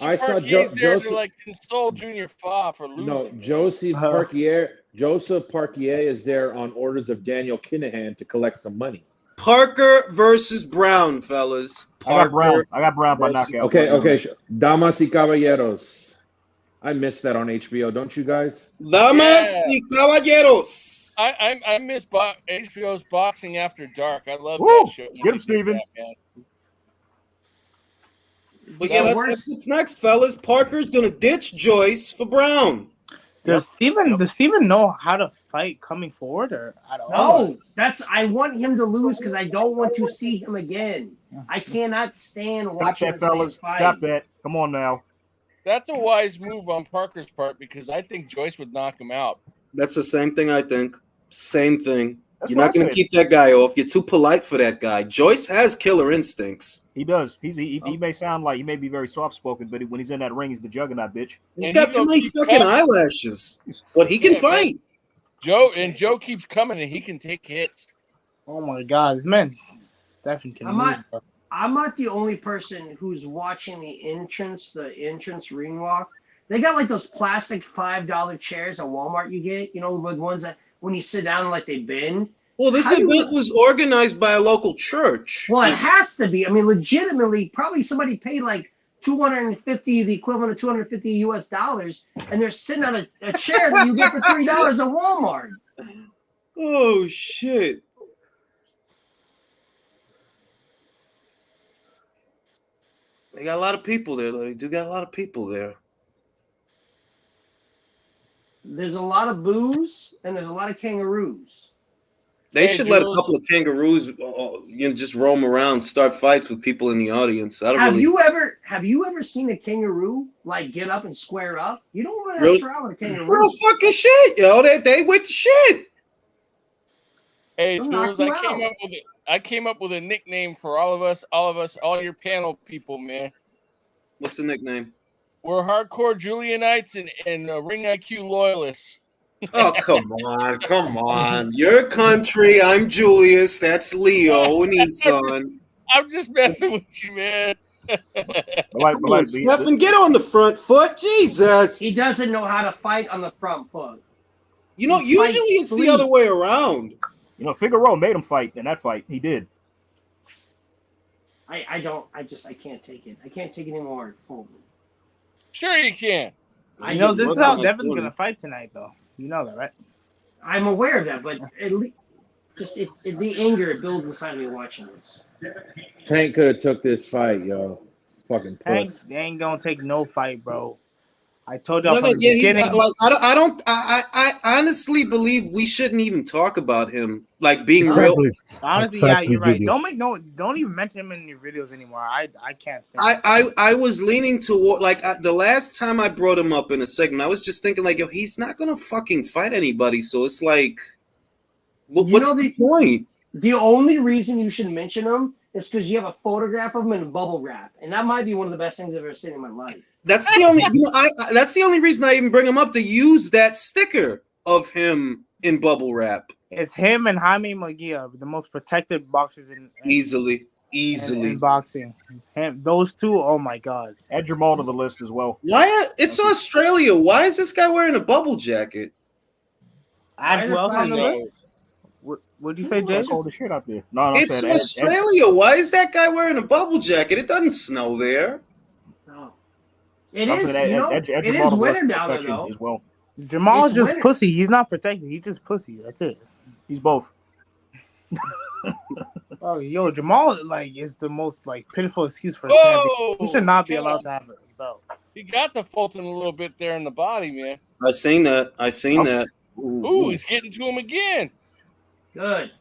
I saw Joseph to like console Junior Fa for losing. No, Joseph Parquier is there on orders of Daniel Kinahan to collect some money. Parker versus Browne, fellas. I got Browne by knockout. Okay. Damas y Caballeros. I missed that on HBO. Don't you guys? Damas y Caballeros. I miss HBO's Boxing After Dark. I love that show. Get him, Steven. But yeah, that's what's next, fellas. Parker's gonna ditch Joyce for Browne. Does Steven know how to fight coming forward or at all? No, I want him to lose because I don't want to see him again. I cannot stand watching that, fellas. Fight. Stop that. Come on now. That's a wise move on Parker's part because I think Joyce would knock him out. That's the same thing I think. Same thing. You're not going to keep that guy off. You're too polite for that guy. Joyce has killer instincts. He does. He may sound like he may be very soft spoken, but when he's in that ring, he's the juggernaut, bitch. He's got too many fucking eyelashes. But he can fight. Joe keeps coming and he can take hits. Oh my God, man! Stephen can I'm not the only person who's watching the entrance ring walk. They got like those plastic $5 chairs at Walmart you get, with ones that when you sit down like they bend. Well, this event was organized by a local church. Well, it has to be. I mean, legitimately, probably somebody paid like $250, the equivalent of $250 US, and they're sitting on a chair that you get for $3 at Walmart. Oh shit. They got a lot of people there, though. They do got a lot of people there. There's a lot of booze and there's a lot of kangaroos. They should let a couple of kangaroos just roam around, start fights with people in the audience. Have you ever seen a kangaroo like get up and square up? You don't want to mess around with a kangaroo. Real fucking shit, yo. They with the shit. Hey, He'll knock Jules, you I out. came up with a nickname for all of us, all your panel people, man. What's the nickname? We're hardcore Julianites and Ring IQ loyalists. Oh, come on. Your country, I'm Julius, that's Leo, and Eson. I'm just messing with you, man. Come on, Stefan, get on the front foot. Jesus. He doesn't know how to fight on the front foot. You know, He usually fights it's the other sleep. way around. You know, Figueroa made him fight in that fight. He did. I can't take it. I can't take it anymore. Fulton. Sure you can. You know, this is how Devin's gonna fight tonight, though. You know that, right? I'm aware of that, but at least the anger it builds inside me watching this. Tank could have took this fight, yo. Fucking Tank puss. ain't gonna take no fight, bro. I told y'all No, from the beginning. I honestly believe we shouldn't even talk about him. Like being real. Honestly, yeah, you're right. Don't even mention him in your videos anymore. I can't stand it. I was leaning toward the last time I brought him up in a segment, I was just thinking like, yo, he's not gonna fucking fight anybody. So it's like, what's the point? The only reason you should mention him is because you have a photograph of him in bubble wrap, and that might be one of the best things I've ever seen in my life. That's the only, that's the only reason I even bring him up, to use that sticker of him in bubble wrap. It's him and Jaime Munguia, the most protected boxers in easily in boxing. Those two, oh my god. Add Jamal to the list as well. Why? It's Australia. Why is this guy wearing a bubble jacket? Add who else on the list? What'd you say, Jay? Cold as shit out there. No, It's Australia. Why is that guy wearing a bubble jacket? It doesn't snow there. No. It is winter down there, though. As well. Jamal's just pussy. He's not protected. He's just pussy. That's it. He's both. Oh, yo, Jamal is the most pitiful excuse for a champion. He should not be allowed to have a belt. He got the Fulton a little bit there in the body, man. I seen that. Ooh, he's getting to him again. Good.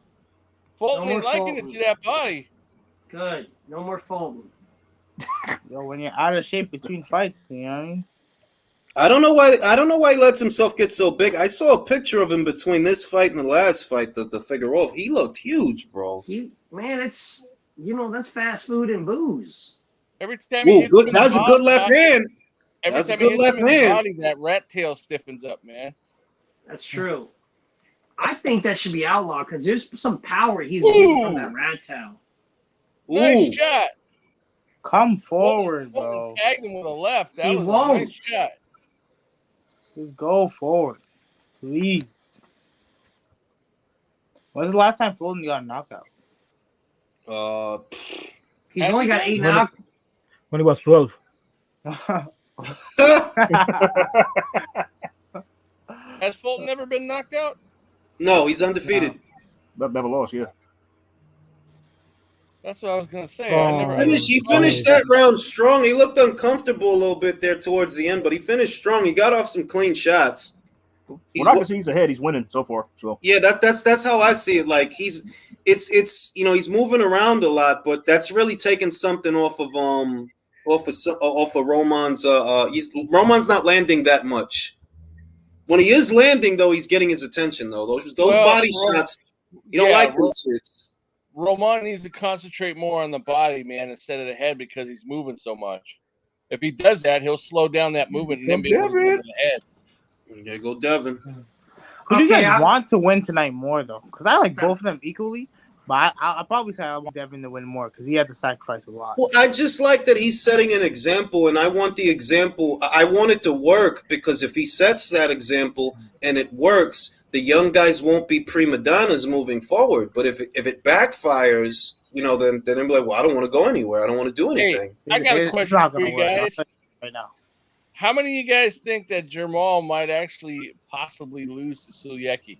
Fulton ain't liking it to that body. Good. No more Fulton. Yo, when you're out of shape between fights, you know what I mean? I don't know why he lets himself get so big. I saw a picture of him between this fight and the last fight, the Figueroa. He looked huge, bro. It's that's fast food and booze. Every time he hits him in that was the a good body, left hand. Every That's time a good he hits left him in the hand. body, that rat tail stiffens up, man. That's true. I think that should be outlawed because there's some power he's getting from that rat tail. Nice shot. Come forward, Fulton bro. tagged him with a left. That He was won't. a nice shot. Just go forward, please. When's the last time Fulton got a knockout? He's only got 8 knockouts. When he was 12. Has Fulton never been knocked out? No, he's undefeated. Never lost, yeah. That's what I was gonna say. He finished that round strong. He looked uncomfortable a little bit there towards the end, but he finished strong. He got off some clean shots. When I can see he's ahead, he's winning so far. So yeah, that's how I see it. Like he's moving around a lot, but that's really taking something off of Roman's. Roman's not landing that much. When he is landing, though, he's getting his attention. Though those body shots, you don't like those shits. Roman needs to concentrate more on the body, man, instead of the head because he's moving so much. If he does that, he'll slow down that movement and then be able to move the head. Yeah, go Devin. Who do you guys want to win tonight more, though? Because I like both of them equally, but I'll probably say I want Devin to win more because he had to sacrifice a lot. Well, I just like that he's setting an example, and I want the example. I want it to work because if he sets that example and it works, the young guys won't be prima donnas moving forward. But if it backfires, then they'll be like, well, I don't want to go anywhere. I don't want to do anything. Hey, I got a question for you guys. Right now. How many of you guys think that Jamal might actually possibly lose to Suliecki?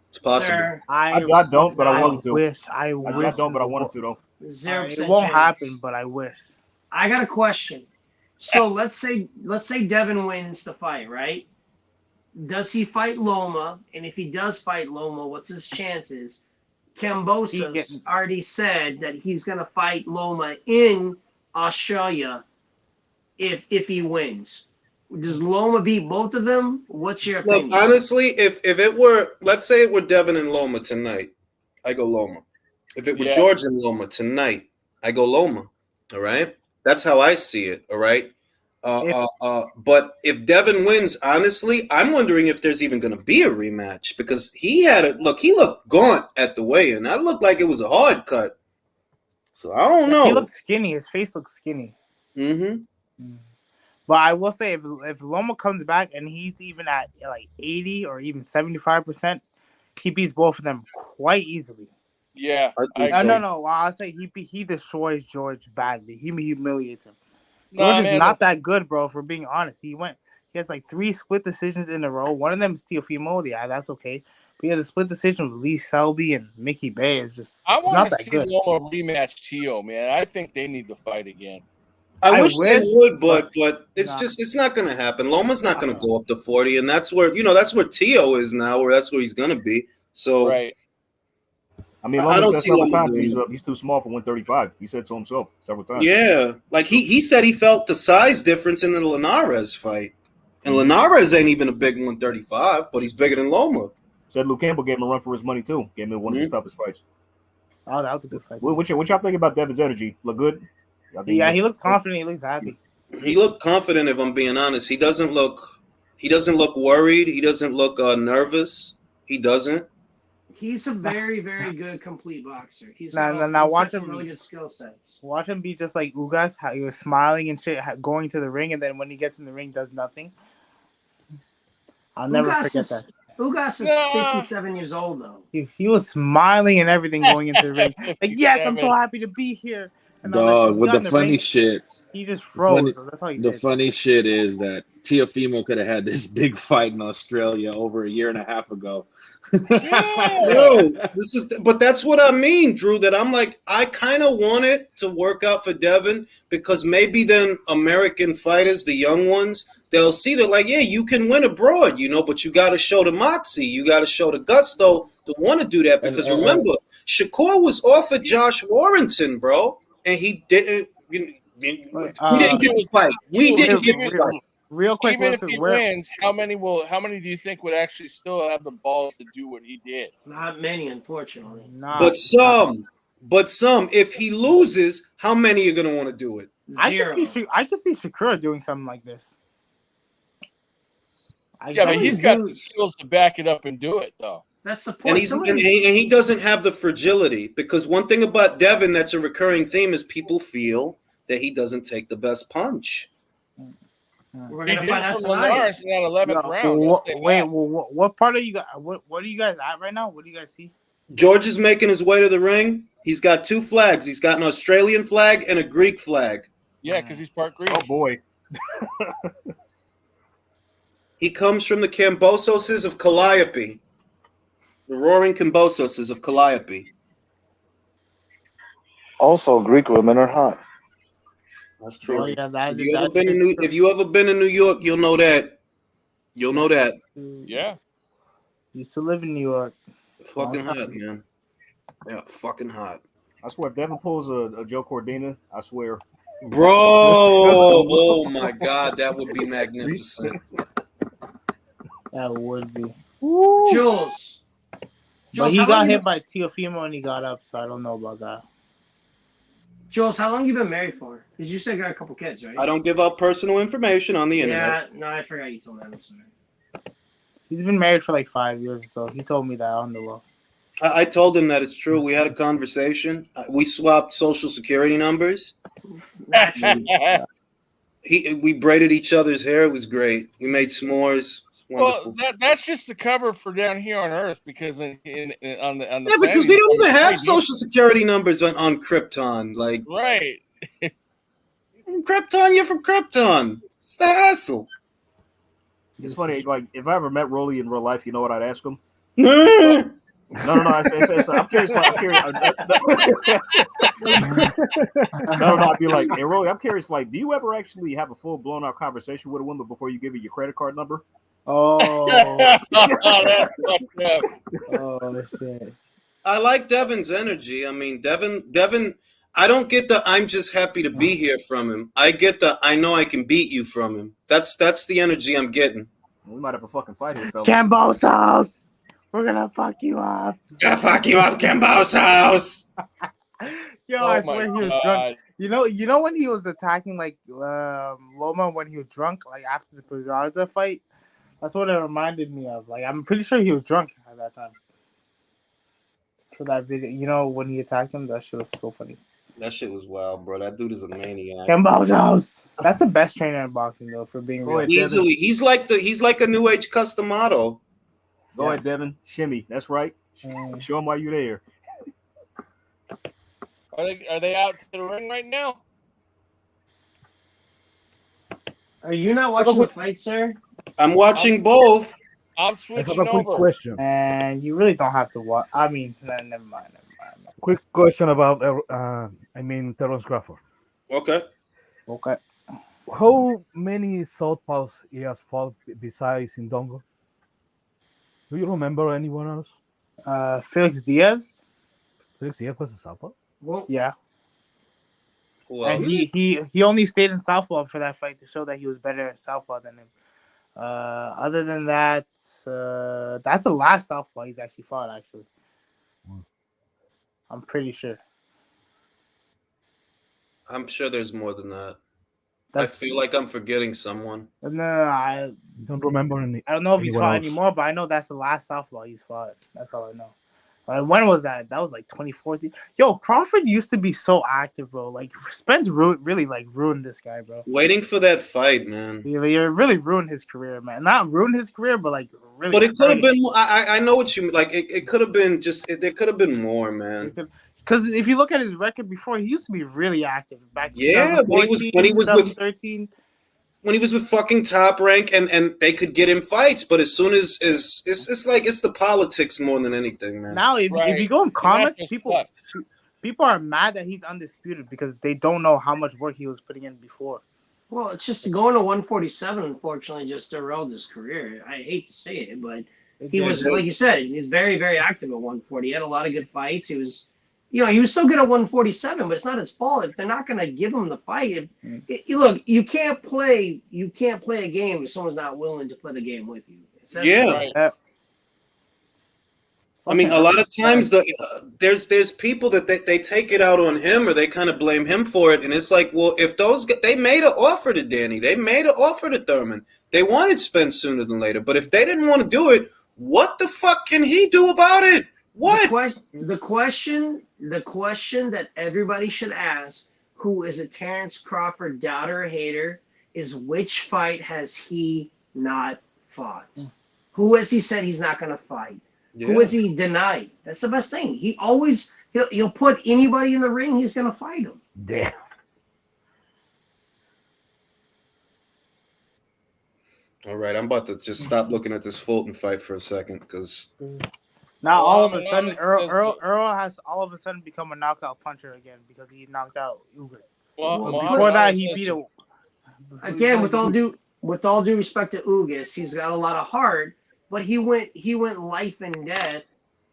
It's possible. I don't, but I want him to. I don't, but I want him to, though. 0% it won't chance. happen, but I wish. I got a question. So let's say Devin wins the fight, right? Does he fight Loma? And if he does fight Loma, what's his chances? Kambosos already said that he's going to fight Loma in Australia if he wins. Does Loma beat both of them? What's your opinion? Look, honestly, if it were, let's say it were Devin and Loma tonight, I go Loma. If it were Yeah. George and Loma tonight, I go Loma. All right, that's how I see it. All right. But if Devin wins, honestly, I'm wondering if there's even going to be a rematch because he looked gaunt at the weigh-in. That looked like it was a hard cut. So I don't know. He looked skinny. His face looked skinny. Mm-hmm. But I will say, if Loma comes back and he's even at like 80 or even 75%, he beats both of them quite easily. Yeah. No. I'll say he destroys George badly. He humiliates him. Nah, George is man, not that good, bro. For being honest, he has like 3 split decisions in a row. One of them is Teofimo. Yeah, that's okay. But he has a split decision with Lee Selby and Mickey Bay. It's just I not want to that see good. Loma rematch Tio, man. I think they need to fight again. I wish they would, but it's not going to happen. Loma's not going to go up to 40, and that's where Tio is now, or that's where he's going to be. So, right. I mean, I don't said see several Loma times doing he's too small for 135. He said so himself several times. Yeah, like he said he felt the size difference in the Linares fight, and Linares ain't even a big 135, but he's bigger than Loma. Said Luke Campbell gave him a run for his money too. Gave him one of his toughest fights. Oh, that was a good fight. What y'all think about Devin's energy? Look good? Yeah, he looks confident. He looks happy. He looked confident. If I'm being honest, he doesn't look worried. He doesn't look nervous. He doesn't. He's a very, very good complete boxer. He's Now watch got him. some really good skill sets. Watch him be just like Ugas, how he was smiling and shit, going to the ring, and then when he gets in the ring, does nothing. I'll never forget that. Ugas is 57 years old, though. He was smiling and everything going into the ring. Like, yes, I'm so happy to be here. And Dog, with the funny shit. He just froze. That's all he did. The funny shit is that Teofimo could have had this big fight in Australia over a year and a half ago. No, but that's what I mean, Drew. That I'm like, I kind of want it to work out for Devin because maybe then American fighters, the young ones, they'll see that like, yeah, you can win abroad, but you got to show the moxie, you got to show the gusto to want to do that. Because remember, Shakur was offered Josh Warrington, bro, and he didn't. We didn't get the fight. We didn't get the fight. Real quick, even if he wins, how many do you think would actually still have the balls to do what he did? Not many, unfortunately. But some. If he loses, how many are going to want to do it? Zero. I could see Shakur doing something like this. Yeah, but he's got the skills to back it up and do it, though. That's the point. And he doesn't have the fragility because one thing about Devin that's a recurring theme is people feel that he doesn't take the best punch. We're gonna find out tonight. Linares in that 11th round. What part are you guys? What are you guys at right now? What do you guys see? George is making his way to the ring. He's got 2 flags. He's got an Australian flag and a Greek flag. Yeah, because he's part Greek. Oh boy. He comes from the Kambososes of Calliope. The roaring Kambososes of Calliope. Also, Greek women are hot. That's true. Oh, yeah, if you ever been to New York, you'll know that. Yeah. Used to live in New York. Fucking hot, man. Yeah, fucking hot. I swear, if Devin pulls a Joe Cordina, I swear. Bro, oh my God, that would be magnificent. That would be. Jules, but he got hit by Teofimo and he got up, so I don't know about that. Jules, how long you been married for? Because you said you got a couple kids, right? I don't give out personal information on the internet. Yeah, no, I forgot you told me. I'm sorry. He's been married for like 5 years or so. He told me that on the low. I told him that it's true. We had a conversation. We swapped social security numbers. We braided each other's hair. It was great. We made s'mores. Well, that's just the cover for down here on Earth because on the yeah, because we don't even have social security numbers on Krypton. Like right, Krypton, you're from Krypton. It's the hassle. It's funny. Like if I ever met Rolly in real life, you know what I'd ask him? No. I say, I'm curious. No, I'd be like, hey, Rolly, I'm curious. Like, do you ever actually have a full blown out conversation with a woman before you give her your credit card number? Oh, that's fucked up. Oh shit. I like Devin's energy. I mean, Devin. I don't get the "I'm just happy to be here" from him. I get the "I know I can beat you" from him. That's the energy I'm getting. We might have a fucking fight here, fellas. Kambosos. We're gonna fuck you up. Gonna fuck you up, Kambosos. Yo, Oh I my swear he was God. drunk. You know when he was attacking like Loma when he was drunk, like after the Pedraza fight. That's what it reminded me of. Like I'm pretty sure he was drunk at that time. For that video, you know when he attacked him, that shit was so funny. That shit was wild, bro. That dude is a maniac. Kambosos. That's the best trainer in boxing, though, for being Go real. ahead, Devin. Easily, he's like a new age Customato. Go ahead, Devin. Shimmy. That's right. Show him why you're there. Are they out to the ring right now? Are you not watching the fight, sir? I'm watching both. I'm I have switching a quick over. question. And you really don't have to watch. I mean, never mind. Quick question about Terence Crawford. Okay. Okay. How many southpaws he has fought besides Indongo? Do you remember anyone else? Felix Diaz. Felix Diaz was a southpaw. Well, Yeah. Who And else? he only stayed in southpaw for that fight to show that he was better at southpaw than him. Other than that, that's the last southpaw he's actually fought. Actually, I'm pretty sure. I'm sure there's more than that. I That's, feel like I'm forgetting someone. no, I Don't remember any. don't know if he's anyone fought else. anymore, but I know that's the last southpaw he's fought. That's all I know. When was that? That was like 2014. Yo, Crawford used to be so active, bro. Like Spence really like ruined this guy, bro. Waiting for that fight, man. You really ruined his career, man. Not ruined his career, but like really. But it could have hurt been. I know what you mean. Like it could have been just. There could have been more, man. Because if you look at his record before, he used to be really active back. Yeah, when he was with 2013. When he was with fucking Top Rank, and they could get him fights, but as soon as it's like it's the politics more than anything, man. Now, if you go in comments, just people are mad that he's undisputed because they don't know how much work he was putting in before. well, it's just going to 147. Unfortunately, just derailed his career. I hate to say it, but he was, like you said, he was very, very active at 140. He had a lot of good fights. He was, he was so good at 147, but it's not his fault if they're not going to give him the fight. Look, you can't play a game if someone's not willing to play the game with you. Yeah. I mean, a lot of times there's people that they take it out on him or they kind of blame him for it, and it's like, well, if they made an offer to Danny, they made an offer to Thurman, they wanted Spence sooner than later, but if they didn't want to do it, what the fuck can he do about it? What? The question that everybody should ask, who is a Terence Crawford doubter or hater, is which fight has he not fought? Who has he said he's not going to fight? Yeah. Who has he denied? That's the best thing. He'll put anybody in the ring, he's going to fight him. Damn. All right, I'm about to just stop looking at this Fulton fight for a second because now all of a sudden Earl has all of a sudden become a knockout puncher again because he knocked out Ugas. Before that, he beat it. Again, with all due respect to Ugas, he's got a lot of heart, but he went life and death,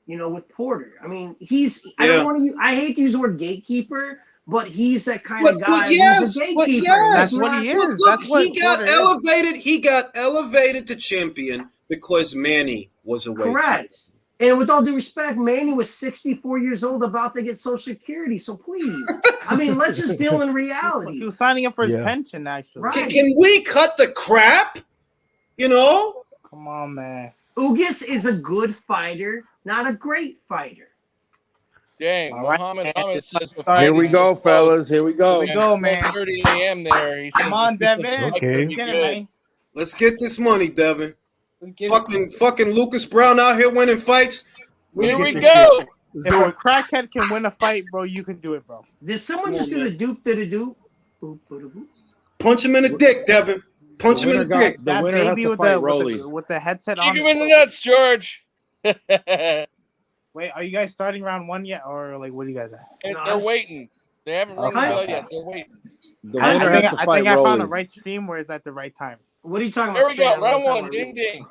with Porter. I mean, I hate to use the word gatekeeper, but he's that kind of guy. He's a gatekeeper. That's what he is. Look, That's what he got Porter elevated. He got elevated to champion because Manny was away. Correct. And with all due respect, Manny was 64 years old, about to get Social Security. So please, I mean, let's just deal in reality. He was signing up for his pension, actually. Right. Can we cut the crap? Come on, man. Ugas is a good fighter, not a great fighter. Dang, All right. Muhammad says Here we go, fellas. Here we go. Here we go, man. 30 a.m. there. He says Come on, Devin. Okay. Get it, man. Let's get this money, Devin. Fucking Lucas Browne out here winning fights. Here we go. If a crackhead can win a fight, bro, you can do it, bro. Did someone just do the dupe to the dupe? Punch him in the dick, Devin. Punch him in the dick. The That winner has baby to with fight the Rolly. with the headset Kick on. him in the nuts, George. Wait, are you guys starting round one yet, or like what do you guys at? They're waiting. They haven't rung the bell yet. They're waiting. The I winner has to think fight I found Rolly. the right stream where it's at the right time. What are you talking There about? we go. Stan? Round What one. time Ding are we? ding.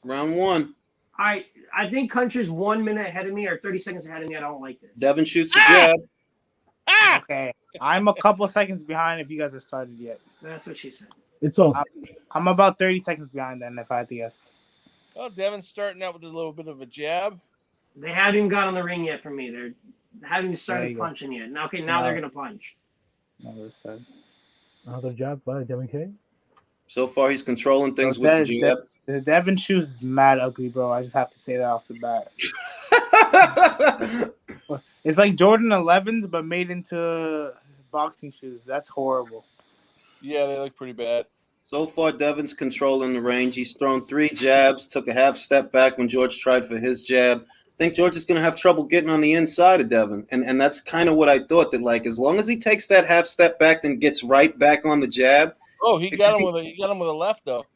Round one. I think Country's 1 minute ahead of me or 30 seconds ahead of me. I don't like this. Devin shoots a jab. Okay, I'm a couple seconds behind if you guys have started yet. That's what she said. It's on. I'm about 30 seconds behind then if I had to guess. Well, Devin's starting out with a little bit of a jab. They haven't even got on the ring yet for me. They haven't even There started you go. punching yet. Now, okay, now they're gonna punch. Another side. Another jab by Devin Haney. So far, he's controlling things Bro, with the jab. the Devin shoes is mad ugly, bro. I just have to say that off the bat. It's like Jordan 11s, but made into boxing shoes. That's horrible. Yeah, they look pretty bad. So far, Devin's controlling the range. He's thrown 3 jabs, took a half step back when George tried for his jab. I think George is going to have trouble getting on the inside of Devin. And that's kind of what I thought, that like as long as he takes that half step back and gets right back on the jab. Oh, he got him with a left though.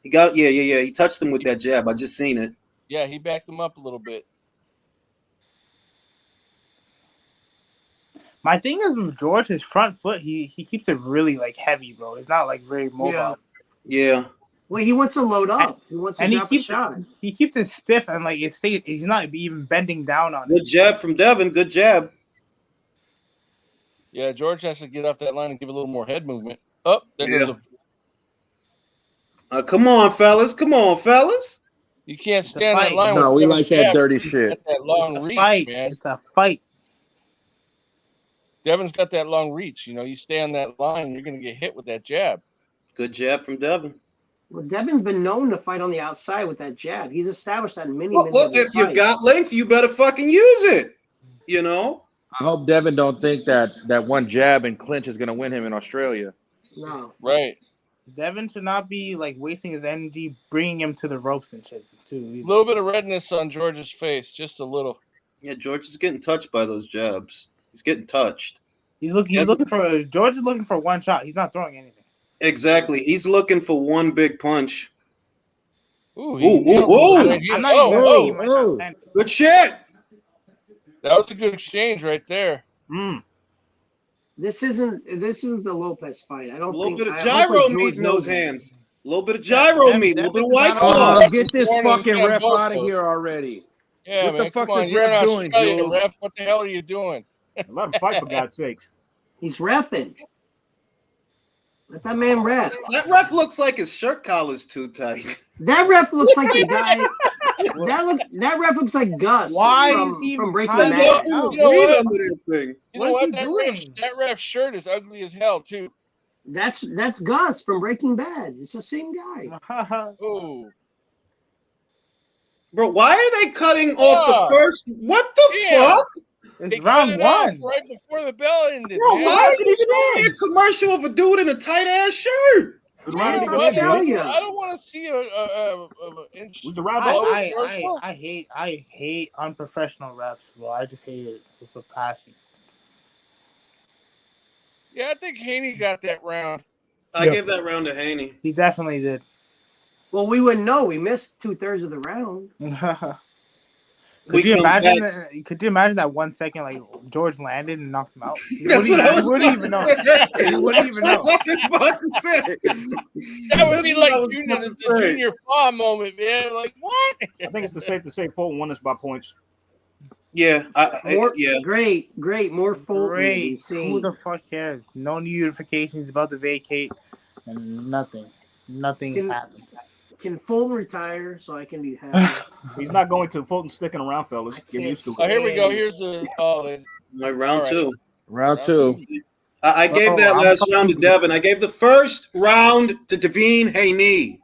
He got yeah. He touched him with that jab. I just seen it. Yeah, he backed him up a little bit. My thing is with George, his front foot, he keeps it really like heavy, bro. It's not like very mobile. Yeah. Well, he wants to load up. He wants to And drop a shot. he keeps it stiff and like he's not even bending down on it. Good jab from Devin. Good jab. Yeah, George has to get off that line and give a little more head movement. Oh, there goes a. Come on, fellas. Come on, fellas. You can't stand that line. No, with we Devin's like that jab. dirty He's shit. got that long reach, Fight. man. It's a fight. Devin's got that long reach. You know, you stay on that line, you're going to get hit with that jab. Good jab from Devin. Well, Devin's been known to fight on the outside with that jab. He's established that in many Look, if you got length, you better fucking use it. You know? I hope Devin don't think that one jab and clinch is going to win him in Australia. No. Right. Devin should not be like wasting his energy bringing him to the ropes and shit too. A little bit of redness on George's face, just a little. Yeah, George is getting touched by those jabs. He's getting touched. George is looking for one shot. He's not throwing anything. Exactly. He's looking for one big punch. Ooh, I'm not even good shit. That was a good exchange right there. This isn't the Lopez fight. I don't think. A little bit of gyro meat in those hands. A little bit of gyro meat. A little bit of white Oh, sauce. get this fucking ref out of here already. Yeah, What man, the fuck come on. is You're in ref doing, Australia, Jules? ref. What the hell are you doing? Let him fight, for God's sakes. He's reffing. Let that man ref. That ref looks like his shirt collar's too tight. That ref looks like the guy. That ref looks like Gus. Why from, is he from Breaking tied Bad? up? You know Read what? under that thing. You What know is what? he doing? That ref's shirt is ugly as hell, too. That's Gus from Breaking Bad. It's the same guy. Oh. Bro, why are they cutting off the first? What the Yeah. fuck? It's They round cut it off one. right before the bell ended. Bro, man. why are you showing a commercial of a dude in a tight ass shirt? Good Man, round Yes, to I'll go, tell dude. you. I don't want to see a inch. Was the round over? I hate unprofessional reps, bro. I just hate it with a passion. Yeah, I think Haney got that round. I gave that round to Haney. He definitely did. Well, we wouldn't know. We missed 2/3 of the round. Could you imagine that 1 second like George landed and knocked him out? That's what I was He wouldn't about even to know. say. He wouldn't even know. That's what I was about to say. That would be like That's what I was junior, about to the say. junior fall moment, man. Like, what? I think it's safe to say Fulton won this by points. Yeah, yeah. Great. More Fulton. Great. Who the fuck cares? No new notifications about the vacate and nothing. Nothing happens. Can Fulton retire so I can be happy? He's not going to. Fulton's sticking around, fellas. Get used to Oh, it. here we go. Here's the My round All right. two. Round two. I gave that last round to Devin. I gave the first round to Devin Haney.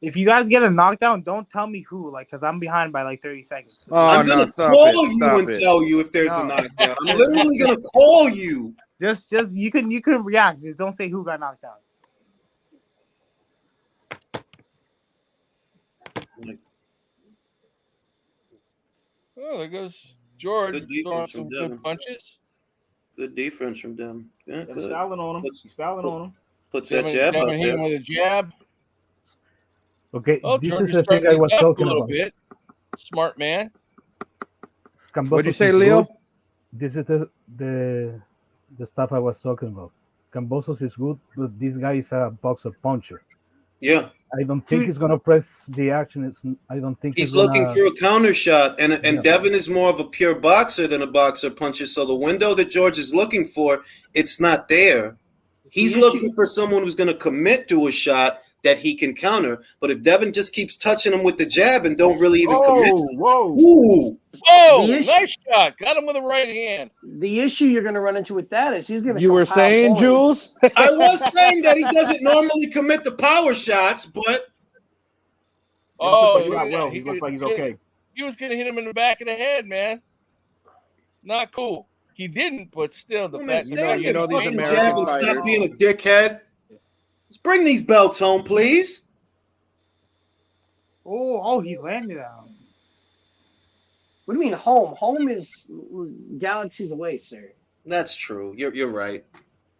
If you guys get a knockdown, don't tell me who, like, because I'm behind by like 30 seconds. Oh, I'm no, gonna stop call it, you stop and it. tell you if there's No. a knockdown. I'm literally gonna call you. Just you can react. Just don't say who got knocked out. Oh, there goes George Good defense throwing from some Devin. good punches. Good defense from Devin. Yeah, He's good. styling on him. He's styling on him. Puts that Devin jab out hit him there. with a jab. Okay, Oh, this George is is the thing starting I to was duck a talking little about. bit. Smart man. What'd you Kambosos say, is Leo? good. This is the stuff I was talking about. Kambosos is good, but this guy is a boxer puncher. Yeah, I don't think he's gonna press the action. I don't think he's looking gonna, for a counter shot, and Yeah. Devin is more of a pure boxer than a boxer puncher. So the window that George is looking for, it's not there. He's looking for someone who's going to commit to a shot that he can counter. But if Devin just keeps touching him with the jab and don't really even commit, Whoa! ooh, Oh, The issue- nice shot. Got him with the right hand. The issue you're going to run into with that is he's going to. You were saying, Jules? I was saying that he doesn't normally commit the power shots, but Oh, He yeah, well. He looks like he's okay. He was going to hit him in the back of the head, man. Not cool. He didn't, but still, the fact stay that on your these fucking American jab and fighters. stop being a dickhead. Let's bring these belts home, please. Oh, he landed on him. What do you mean home? Home is galaxies away, sir. That's true. You're right.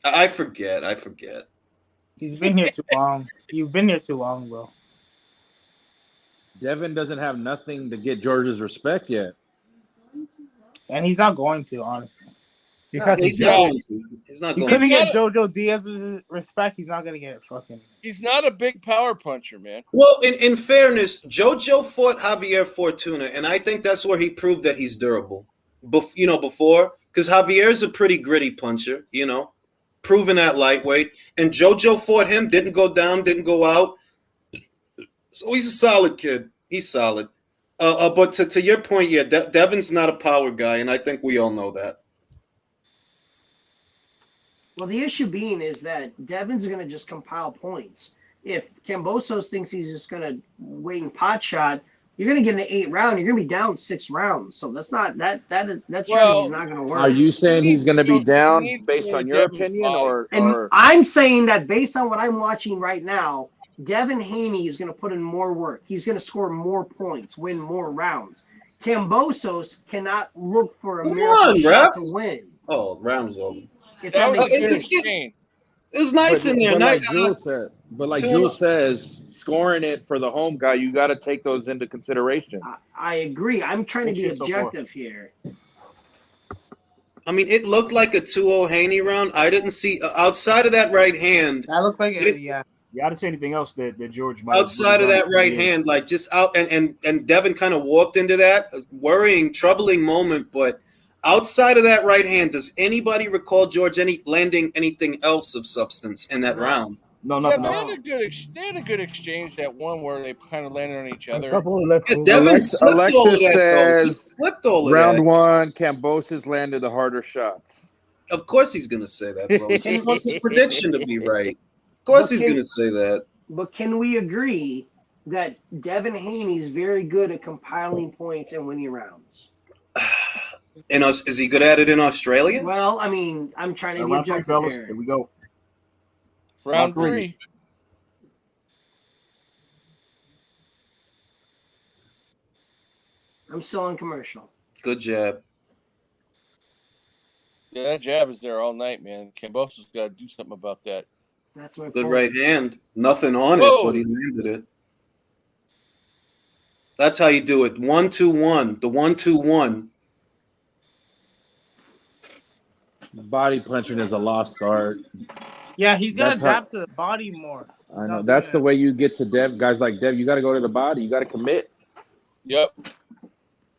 I forget. He's been here too long. You've been here too long, bro. Devin doesn't have nothing to get George's respect yet. And he's not going to, honestly. Because He's not going to. He's not He going couldn't to. get JoJo Diaz's respect. He's not going to get it fucking. he's not a big power puncher, man. Well, in fairness, JoJo fought Javier Fortuna, and I think that's where he proved that he's durable. Before, because Javier's a pretty gritty puncher, proven at lightweight, and JoJo fought him, didn't go down, didn't go out. So he's a solid kid. He's solid. But to your point, yeah, Devin's not a power guy, and I think we all know that. Well, the issue being is that Devin's going to just compile points. If Kambosos thinks he's just going to wait and pot shot, you're going to get an 8 round. You're going to be down 6 rounds. So that's not that strategy's not going to work. Are you saying he's going to be down needs based to on know your Devin's opinion, body. And I'm saying that based on what I'm watching right now, Devin Haney is going to put in more work. He's going to score more points, win more rounds. Kambosos cannot look for a miracle shot to win. Oh, round is over. If That that was makes a good sense. exchange. It was nice in there. Like Jules says, scoring it for the home guy, you got to take those into consideration. I agree. I'm trying to be Good shit so far. objective here. I mean, it looked like a 2-0 Haney round. I didn't see outside of that right hand. That looked like yeah. Yeah, I didn't see anything else that George might Outside of that right hand, like just out, and Devin kind of warped into that worrying, troubling moment. But outside of that right hand, does anybody recall George landing anything else of substance in that round? No, Yeah, nothing they else. had a good exchange, that one where they kind of landed on each A other. couple of left hooks. Devin slipped all of Alexis that, though. He says slipped all of round that. 1, Kambosos landed the harder shots. Of course he's going to say that, bro. He wants his prediction to be right. Of course he's going to say that. But can we agree that Devin Haney's very good at compiling points and winning rounds? Is he good at it in Australia? Well, I mean, I'm trying to be Round 3, objective fellas. here. Here we go. Round Round 3. 3. I'm still on commercial. Good jab. Yeah, that jab is there all night, man. Kambosos got to do something about that. That's my Good point. right hand. Nothing on Whoa. it, but he landed it. That's how you do it. 1-2-1. The 1-2-1. Body punching is a lost art. Yeah, he's got to That's how- adapt to the body more. I know. That's the way you get to guys like Dev. You got to go to the body. You got to commit. Yep.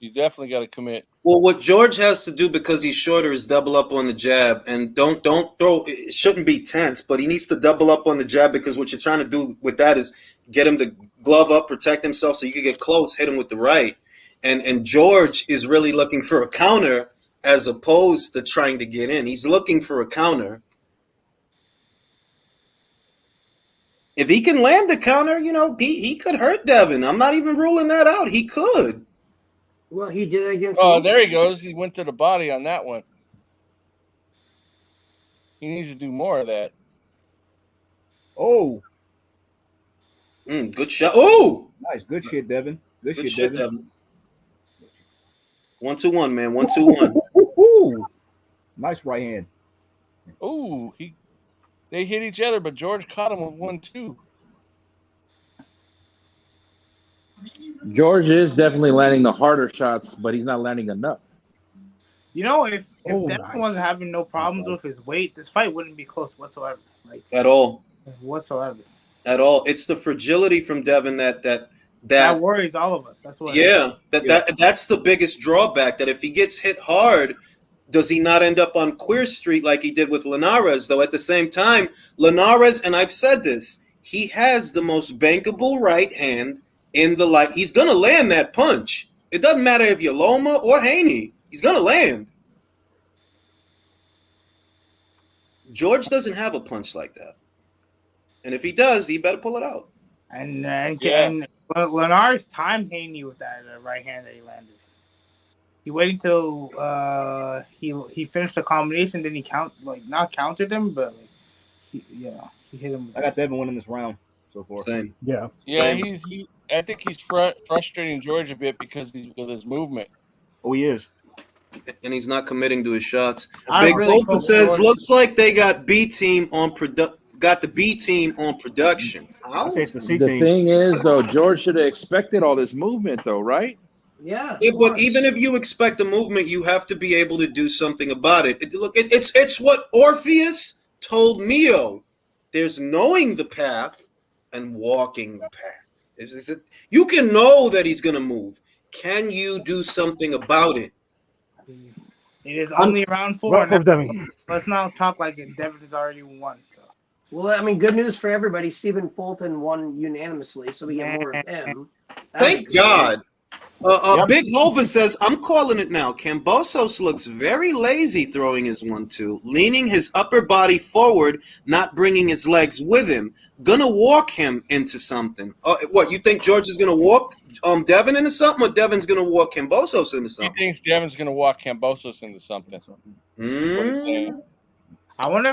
You definitely got to commit. Well, what George has to do because he's shorter is double up on the jab, and don't throw. It shouldn't be tense, but he needs to double up on the jab because what you're trying to do with that is get him to glove up, protect himself, so you can get close, hit him with the right, and George is really looking for a counter as opposed to trying to get in. He's looking for a counter. If he can land the counter, he could hurt Devin. I'm not even ruling that out. He could. Well, he did it against. Oh, Lopez. there he goes. He went to the body on that one. He needs to do more of that. Oh, Good shot. Oh, nice. Good shit, Devin. Good good shit, shit, Devin. Devin. 1-2-1, man. 1-2-1. Woo-hoo. Nice right hand. Oh, they hit each other, but George caught him with 1-2. George is definitely landing the harder shots, but he's not landing enough. You know, if Oh, Devin nice. wasn't having no problems with his weight, this fight wouldn't be close whatsoever. Like At all. whatsoever. At all. It's the fragility from Devin that worries all of us. That's what. yeah, that's the biggest drawback, that if he gets hit hard, does he not end up on Queer Street like he did with Linares? Though at the same time, Linares, and I've said this, he has the most bankable right hand in the light. He's gonna land that punch. It doesn't matter if you're Loma or Haney. He's gonna land. George doesn't have a punch like that, and if he does, he better pull it out. And Linares timed Haney with that right hand that he landed. He waited until he finished the combination, then he not countered him, but he hit him. I got Devin winning this round so far. Same. Yeah. Yeah, I think he's frustrating George a bit because with his movement. Oh, he is. And he's not committing to his shots. I Big really Bopa hope says, George- looks like they got got the B team on production. How? I say it's the C The team. thing is, though, George should have expected all this movement, though, right? Yeah. Yeah, but even if you expect a movement, you have to be able to do something about it. It's what Orpheus told Neo. There's knowing the path and walking the path. You can know that he's going to move. Can you do something about it? It is only round 4. Round 4, Devin. Let's not talk like Devin has already won. So. Well, I mean, good news for everybody. Stephen Fulton won unanimously, so we get more of him. That'd Thank be great. God. Big Hova says, I'm calling it now. Kambosos looks very lazy throwing his 1-2, leaning his upper body forward, not bringing his legs with him. Gonna walk him into something. What, you think George is gonna walk Devin into something, or Devin's gonna walk Kambosos into He something? thinks Devin's going to walk Kambosos into something. That's what he's saying. I wonder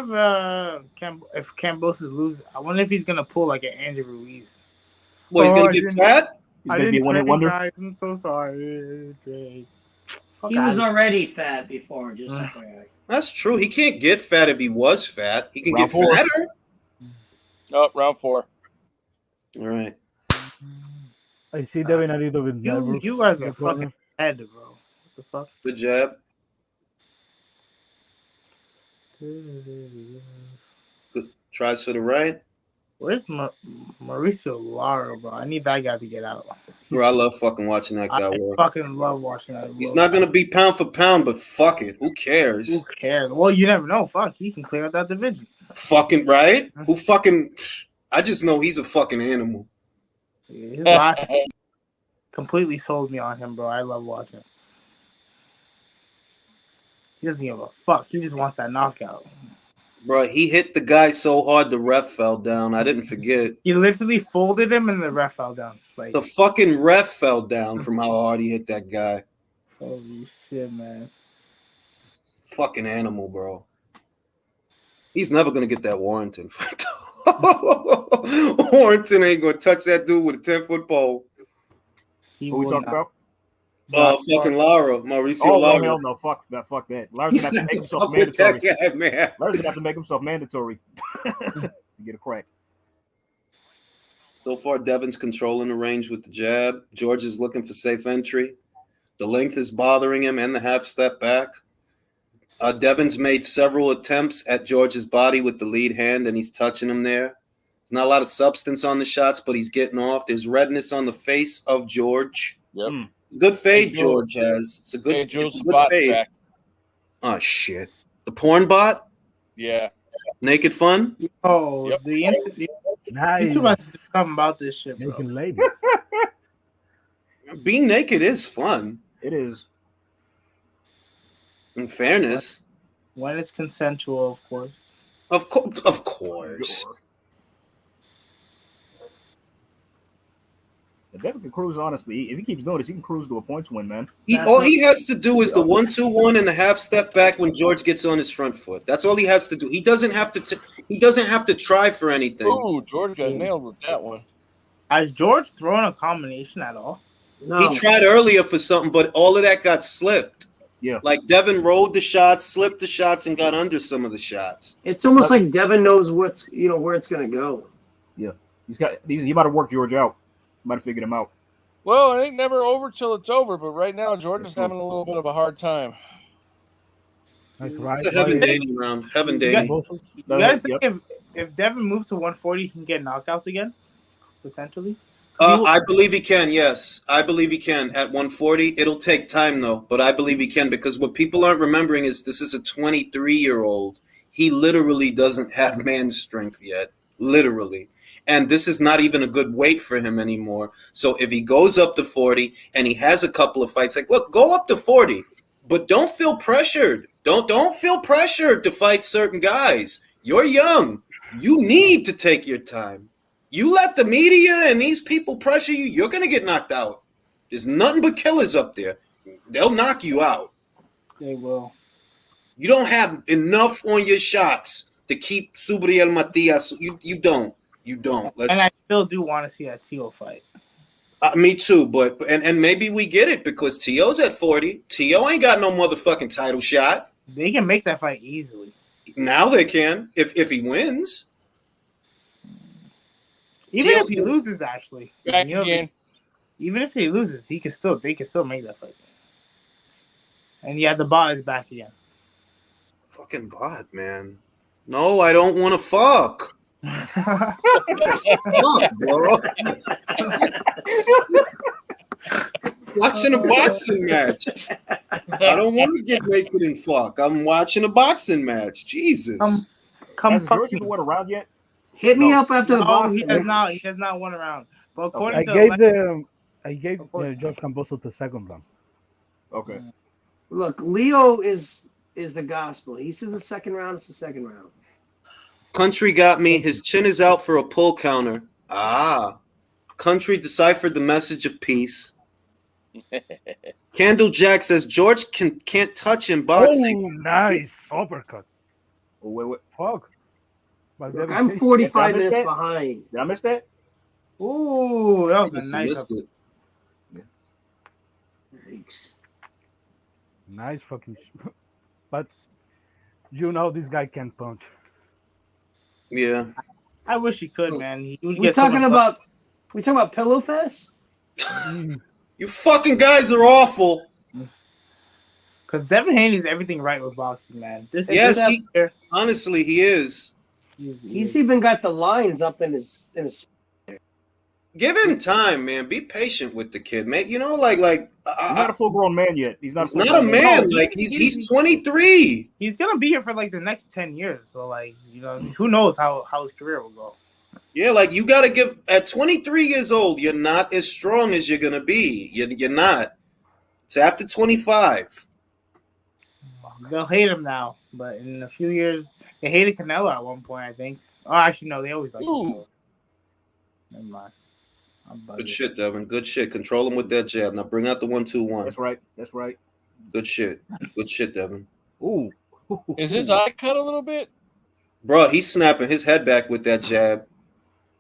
if Kambosos loses. I wonder if he's gonna pull like an Andrew Ruiz. What, he's Oh, gonna I get didn't- fat? He's I going to be didn't a one-hit train, wonder. guys. I'm so sorry. Drake. Fuck He was outta already fat before, just FYI. That's true. He can't get fat if he was fat. He can Round get 4. fatter. Oh, round 4. All right. I see Devin a little bit here. nervous. You guys in are the corner. fucking head, bro. What the fuck? Good jab. Good. Tries for the right. Where's Mauricio Lara, bro? I need that guy to get out. Bro, I love fucking watching that guy I work. fucking love watching that. He's not gonna be pound for pound, but fuck it. Who cares? Who cares? Well, you never know. Fuck, he can clear out that division. Fucking right? Who fucking? I just know he's a fucking animal. His last completely sold me on him, bro. I love watching. He doesn't give a fuck. He just wants that knockout. Bro, he hit the guy so hard the ref fell down. I didn't forget. He literally folded him and the ref fell down. Like, The fucking ref fell down from how hard he hit that guy. holy shit, man. Fucking animal, bro. He's never gonna get that Warrington fight. Warrington ain't gonna touch that dude with a 10-foot pole. He Who we will talking not. about? Fucking Lara, Mauricio Oh, Lara. hell no. Fuck that. Fuck that. Larry's He's going to have to not make gonna himself fuck with that mandatory. guy, man. Larry's going to have to make himself mandatory to get a crack. So far, Devin's controlling the range with the jab. George is looking for safe entry. The length is bothering him and the half step back. Devin's made several attempts at George's body with the lead hand, and he's touching him there. There's not a lot of substance on the shots, but he's getting off. There's redness on the face of George. Yep. Good fade Hey, George has. It's a good, Hey, it's Jules a good bot fade. back. Oh, shit. The porn bot? Yeah. Naked Fun? Oh, Yep. Nice. YouTube has to do something about this shit, bro. Naked lady. Being naked is fun. It is. In fairness. When it's consensual, of course. Of course. If Devin can cruise, honestly, if he keeps doing this, he can cruise to a points win, man. All he has to do is the 1-2-1 and the half step back when George gets on his front foot. That's all he has to do. He doesn't have to. He doesn't have to try for anything. Oh, George got nailed with that one. Has George thrown a combination at all? No. He tried earlier for something, but all of that got slipped. Yeah. Like Devin rolled the shots, slipped the shots, and got under some of the shots. It's almost like Devin knows where it's gonna go. Yeah. He might have worked George out. Might have figured him out. Well, it ain't never over till it's over, but right now George is having a little bit of a hard time. Nice right. It's a Heaven Daney round. Heaven Daney. You guys think if Devin moves to 140, he can get knockouts again? Potentially? I believe he can, yes. I believe he can at 140. It'll take time, though, but I believe he can because what people aren't remembering is this is a 23-year-old. He literally doesn't have man strength yet, literally. And this is not even a good weight for him anymore. So if he goes up to 40 and he has a couple of fights, like, look, go up to 40, but don't feel pressured. Don't feel pressured to fight certain guys. You're young. You need to take your time. You let the media and these people pressure you, you're going to get knocked out. There's nothing but killers up there. They'll knock you out. They will. You don't have enough on your shots to keep Subriel Matias. You don't. You don't. And I still do want to see that Teo fight. Me too, but and maybe we get it because Teo's at 40. Teo ain't got no motherfucking title shot. They can make that fight easily. Now they can if he wins. Even Teo's if he loses, actually. Back again. Even if he loses, they can still make that fight. And yeah, the bot is back again. Fucking bot, man. No, I don't want to fuck. Fuck, bro. Watching a boxing match. I don't want to get naked and fuck. I'm watching a boxing match. Jesus. Come fuck. Has George won a round yet? Hit me up after the boxing. He does not. He does not win a round. But according to I gave George Kambosos the second round. Okay. Look, Leo is the gospel. He says the second round is the second round. Country got me. His chin is out for a pull counter. Country deciphered the message of peace. Candle Jack says George can't touch in boxing. Oh, nice uppercut. Oh, wait. Fuck. Look, I'm 45 minutes behind. Did I miss that? Ooh, that was a nice. Thanks. Nice fucking. But you know this guy can't punch. Yeah. I wish he could, man. He would We get talking about Pillow Fest? You fucking guys are awful. Because Devin Haney's everything right with boxing, man. Honestly, he is. He's even got the lines up in his. Give him time, man. Be patient with the kid, man. You know, like he's not a full grown man yet. He's not a man. Like he's 23. He's gonna be here for like the next 10 years. So like, you know, who knows how his career will go. Yeah, like you gotta give at 23 years old, you're not as strong as you're gonna be. You're not. It's after 25. They'll hate him now, but in a few years, they hated Canelo at one point, I think. Oh, actually, no, they always liked Canelo. Never mind. Good shit, Devin. Good shit. Control him with that jab. Now bring out the 1-2-1. That's right. Good shit. Good shit, Devin. Ooh. Is his eye cut a little bit? Bro, he's snapping his head back with that jab.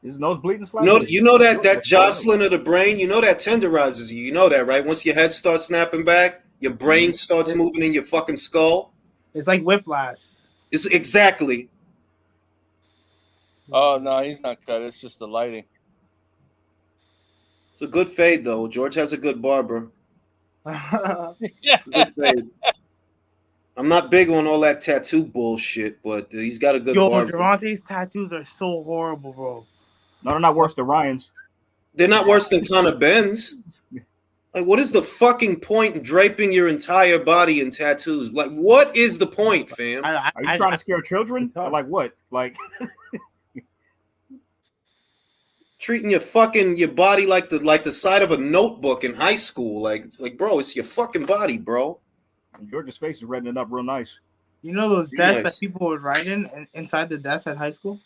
His nose bleeding slightly. You know that jostling of the brain, you know that tenderizes you. You know that, right? Once your head starts snapping back, your brain starts moving in your fucking skull. It's like whiplash. It's exactly. Oh no, he's not cut. It's just the lighting. It's a good fade though. George has a good barber. Yeah. Good fade. I'm not big on all that tattoo bullshit, but he's got a good barber. Gervonta's tattoos are so horrible, bro. No, they're not worse than Ryan's. They're not worse than Conor Ben's. Like, what is the fucking point in draping your entire body in tattoos? Like, what is the point, fam? Are you trying to scare children? Or like what? Like treating your body like the side of a notebook in high school. Like, bro, it's your fucking body, bro. George's face is reddening up real nice. You know those desks that people would write inside the desk at high school?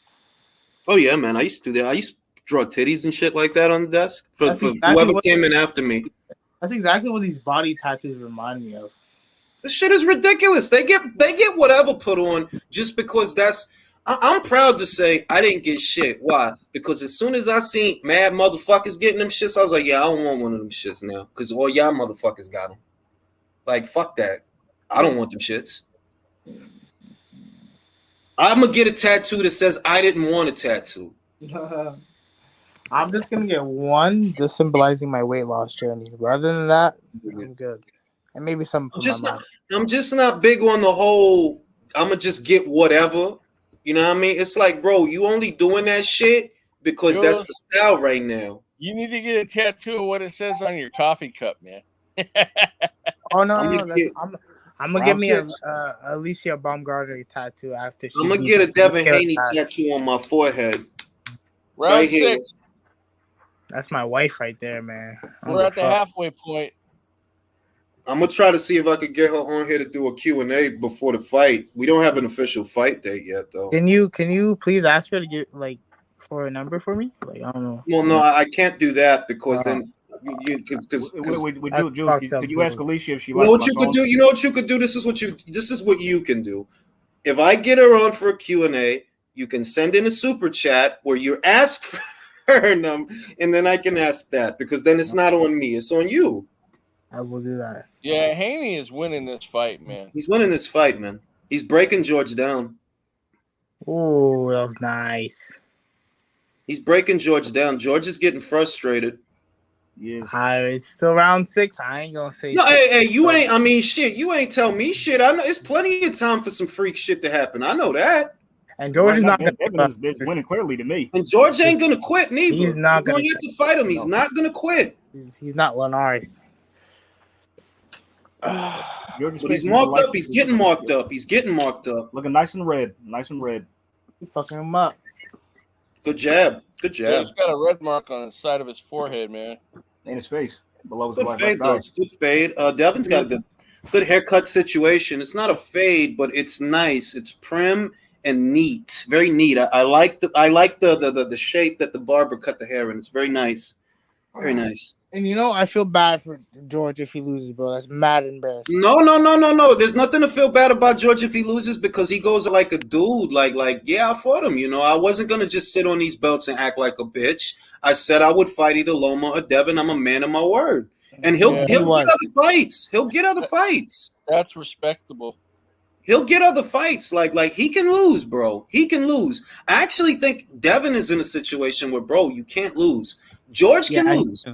Oh yeah, man. I used to do that. I used to draw titties and shit like that on the desk for whoever came in after me. That's exactly what these body tattoos remind me of. This shit is ridiculous. They get whatever put on just because that's. I'm proud to say I didn't get shit. Why? Because as soon as I seen mad motherfuckers getting them shits, I was like, yeah, I don't want one of them shits now because all y'all motherfuckers got them. Like, fuck that. I don't want them shits. I'm going to get a tattoo that says I didn't want a tattoo. I'm just going to get one just symbolizing my weight loss journey. Other than that, I'm good. And maybe some for my mom. I'm just not big on the whole, I'm going to just get whatever. You know what I mean? It's like, bro, you only doing that shit because that's the style right now. You need to get a tattoo of what it says on your coffee cup, man. Oh no! I'm gonna give me a Alicia Baumgartner tattoo after. I'm gonna get a Devin Haney tattoo on my forehead. Round Right here. 6. That's my wife right there, man. I don't We're give at a the fuck. halfway point. I'm gonna try to see if I could get her on here to do a Q&A before the fight. We don't have an official fight date yet, though. Can you please ask her to get like for a number for me? Like I don't know. Well, no, I can't do that because Oh. then because Wait, That's Jules, fucked up, could you ask Jules. Alicia if she you know likes what my you could songs? do. You know what you could do. This is what you can do. If I get her on for a Q&A, you can send in a super chat where you ask for her number, and then I can ask that because then it's not on me, it's on you. I will do that. Yeah, Haney is winning this fight, man. He's winning this fight, man. He's breaking George down. Oh, that was nice. He's breaking George down. George is getting frustrated. Yeah. It's still round 6. I ain't gonna say No, shit. hey, you ain't. I mean, shit. You ain't tell me shit. I know it's plenty of time for some freak shit to happen. I know that. And George is not gonna Devin is winning clearly to me. And George ain't gonna quit neither. He's not You're gonna have to fight him. He's not gonna quit. He's not Linares. But he's marked up. He's getting marked up. He's getting marked up. Looking nice and red. Nice and red. You fucking him up. Good jab. Good Yeah, jab. he's got a red mark on the side of his forehead, man. And his face. Below his Good black fade, though. eyes. Good fade. Devin's got a good haircut situation. It's not a fade, but it's nice. It's prim and neat. Very neat. I like the shape that the barber cut the hair in. It's very nice. Very nice. And you know, I feel bad for George if he loses, bro. That's mad embarrassing. No. There's nothing to feel bad about George if he loses because he goes like a dude. Like, yeah, I fought him. You know, I wasn't gonna just sit on these belts and act like a bitch. I said I would fight either Loma or Devin. I'm a man of my word, and he'll get other fights. He'll get other fights. That's respectable. He'll get other fights. Like he can lose, bro. He can lose. I actually think Devin is in a situation where, bro, you can't lose. George can lose.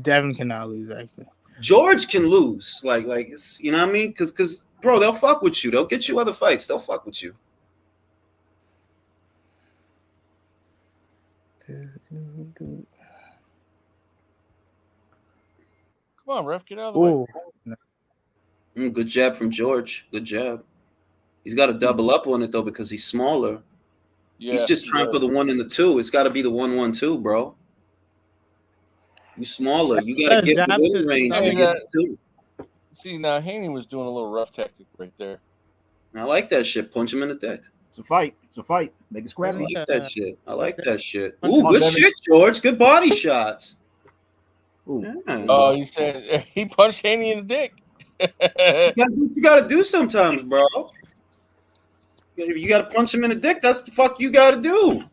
Devin cannot lose, actually. George can lose. Like it's, you know what I mean? Because bro, they'll fuck with you. They'll get you other fights. They'll fuck with you. Come on, ref, get out of the way. Good jab from George. Good jab. He's got to double up on it though because he's smaller. Yeah, he's just trying for the 1 and the 2. It's got to be the 1-1-2, bro. You smaller. You got to get within range to get the 2. See, now Haney was doing a little rough tactic right there. I like that shit. Punch him in the dick. It's a fight. It's a fight. Make it scrappy. I like that shit. I like that shit. Ooh, good shit, George. Good body shots. Ooh. Yeah. Oh, he said he punched Haney in the dick. You got to do sometimes, bro. You got to punch him in the dick. That's the fuck you got to do.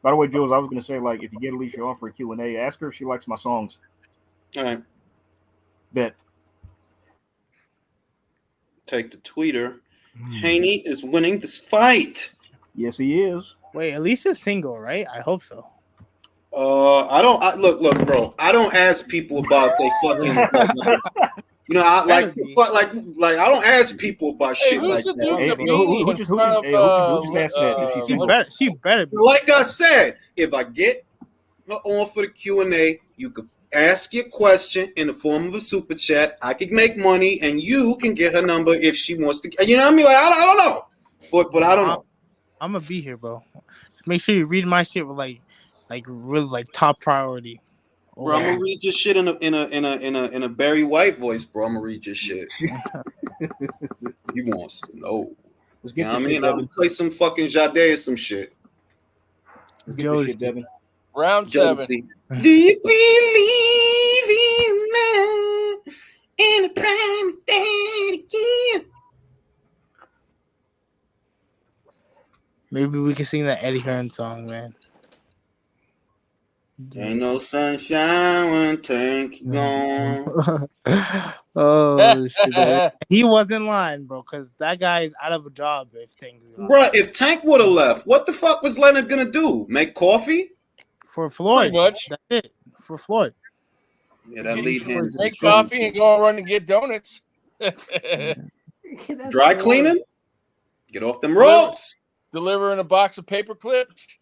By the way, Jules, I was going to say, like, if you get Alicia on for a Q&A, ask her if she likes my songs. All right. Bet. Take the tweeter. Haney is winning this fight. Yes, he is. Wait, Alicia's single, right? I hope so. Look, bro. I don't ask people about they fucking. You know, I don't ask people about shit like that. Who just asked that? If she's single? She better be. Like I said, if I get her on for the Q&A, you could ask your question in the form of a super chat. I could make money, and you can get her number if she wants to. You know what I mean? Like I don't know, but I don't know. I'm gonna be here, bro. Just make sure you read my shit with like really like top priority. Bro, I'm gonna read your shit in a Barry White voice, bro. I'm gonna read your shit. He wants to know. Let's You get know what I this mean? shit, I'll Devin. play some fucking Jade or some shit. Let's get this shit, Devin. Round Jealousy. 7. Do you believe in love in the prime of that again? Maybe we can sing that Eddie Hearn song, man. Ain't no sunshine when tank gone. Oh shit! He was in line, bro, because that guy is out of a job. If Tank is Bro, if Tank would have left, what the fuck was Leonard gonna do? Make coffee? For Floyd, Pretty much. that's it. For Floyd, Yeah, that lead hand is Make disgusting. coffee and go run and get donuts. Dry cleaning? Get off them ropes. Delivering a box of paper clips.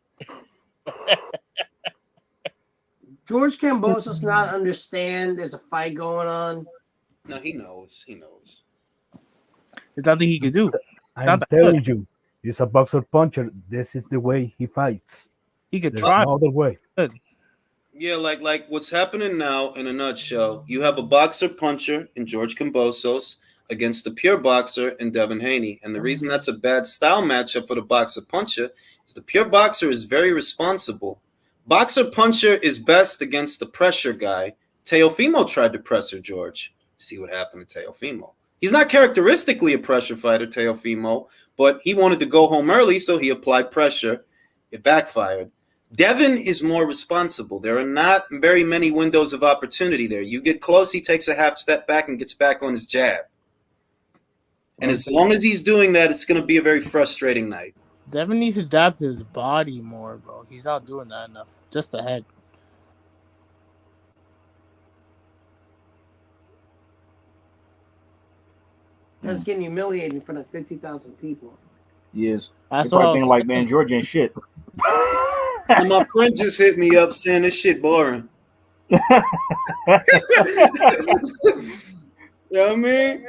George Kambosos not understand there's a fight going on. No, he knows. He knows. there's nothing he could do. I'm Not that telling you, he's a boxer puncher. This is the way he fights. He could There's try. no other way. Good. Yeah, like what's happening now in a nutshell, you have a boxer puncher in George Kambosos against the pure boxer in Devin Haney. And the reason that's a bad style matchup for the boxer puncher is the pure boxer is very responsible. Boxer puncher is best against the pressure guy. Teofimo tried to pressure George. See what happened to Teofimo. He's not characteristically a pressure fighter, Teofimo, but he wanted to go home early, so he applied pressure. It backfired. Devin is more responsible. There are not very many windows of opportunity there. You get close, he takes a half step back and gets back on his jab. And as long as he's doing that, it's going to be a very frustrating night. Devin needs to adapt his body more, bro. He's not doing that enough. Just the head. That's getting humiliated in front of 50,000 people. He is. That's You're what I probably was thinking like, saying. man, George ain't shit. And my friend just hit me up saying this shit boring. You know what I mean?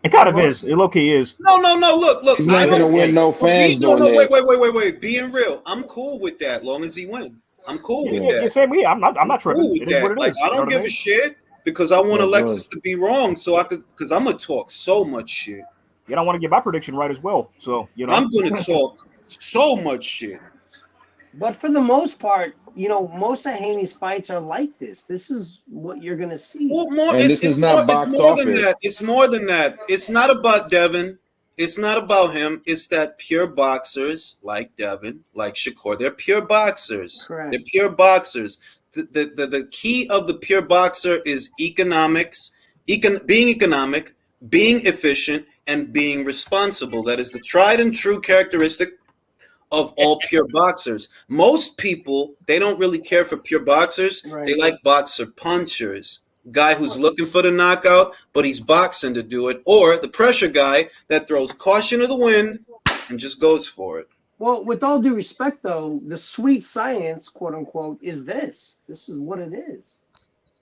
It kind of is. It low-key is. No. Look. He's not gonna win no fans doing this. Wait. Being real, I'm cool with that. Long as he wins, I'm cool with Yeah, that. same me. I'm not tripping. Cool with It is that. what it Like is. I You know don't what give mean? a shit because I want Yeah, Alexis to be wrong, so I could. Because I'm gonna talk so much shit. You don't want to get my prediction right as well. So, you know. I'm gonna talk so much shit. But for the most part, most of Haney's fights are like this. This is what you're gonna see. Well, more. And this is not box It's more than office. that. It's more than that. It's not about Devin. It's not about him. It's that pure boxers like Devin, like Shakur, they're pure boxers. Correct. They're pure boxers. The key of the pure boxer is economics, being economic, being efficient, and being responsible. That is the tried and true characteristic of all pure boxers. Most people, they don't really care for pure boxers. Right. They like boxer punchers. Guy who's looking for the knockout, but he's boxing to do it. Or the pressure guy that throws caution to the wind and just goes for it. Well, with all due respect, though, the sweet science, quote unquote, is this. This is what it is.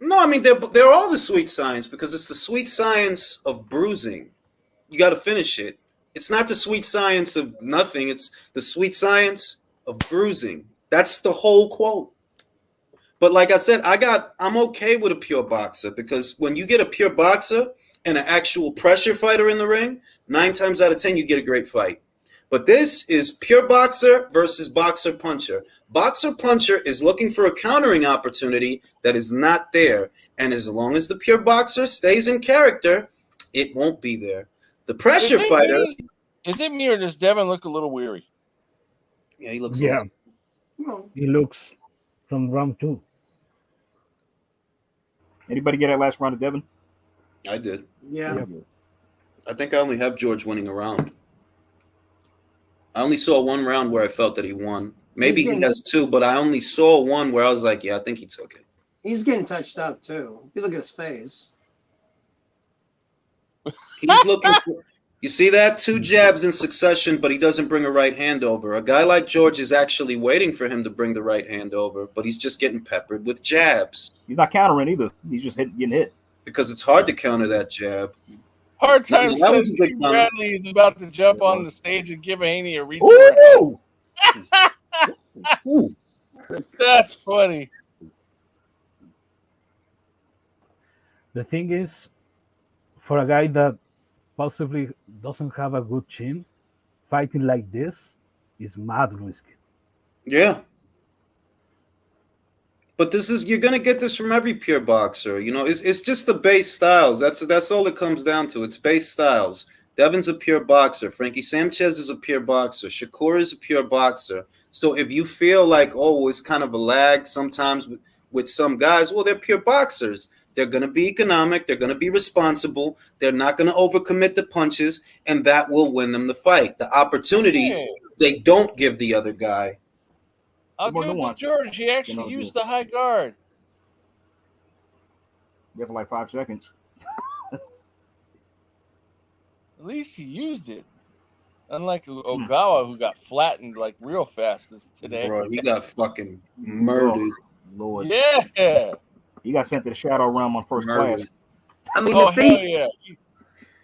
No, I mean, they're all the sweet science because it's the sweet science of bruising. You got to finish it. It's not the sweet science of nothing. It's the sweet science of bruising. That's the whole quote. But like I said, I'm okay with a pure boxer because when you get a pure boxer and an actual pressure fighter in the ring, 9 times out of 10, you get a great fight. But this is pure boxer versus boxer puncher. Boxer puncher is looking for a countering opportunity that is not there. And as long as the pure boxer stays in character, it won't be there. The pressure fighter. Is it me or does Devin look a little weary? Yeah, he looks. Yeah, Well, he looks from round 2. Anybody get that last round of Devin? I did. yeah. I think I only have George winning a round. I only saw one round where I felt that he won. Maybe he has 2, but I only saw one where I was like, yeah, I think he took it. He's getting touched up, too. If you look at his face. He's looking for, you see that? 2 jabs in succession, but he doesn't bring a right hand over. A guy like George is actually waiting for him to bring the right hand over, but he's just getting peppered with jabs. He's not countering either. He's just getting hit. Because it's hard to counter that jab. Hard time That was says a good Steve counter. Bradley is about to jump on the stage and give Haney a reach. Ooh! Ooh. That's funny. The thing is, for a guy that possibly doesn't have a good chin, fighting like this is mad risky. Yeah. But you're gonna get this from every pure boxer. It's just the base styles. That's all it comes down to. It's base styles. Devin's a pure boxer. Frankie Sanchez is a pure boxer. Shakur is a pure boxer. So if you feel like, it's kind of a lag sometimes with some guys, well, they're pure boxers. They're going to be economic. They're going to be responsible. They're not going to overcommit the punches, and that will win them the fight. The opportunities they don't give the other guy. I'll give it to George. He actually used the high guard. Yeah, for like 5 seconds. At least he used it. Unlike Ogawa, who got flattened like real fast today. Bro, he got fucking murdered. Lord. Yeah. He got sent to the shadow realm on first class. I mean, Oh, hell yeah.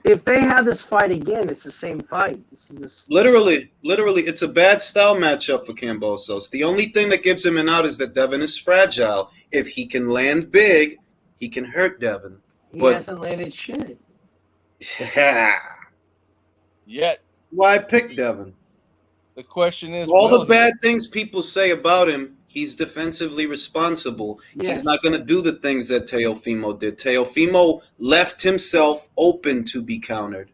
if they have this fight again, it's the same fight. This is this. Literally, it's a bad style matchup for Kambosos. The only thing that gives him an out is that Devin is fragile. If he can land big, he can hurt Devin. He hasn't landed shit. Yet. Why pick Devin? The question is, all the bad things people say about him, he's defensively responsible. Yes. He's not going to do the things that Teofimo did. Teofimo left himself open to be countered.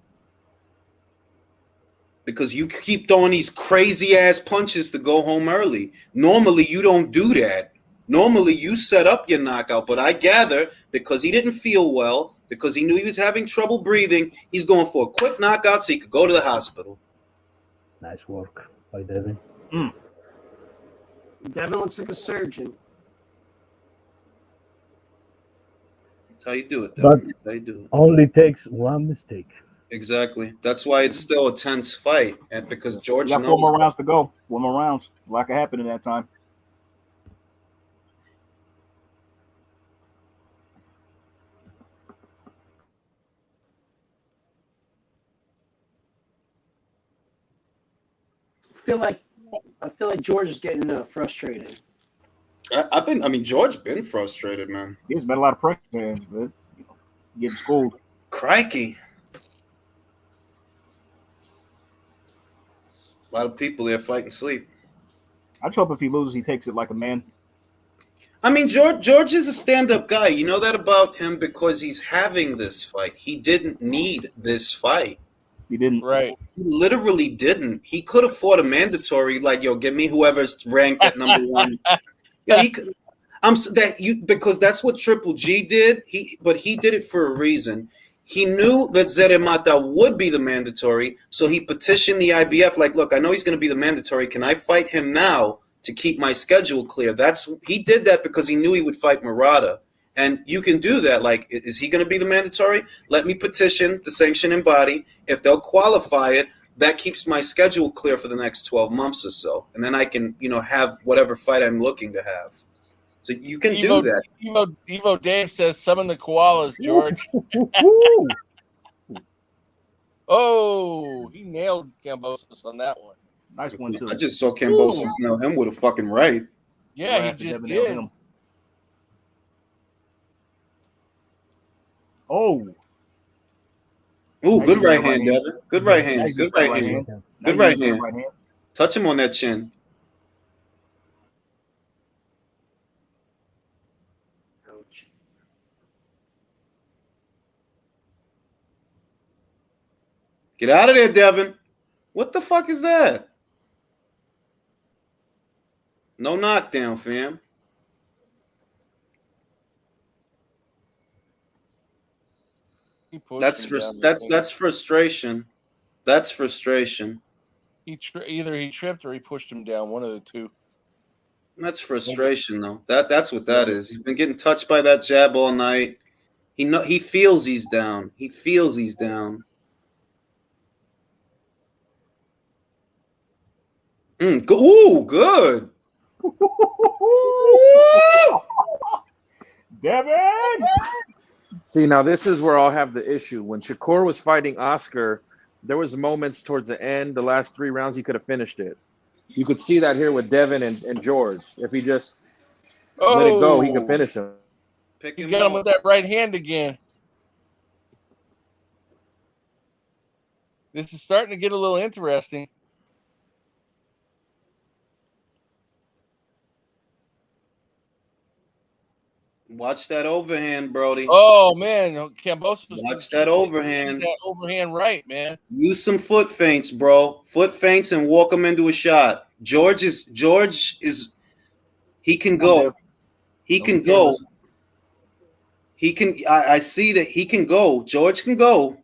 Because you keep throwing these crazy-ass punches to go home early. Normally, you don't do that. Normally, you set up your knockout. But I gather, because he didn't feel well, because he knew he was having trouble breathing, he's going for a quick knockout so he could go to the hospital. Nice work by Devin. Devin looks like a surgeon. That's how you do it, But Devin. That's how you do it. only takes one mistake. Exactly. That's why it's still a tense fight, and because George got knows 4 more rounds to go. 4 more rounds. A lot could happen in that time. I feel like George is getting frustrated. George been frustrated, man. He's been a lot of pressure, man, but getting schooled. Crikey. A lot of people there fighting sleep. I hope if he loses, he takes it like a man. I mean, George is a stand-up guy. You know that about him because he's having this fight. He didn't need this fight. He didn't. Right. He literally didn't. He could have fought a mandatory, like, yo, give me whoever's ranked at number one. Yeah, he could. Because that's what Triple G did. But he did it for a reason. He knew that Zeremata would be the mandatory, so he petitioned the IBF, like, look, I know he's going to be the mandatory. Can I fight him now to keep my schedule clear? He did that because he knew he would fight Murata. And you can do that. Like, is he going to be the mandatory? Let me petition the sanctioning body. If they'll qualify it, that keeps my schedule clear for the next 12 months or so. And then I can, have whatever fight I'm looking to have. So you can do that. Evo Dave says, summon the koalas, George. Oh, he nailed Kambosos on that one. Nice one, too. I just saw Kambosos nail him with a fucking right. Yeah, he just did. Oh. Ooh, good right hand, Devin. Good right hand. Good right hand. Good right hand. Touch him on that chin. Get out of there, Devin. What the fuck is that? No knockdown, fam. That's frustration. That's frustration. Either he tripped or he pushed him down. One of the two. That's frustration, though. That's what that is. He's been getting touched by that jab all night. He feels he's down. He feels he's down. Ooh, good. Devin! See, now this is where I'll have the issue. When Shakur was fighting Oscar, there was moments towards the end, the last 3 rounds, he could have finished it. You could see that here with Devin and George. If he just let it go, he could finish him. You got him with that right hand again. This is starting to get a little interesting. Watch that overhand, Brody. Oh, man. Kambosos. Watch that overhand. That overhand right, man. Use some foot feints, bro. Foot feints and walk him into a shot. George is he can go. He can go. He can I see that he can go. George can go.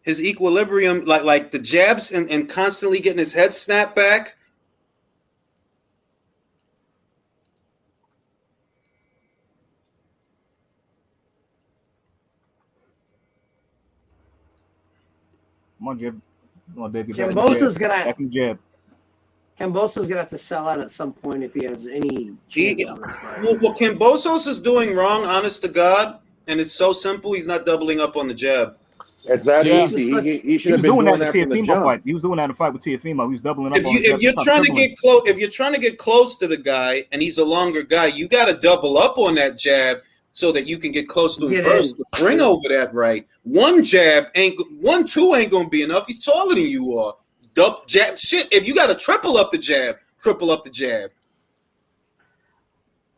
His equilibrium, like the jabs and constantly getting his head snapped back. Come on, Jib. Come on, Dave. Kambosos gonna have to sell out at some point if he has any chance on this fight. What Kambosos is doing wrong, honest to God, and it's so simple. He's not doubling up on the jab. It's that Yeah. easy. He should He have was been doing doing that that in from the the Teofimo jump. fight. He was doing that in the fight with Teofimo. He was doubling up on his If you're trying to get close, if you're trying to get close to the guy and he's a longer guy, you got to double up on that jab so that you can get close to him Get first. in. Bring over that right. One jab ain't 1-2 ain't gonna be enough. He's taller than you are. Double jab shit. If you got to triple up the jab, triple up the jab.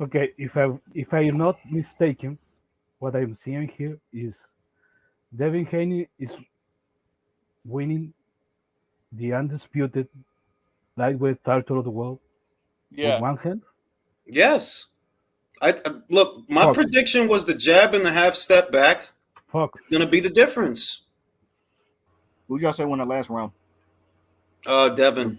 Okay, if I am not mistaken, what I'm seeing here is Devin Haney is winning the undisputed lightweight title of the world Yeah. with one hand. Yes. Look. My prediction was the jab and the half step back. Fuck. Gonna be the difference. Who'd y'all say won that last round? Devin.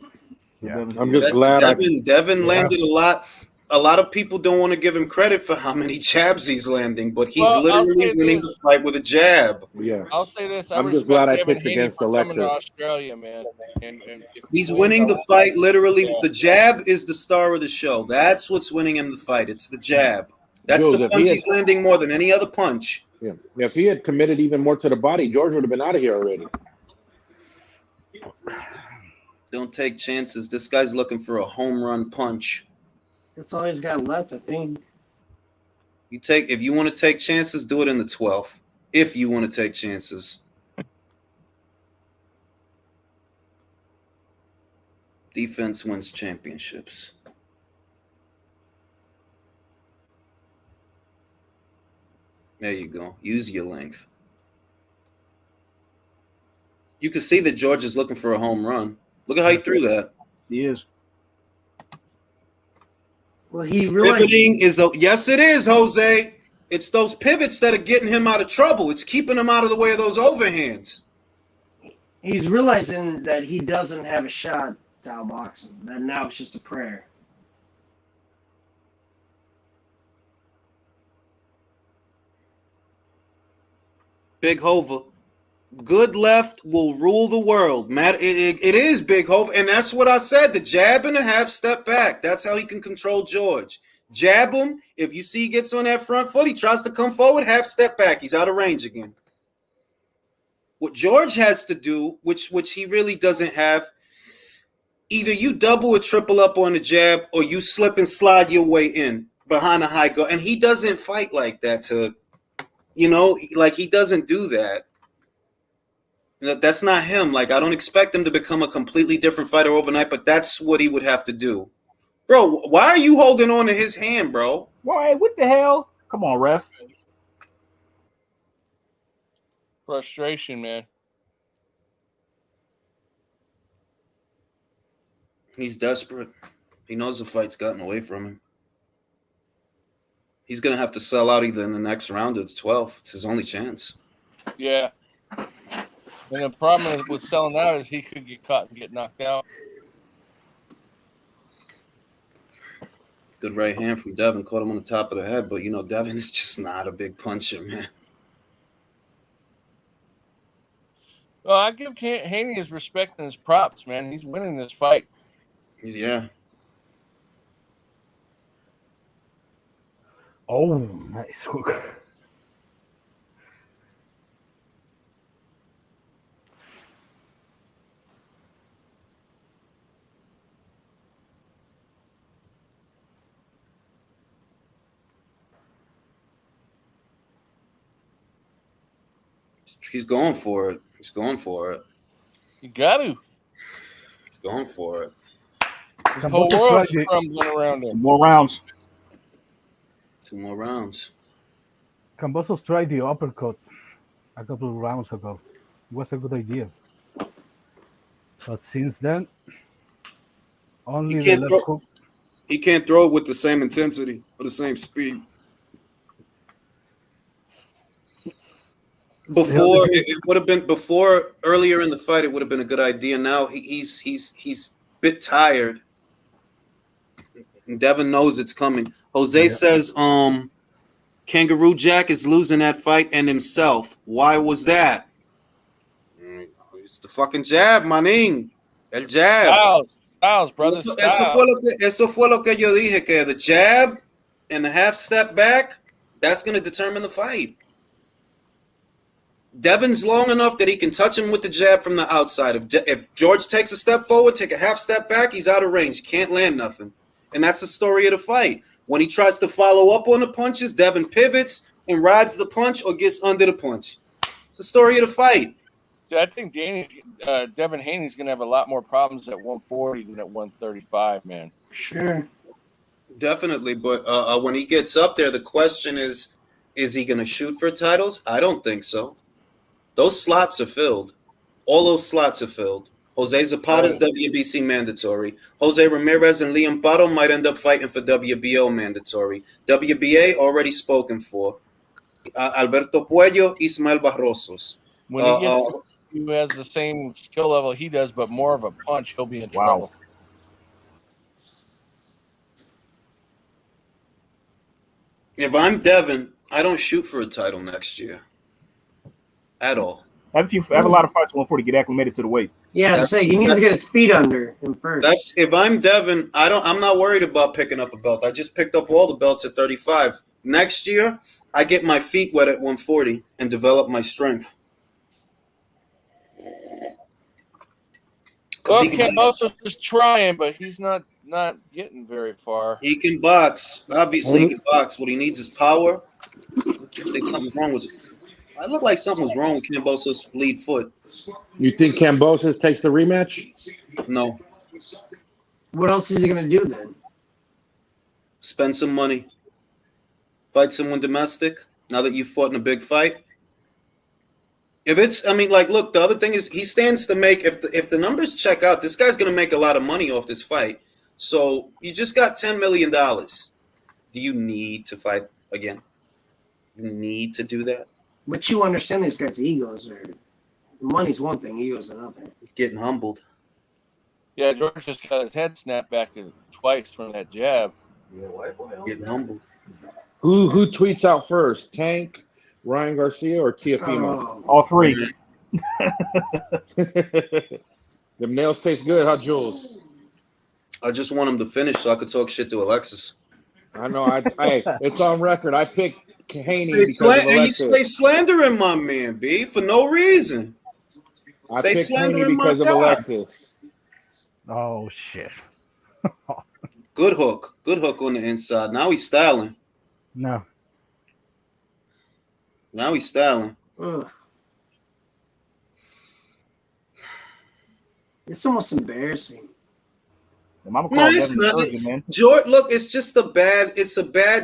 Yeah. I'm just glad Devin landed a lot. A lot of people don't want to give him credit for how many jabs he's landing, but he's literally winning the fight with a jab. Yeah. I'll say this. I'm just glad I Devin picked Haney against for coming to Alexis. Australia, man. And if He's he winning wins, the fight literally. Yeah. The jab is the star of the show. That's what's winning him the fight. It's the jab. That's Jules, the if punch he had- he's landing more than any other punch. Yeah. If he had committed even more to the body, George would have been out of here already. Don't take chances. This guy's looking for a home run punch. That's all he's got left, I think. If you want to take chances, do it in the 12th. If you want to take chances. Defense wins championships. There you go. Use your length. You can see that George is looking for a home run. Look at how he threw that. He is. Well, he realized Pivoting is yes, it is, Jose. It's those pivots that are getting him out of trouble. It's keeping him out of the way of those overhands. he's realizing that he doesn't have a shot to outbox him. And now it's just a prayer. Big Hova. Good left will rule the world. Matt, it is Big Hova. And that's what I said. The jab and a half step back. That's how he can control George. Jab him. If you see he gets on that front foot, he tries to come forward, half step back. He's out of range again. What George has to do, which he really doesn't have, either you double or triple up on the jab or you slip and slide your way in behind a high guard. And he doesn't fight like that he doesn't do that. That's not him. Like, I don't expect him to become a completely different fighter overnight, but that's what he would have to do. Bro, why are you holding on to his hand, bro? Why? What the hell? Come on, ref. Frustration, man. He's desperate. He knows the fight's gotten away from him. He's going to have to sell out either in the next round or the 12th. It's his only chance. Yeah. And the problem with selling out is he could get caught and get knocked out. Good right hand from Devin. Caught him on the top of the head. But, Devin is just not a big puncher, man. Well, I give Haney his respect and his props, man. He's winning this fight. Yeah. Oh, nice hook. He's going for it. He's going for it. You got to. He's going for it. This whole world's crumbling around him. More rounds. 2 more rounds. Kambosos tried the uppercut a couple of rounds ago. It was a good idea. But since then, only the left hook. He can't throw it with the same intensity or the same speed. Before it would have been earlier in the fight, it would have been a good idea. Now he's a bit tired. And Devin knows it's coming. Jose says Kangaroo Jack is losing that fight and himself. Why was that? It's the fucking jab, manín. El jab. Styles, brother. Eso fue lo que yo dije, que the jab and the half step back, that's going to determine the fight. Devin's long enough that he can touch him with the jab from the outside. If George takes a step forward, take a half step back, he's out of range. Can't land nothing. And that's the story of the fight. When he tries to follow up on the punches, Devin pivots and rides the punch or gets under the punch. It's the story of the fight. See, I think Devin Haney's going to have a lot more problems at 140 than at 135, man. Sure. Definitely. But when he gets up there, the question is he going to shoot for titles? I don't think so. Those slots are filled. All those slots are filled. Jose Zapata's WBC mandatory. Jose Ramirez and Liam Pato might end up fighting for WBO mandatory. WBA already spoken for. Alberto Puello, Ismael Barrosos. When he gets who has the same skill level he does, but more of a punch, he'll be in trouble. If I'm Devin, I don't shoot for a title next year. At all. Have a lot of fights at 140, get acclimated to the weight. Yeah, you need to get his feet under him first. That's if I'm Devin, I'm not worried about picking up a belt. I just picked up all the belts at 35. Next year, I get my feet wet at 140 and develop my strength. Well, Kambosos is trying, but he's not getting very far. He can box. Obviously, he can box. What he needs is power. I think something's wrong with it. I look like something was wrong with Kambosos' lead foot. You think Kambosos takes the rematch? No. What else is he going to do then? Spend some money. Fight someone domestic now that you fought in a big fight. Look, the other thing is he stands to make, if the numbers check out, this guy's going to make a lot of money off this fight. So you just got $10 million. Do you need to fight again? You need to do that? But you understand these guys' egos are money's one thing, egos another. He's getting humbled. Yeah, George just got his head snapped back twice from that jab. Getting humbled. Who tweets out first? Tank, Ryan Garcia, or Teofimo? All three. Them nails taste good, huh, Jules? I just want him to finish so I could talk shit to Alexis. I know. It's on record. I picked Haney because of Alexis. They slandering my man, B, for no reason. I picked Haney because of Alexis. Oh, shit. Good hook on the inside. Now he's styling. No. Now he's styling. Ugh. It's almost embarrassing. No, it's not. George, look, it's just a bad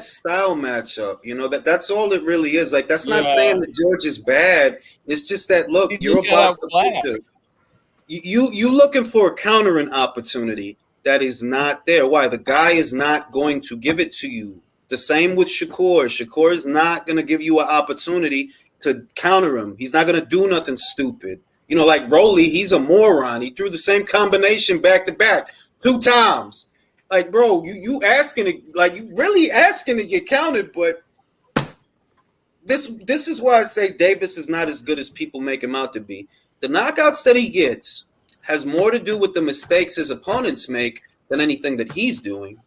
style matchup. You know, that's all it really is. Like, that's not saying that George is bad. It's just that, look, you're a boxer. You looking for a countering opportunity that is not there. Why? The guy is not going to give it to you. The same with Shakur. Shakur is not going to give you an opportunity to counter him. He's not going to do nothing stupid. You know, like Rolly, he's a moron. He threw the same combination back to back 2 times. Like, bro, you really asking to get counted, but this is why I say Davis is not as good as people make him out to be. The knockouts that he gets has more to do with the mistakes his opponents make than anything that he's doing.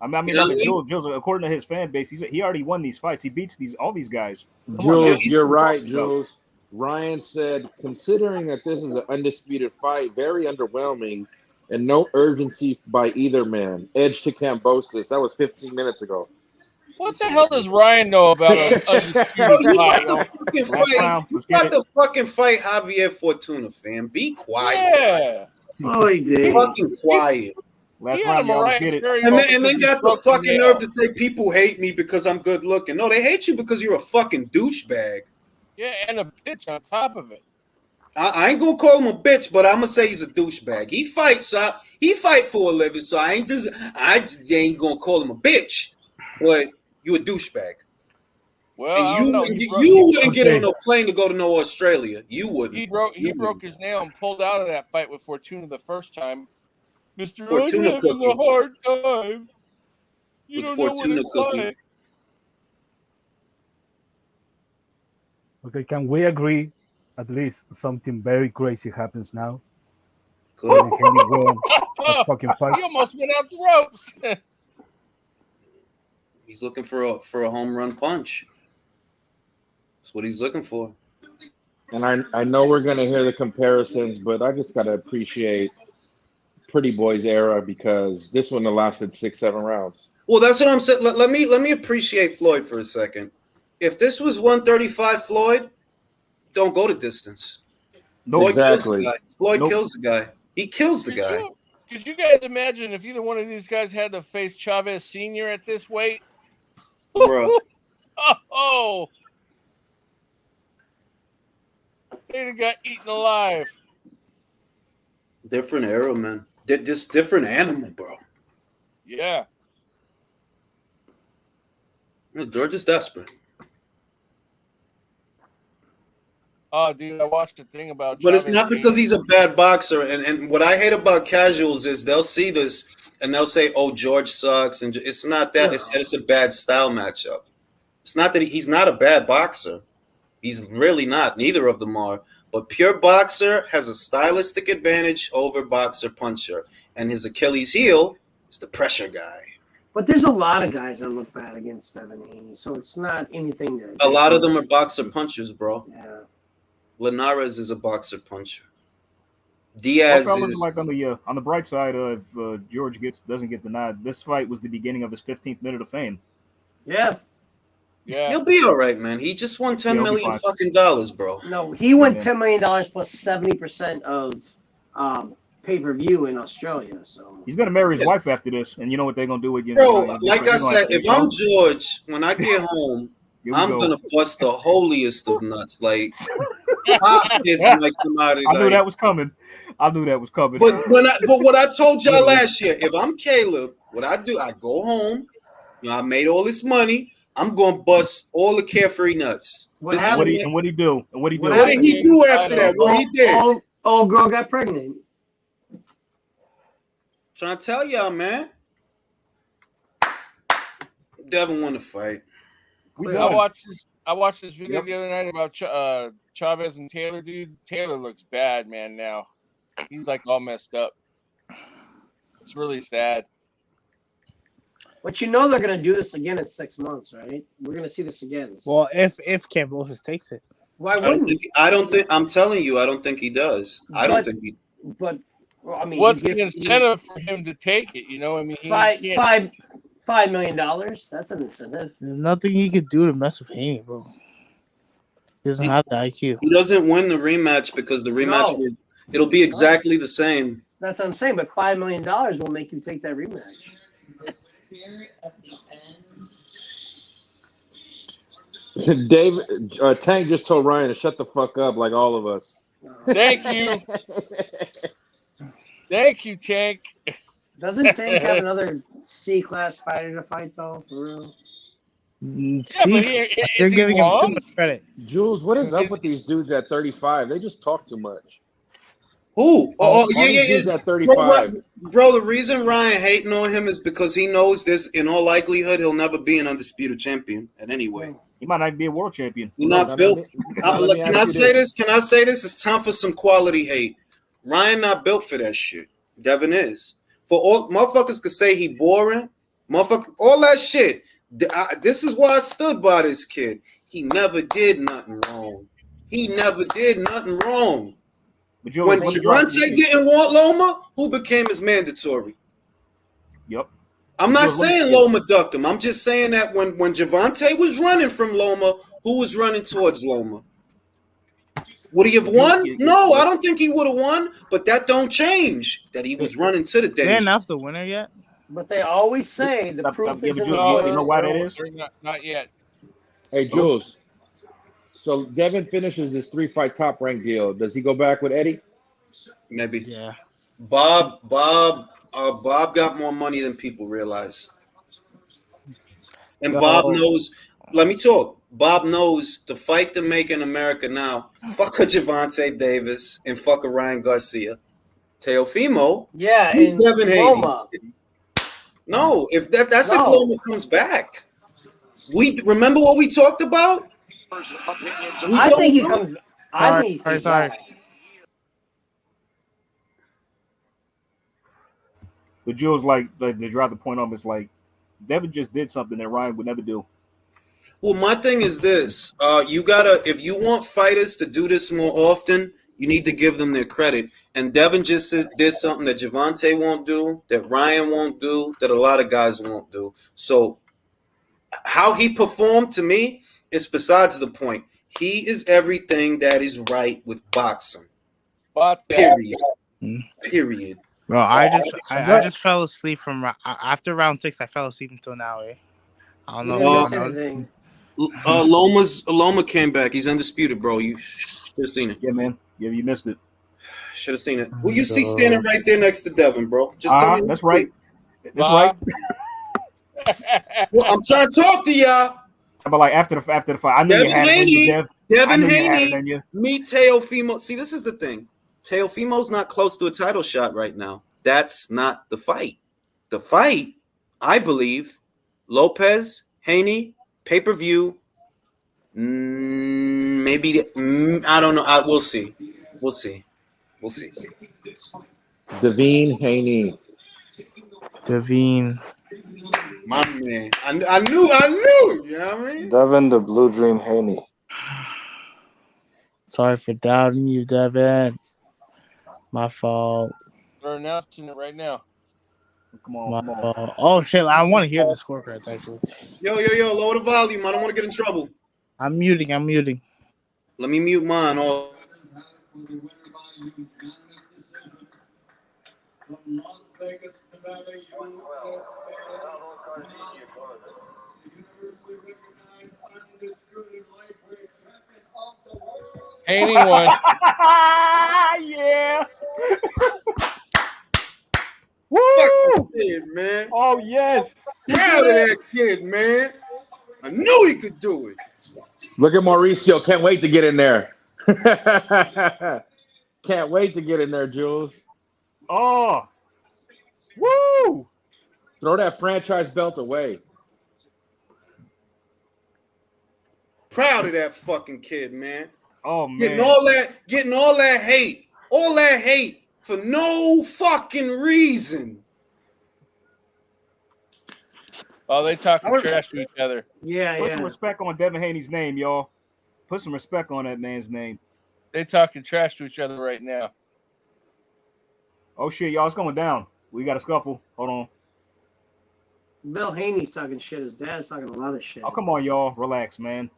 Jules, according to his fan base, he already won these fights. He beats all these guys. Jules, you're right, Jules. Ryan said, considering that this is an undisputed fight, very underwhelming and no urgency by either man. Edge to Kambosos. That was 15 minutes ago. What the hell does Ryan know about a undisputed fight? You got to fucking fight Javier Fortuna, fam. Be quiet. Yeah. Oh, he did. Be fucking quiet. Last round, and then got the fucking nerve to say people hate me because I'm good looking. No, they hate you because you're a fucking douchebag. Yeah, and a bitch on top of it. I ain't gonna call him a bitch, but I'm gonna say he's a douchebag. He fight for a living, so I ain't gonna call him a bitch, but you a douchebag. Well, and you wouldn't get on no plane to go to no Australia. You wouldn't. He broke his nail and pulled out of that fight with Fortuna the first time. Mr. Fortuna I'm having a hard time. You don't know what it's like. Okay, can we agree at least something very crazy happens now? Good. Fucking fight. He almost went out the ropes. He's looking for a home run punch. That's what he's looking for. And I know we're gonna hear the comparisons, but I just gotta appreciate Pretty Boy's era because this one lasted 6-7 rounds. Well, that's what I'm saying. Let me appreciate Floyd for a second. If this was 135 Floyd, don't go to distance. Nope. Exactly. Floyd kills the guy. He kills the guy. Could you guys imagine if either one of these guys had to face Chavez Sr. at this weight? Bro. Oh, they'd have got eaten alive. Different era, man. Just different animal, bro. Yeah. George is desperate. Oh, dude, I watched a thing about. But it's not because he's a bad boxer. And what I hate about casuals is they'll see this and they'll say, "Oh, George sucks," and it's not that. It's a bad style matchup. It's not that he's not a bad boxer. He's really not. Neither of them are. But pure boxer has a stylistic advantage over boxer puncher, and his Achilles heel is the pressure guy. But there's a lot of guys that look bad against Devin Haney, so it's not anything that. A lot of them are boxer punchers, bro. Yeah. Linares is a boxer puncher. Diaz is like on the bright side of George doesn't get the nod. This fight was the beginning of his 15th minute of fame. Yeah. Yeah. He'll be all right, man. He just won $10 million fucking dollars, bro. No, he won $10 million plus 70% of pay-per-view in Australia. So he's gonna marry his wife after this, and you know what they're gonna do again. Bro, like I said, if I'm George, when I get home, I'm gonna bust the holiest of nuts. Like kids might come out of I knew that was coming. But what I told y'all last year, if I'm Caleb, what I do, I go home. You know, I made all this money. I'm gonna bust all the carefree nuts. What did he do? What did he do after that? What he did? Old girl got pregnant. Trying to tell y'all, man. Devin won the fight. I watched this video the other night about Chavez and Taylor, dude. Taylor looks bad, man, now. He's like all messed up. It's really sad. But you know they're going to do this again in 6 months, right? We're going to see this again. Well, if Kambosos takes it. Why wouldn't he? I don't think I'm telling you, I don't think he does. Well, I mean, what's the incentive for him to take it? You know, I mean, $5 million. That's an incentive. There's nothing he could do to mess with Haney, bro. He doesn't have the IQ. He doesn't win the rematch because the rematch it'll be exactly the same. That's what I'm saying. But $5 million will make you take that rematch. David Tank just told Ryan to shut the fuck up, like all of us. Thank you. Thank you, Tank. Doesn't Tank have another C-class fighter to fight, though, for real? They're giving him too much credit. Jules, what is up with these dudes at 35? They just talk too much. Who? Dudes at 35. Bro, the reason Ryan hating on him is because he knows this, in all likelihood, he'll never be an undisputed champion at any way. He might not be a world champion. He's not built. Can I say this? Can I say this? It's time for some quality hate. Ryan not built for that shit. Devin is. For all motherfuckers could say he boring, motherfucker, all that shit. This is why I stood by this kid. He never did nothing wrong. He never did nothing wrong. When Javante didn't want Loma, who became his mandatory? Yep. I'm not saying Loma ducked him. I'm just saying that when Javante was running from Loma, who was running towards Loma? Would he have won? No, I don't think he would have won. But that don't change that he was running to the danger. They announced the winner yet? But they always say the proof is in the pudding. You know why that is? Not yet. Hey, Jules. So Devin finishes his 3-fight top rank deal. Does he go back with Eddie? Maybe. Yeah. Bob got more money than people realize. And Bob knows, let me talk. Bob knows the fight to make in America now, fuck a Javante Davis and fuck a Ryan Garcia. Teofimo, he's Devin Haney. No, if that's if Loma comes back. We remember what we talked about? I think he comes back. But Jules, like to drive the point home, is like Devin just did something that Ryan would never do. Well, my thing is this: you gotta, if you want fighters to do this more often, you need to give them their credit. And Devin just did something that Javante won't do, that Ryan won't do, that a lot of guys won't do. So, how he performed to me is besides the point. He is everything that is right with boxing. Period. Period. Bro, I just fell asleep from after round 6. I fell asleep until now. I don't know if y'all noticed. Loma came back. He's undisputed, bro. You should have seen it. Yeah, man. Yeah, you missed it. Should have seen it. Who you see standing right there next to Devin, bro? Just tell me. That's right. That's right. Well, I'm trying to talk to y'all. But like after the fight, I knew you had it in you, Dev. Devin Haney, meet Teofimo. See, this is the thing. Teofimo's not close to a title shot right now. That's not the fight. The fight, I believe, Lopez, Haney, pay-per-view, maybe, I don't know. We'll see. We'll see. We'll see. Devine Haney. Devine. My man. I knew. You know what I mean? Devin the Blue Dream Haney. Sorry for doubting you, Devin. My fault. They're announcing it right now. Come on. Oh shit! I want to hear the scorecards actually. Yo! Lower the volume. I don't want to get in trouble. I'm muting. Let me mute mine. Oh. Haney won. Yeah. Woo! Fuck that kid, man. Oh yes. Proud of that kid, man. I knew he could do it. Look at Mauricio. Can't wait to get in there. Can't wait to get in there, Jules. Oh. Woo! Throw that franchise belt away. Proud of that fucking kid, man. Oh man. Getting all that hate for no fucking reason. Oh, they talking trash to each other. Put some respect on Devin Haney's name, y'all. Put some respect on that man's name. They talking trash to each other right now. Oh shit, y'all, it's going down. We got a scuffle. Hold on. Bill Haney's talking shit. His dad's talking a lot of shit. Oh, come on, y'all. Relax, man.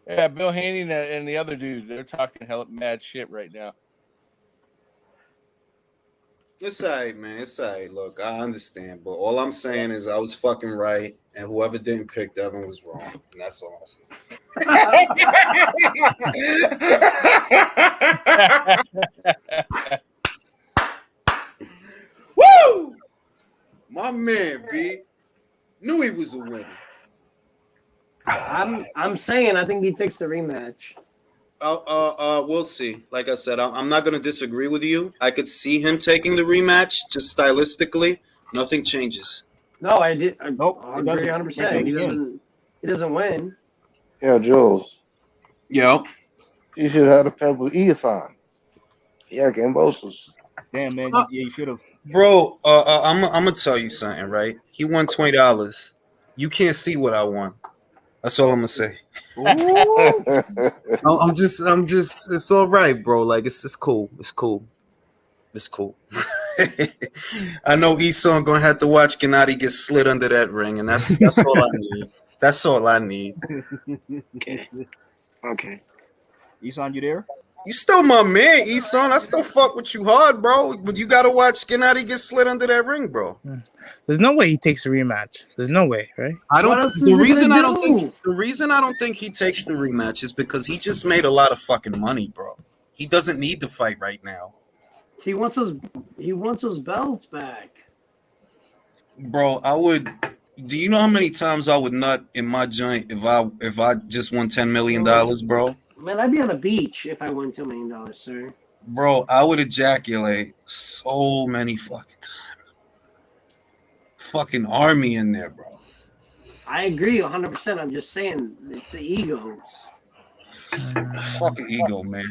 Yeah, Bill Haney and the other dudes, they're talking hell mad shit right now. It's all right, man. It's all right. Look, I understand, but all I'm saying is I was fucking right, and whoever didn't pick Devin was wrong, and that's all I'm saying. Woo! My man, B. Knew he was a winner. I'm saying I think he takes the rematch. We'll see. Like I said, I'm not going to disagree with you. I could see him taking the rematch, just stylistically. Nothing changes. No, I did. Nope, I agree 100%. He doesn't win. Yeah, Jules. Yeah. You should have had a pebble Isan. Yeah, Kambosos. Damn, man. You should have. Bro, I'm going to tell you something, right? He won $20. You can't see what I won. That's all I'm gonna say. I'm just. It's all right, bro. Like it's cool. It's cool. I know Esau gonna have to watch Gennady get slid under that ring, and that's all I need. That's all I need. Okay. Esau, you there? You still my man, Esau. I still fuck with you hard, bro. But you gotta watch Gennady get slid under that ring, bro. There's no way he takes a rematch. There's no way, right? The reason I don't think he takes the rematch is because he just made a lot of fucking money, bro. He doesn't need to fight right now. He wants those belts back. Bro, I would. Do you know how many times I would nut in my joint if I just won $10 million, bro? Man, I'd be on the beach if I won $2 million, sir. Bro, I would ejaculate so many fucking times. Fucking army in there, bro. I agree 100%. I'm just saying it's the egos. Fucking ego, man.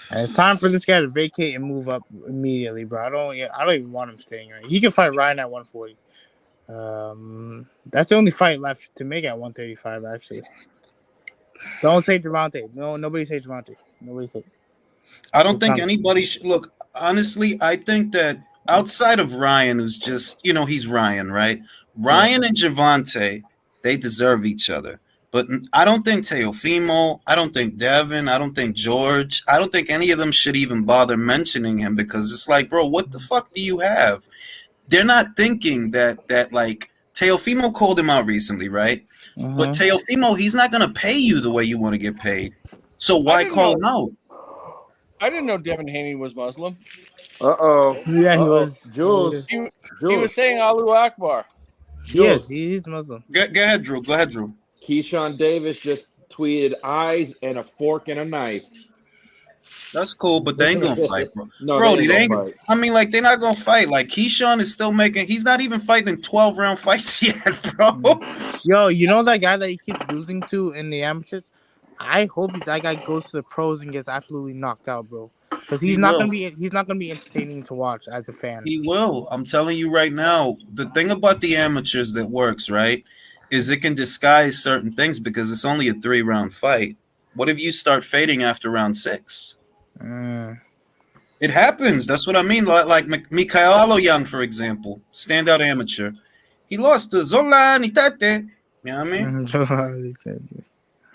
And it's time for this guy to vacate and move up immediately, bro. I don't even want him staying right. He can fight Ryan at 140. That's the only fight left to make at 135. Actually, don't say Gervonta. No, nobody say Gervonta. Nobody say. I don't think anybody should look. Honestly, I think that outside of Ryan, who's just he's Ryan, right? Ryan and Gervonta, they deserve each other. But I don't think Teofimo, I don't think Devin, I don't think George, I don't think any of them should even bother mentioning him because it's like, bro, what the fuck do you have? They're not thinking that like Teofimo called him out recently, right? But Teofimo, he's not gonna pay you the way you want to get paid. So why call him out? I didn't know Devin Haney was Muslim. Yeah, he was. Jules. He was saying Allahu Akbar. Yes, he's Muslim. Go ahead, Drew. Go ahead, Drew. Keyshawn Davis just tweeted eyes and a fork and a knife. That's cool, but they ain't gonna fight, bro. No, Brody, they ain't gonna fight. I mean, like, they're not gonna fight. Like, Keyshawn is still making. He's not even fighting in 12-round fights yet, bro. Yo, you know that guy that he keeps losing to in the amateurs? I hope that guy goes to the pros and gets absolutely knocked out, bro. Because he's not gonna be entertaining to watch as a fan. He will. I'm telling you right now. The thing about the amateurs that works, right, is it can disguise certain things because it's only a 3-round fight. What if you start fading after round 6? It happens. That's what I mean. Like Mikaelo Young, for example, standout amateur. He lost to Zola Nitate. You know what I mean?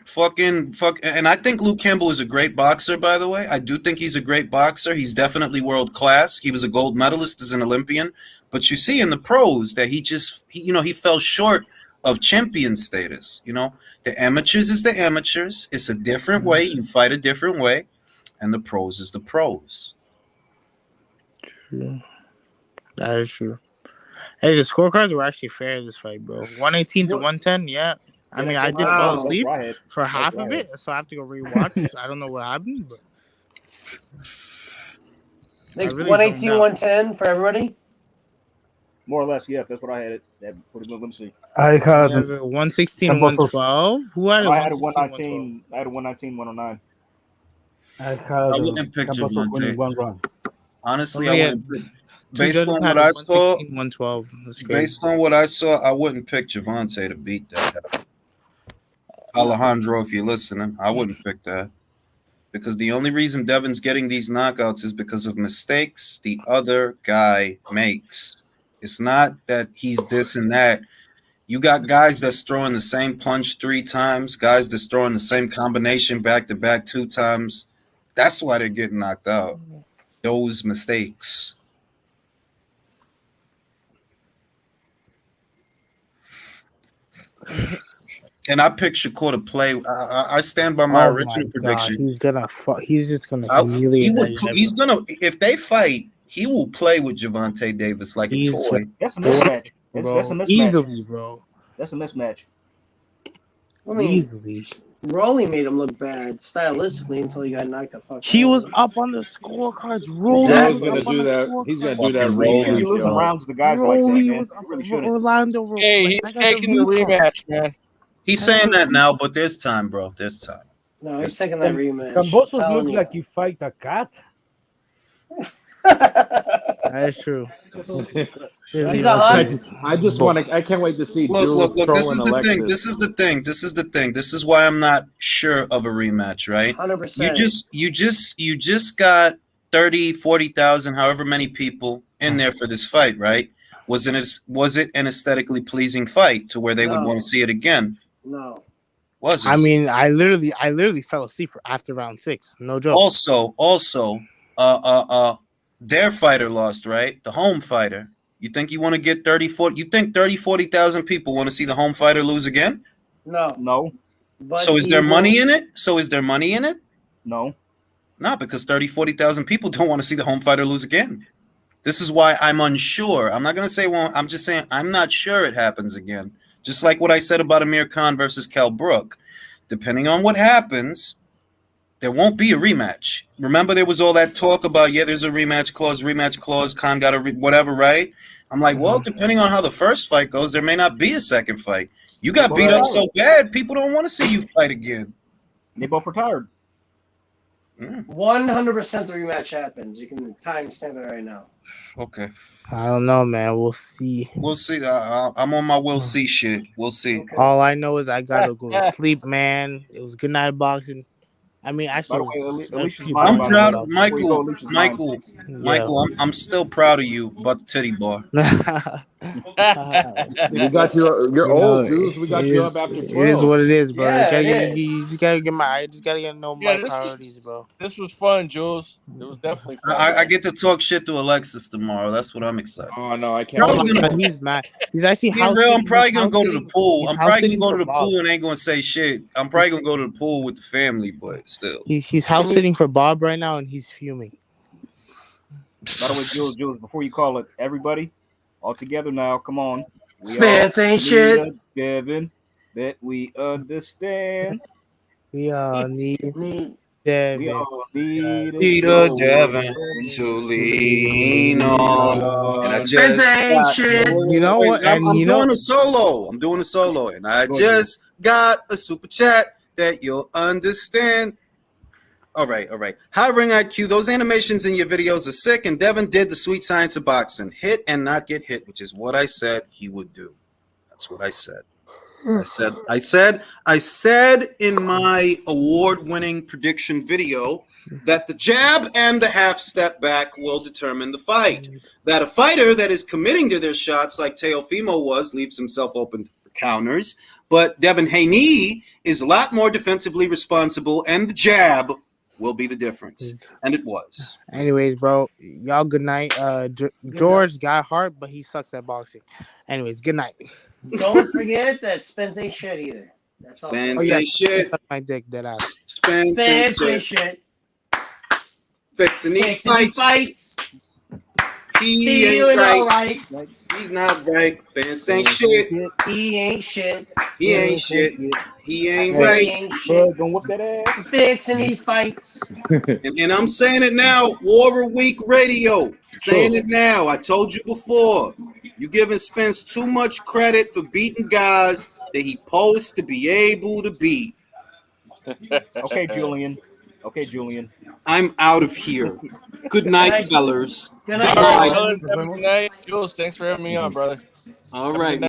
Fuck, and I think Luke Campbell is a great boxer, by the way. I do think he's a great boxer. He's definitely world class. He was a gold medalist as an Olympian. But you see in the pros that he fell short of champion status. The amateurs is the amateurs. It's a different way. You fight a different way. And the pros is the pros. True. That is true. Hey, the scorecards were actually fair this fight, bro. 118 to 110, yeah. I mean, I did fall asleep for half of it, so I have to go rewatch. I don't know what happened, but Like 118, 110 for everybody? More or less, yeah. That's what I had it. Pretty good. Let me see. I had 116, 112. Who had it? I had a 119. I had a 119, 109. I wouldn't pick Gervonta. one round. Honestly, I wouldn't. Based on what I saw, 112. Based on what I saw, I wouldn't pick Gervonta to beat that. Alejandro, if you're listening, I wouldn't pick that. Because the only reason Devin's getting these knockouts is because of mistakes the other guy makes. It's not that he's this and that. You got guys that's throwing the same punch 3 times, guys that's throwing the same combination back-to-back 2 times. That's why they're getting knocked out. Those mistakes. And I picked Shakur to play. I stand by my original prediction. He's just gonna humiliate. He's gonna. If they fight, he will play with Gervonta Davis like a toy. That's a mismatch. That's a mismatch. Easily, bro. That's a mismatch. I mean, Easily. Rolly made him look bad stylistically until he got knocked the fuck out. He was up on the scorecards. Rolly was gonna do that. He's gonna do that. If you lose rounds to guys like that, man, was you really up shouldn't. Orlando. Hey, he's taking the rematch, man. He's saying that now, but there's time, bro. There's time. No, he's taking that rematch. Kambosos look like he fight a cat. That is true. He's a hot. I just want to. I can't wait to see. Look. This is the Alexis. thing. This is the thing. This is why I'm not sure of a rematch, right? 100%. You just got 30, 40,000, however many people in there for this fight, right? Was it an aesthetically pleasing fight to where they would want to see it again? No. Was it? I mean, I literally fell asleep after round 6. No joke. Also, their fighter lost, right? The home fighter. You think you want to get 30, 40? You think 30, 40,000 people want to see the home fighter lose again? No. But So is there money in it? No. No, because 30, 40,000 people don't want to see the home fighter lose again. This is why I'm unsure. I'm not going to say, well, I'm just saying I'm not sure it happens again. Just like what I said about Amir Khan versus Kell Brook. Depending on what happens, there won't be a rematch. Remember, there was all that talk about, there's a rematch clause, Khan got a whatever, right? I'm like, well, depending on how the first fight goes, there may not be a second fight. You got beat up so bad, people don't want to see you fight again. They both retired. Mm, 100% the rematch happens. You can timestamp it right now. okay. I don't know, man. We'll see. We'll see. I'm on my we'll see shit. We'll see. Okay. All I know is I gotta go to sleep, man. It was good night boxing. I mean, By actually, the it way, was Alicia's actually mine. I'm By good the night proud way, of boxing. before you go, Alicia's mine. Michael, I'm still proud of you about the titty bar. We got you. You're You know, old, Juice. We got you up after it is 12. what it is, bro. Yeah, it You just gotta get my. I just gotta get know Yeah, my priorities, bro. this was fun, Jules. It was definitely fun. I man. get to talk shit to Alexis tomorrow. That's what I'm excited. Oh no, I can't Oh wait. my Probably god, gonna he's mad. He's actually be house real. I'm sitting. probably He's gonna house go to the sitting. pool. He's I'm house probably gonna sitting go for to the Bob. pool and ain't gonna say shit. I'm probably gonna go to the pool with the family, but still. He's house sitting for Bob right now, and he's fuming. By the way, Jules, before you call it, everybody, all together now. Come on. We all Spence ain't need shit. a Devin that we understand. We all need Need We Devin. all need a Peter Devin shoulder to lean lean on, and I on. Spence just ain't got. shit. You know what? I'm, And I'm you know, doing a solo. I'm doing a solo, and I Go ahead, Jules. just got a super chat that you'll understand. All right. High ring IQ. Those animations in your videos are sick, and Devin did the sweet science of boxing: hit and not get hit, which is what I said he would do. That's what I said. I said in my award-winning prediction video that the jab and the half step back will determine the fight. That a fighter that is committing to their shots like Teofimo was leaves himself open for counters, but Devin Haney is a lot more defensively responsible, and the jab will be the difference. And it was. anyways, bro, y'all good night. George got heart, but he sucks at boxing. Anyways, good night. Don't forget that Spence ain't shit either. That's also Oh Spence yeah, ain't shit. suck my dick, dead ass. Spence ain't Spence ain't shit. shit. Fixing these Fixing these fights. fights. He ain't Feeling right. alright. He's not right. Spence ain't shit. He ain't shit. He ain't shit. He ain't He right. ain't shit. Gonna whip that ass. Fixing these fights. And I'm saying it now. War Week Radio. Saying it now. I told you before. You giving Spence too much credit for beating guys that he posed to be able to beat. Okay, Julian. Okay, Julian. I'm out of here. Good night, fellas. Good All night, right, gentlemen. fellas. Have a good night. Jules, thanks for having me on, brother. All Have a good right. night.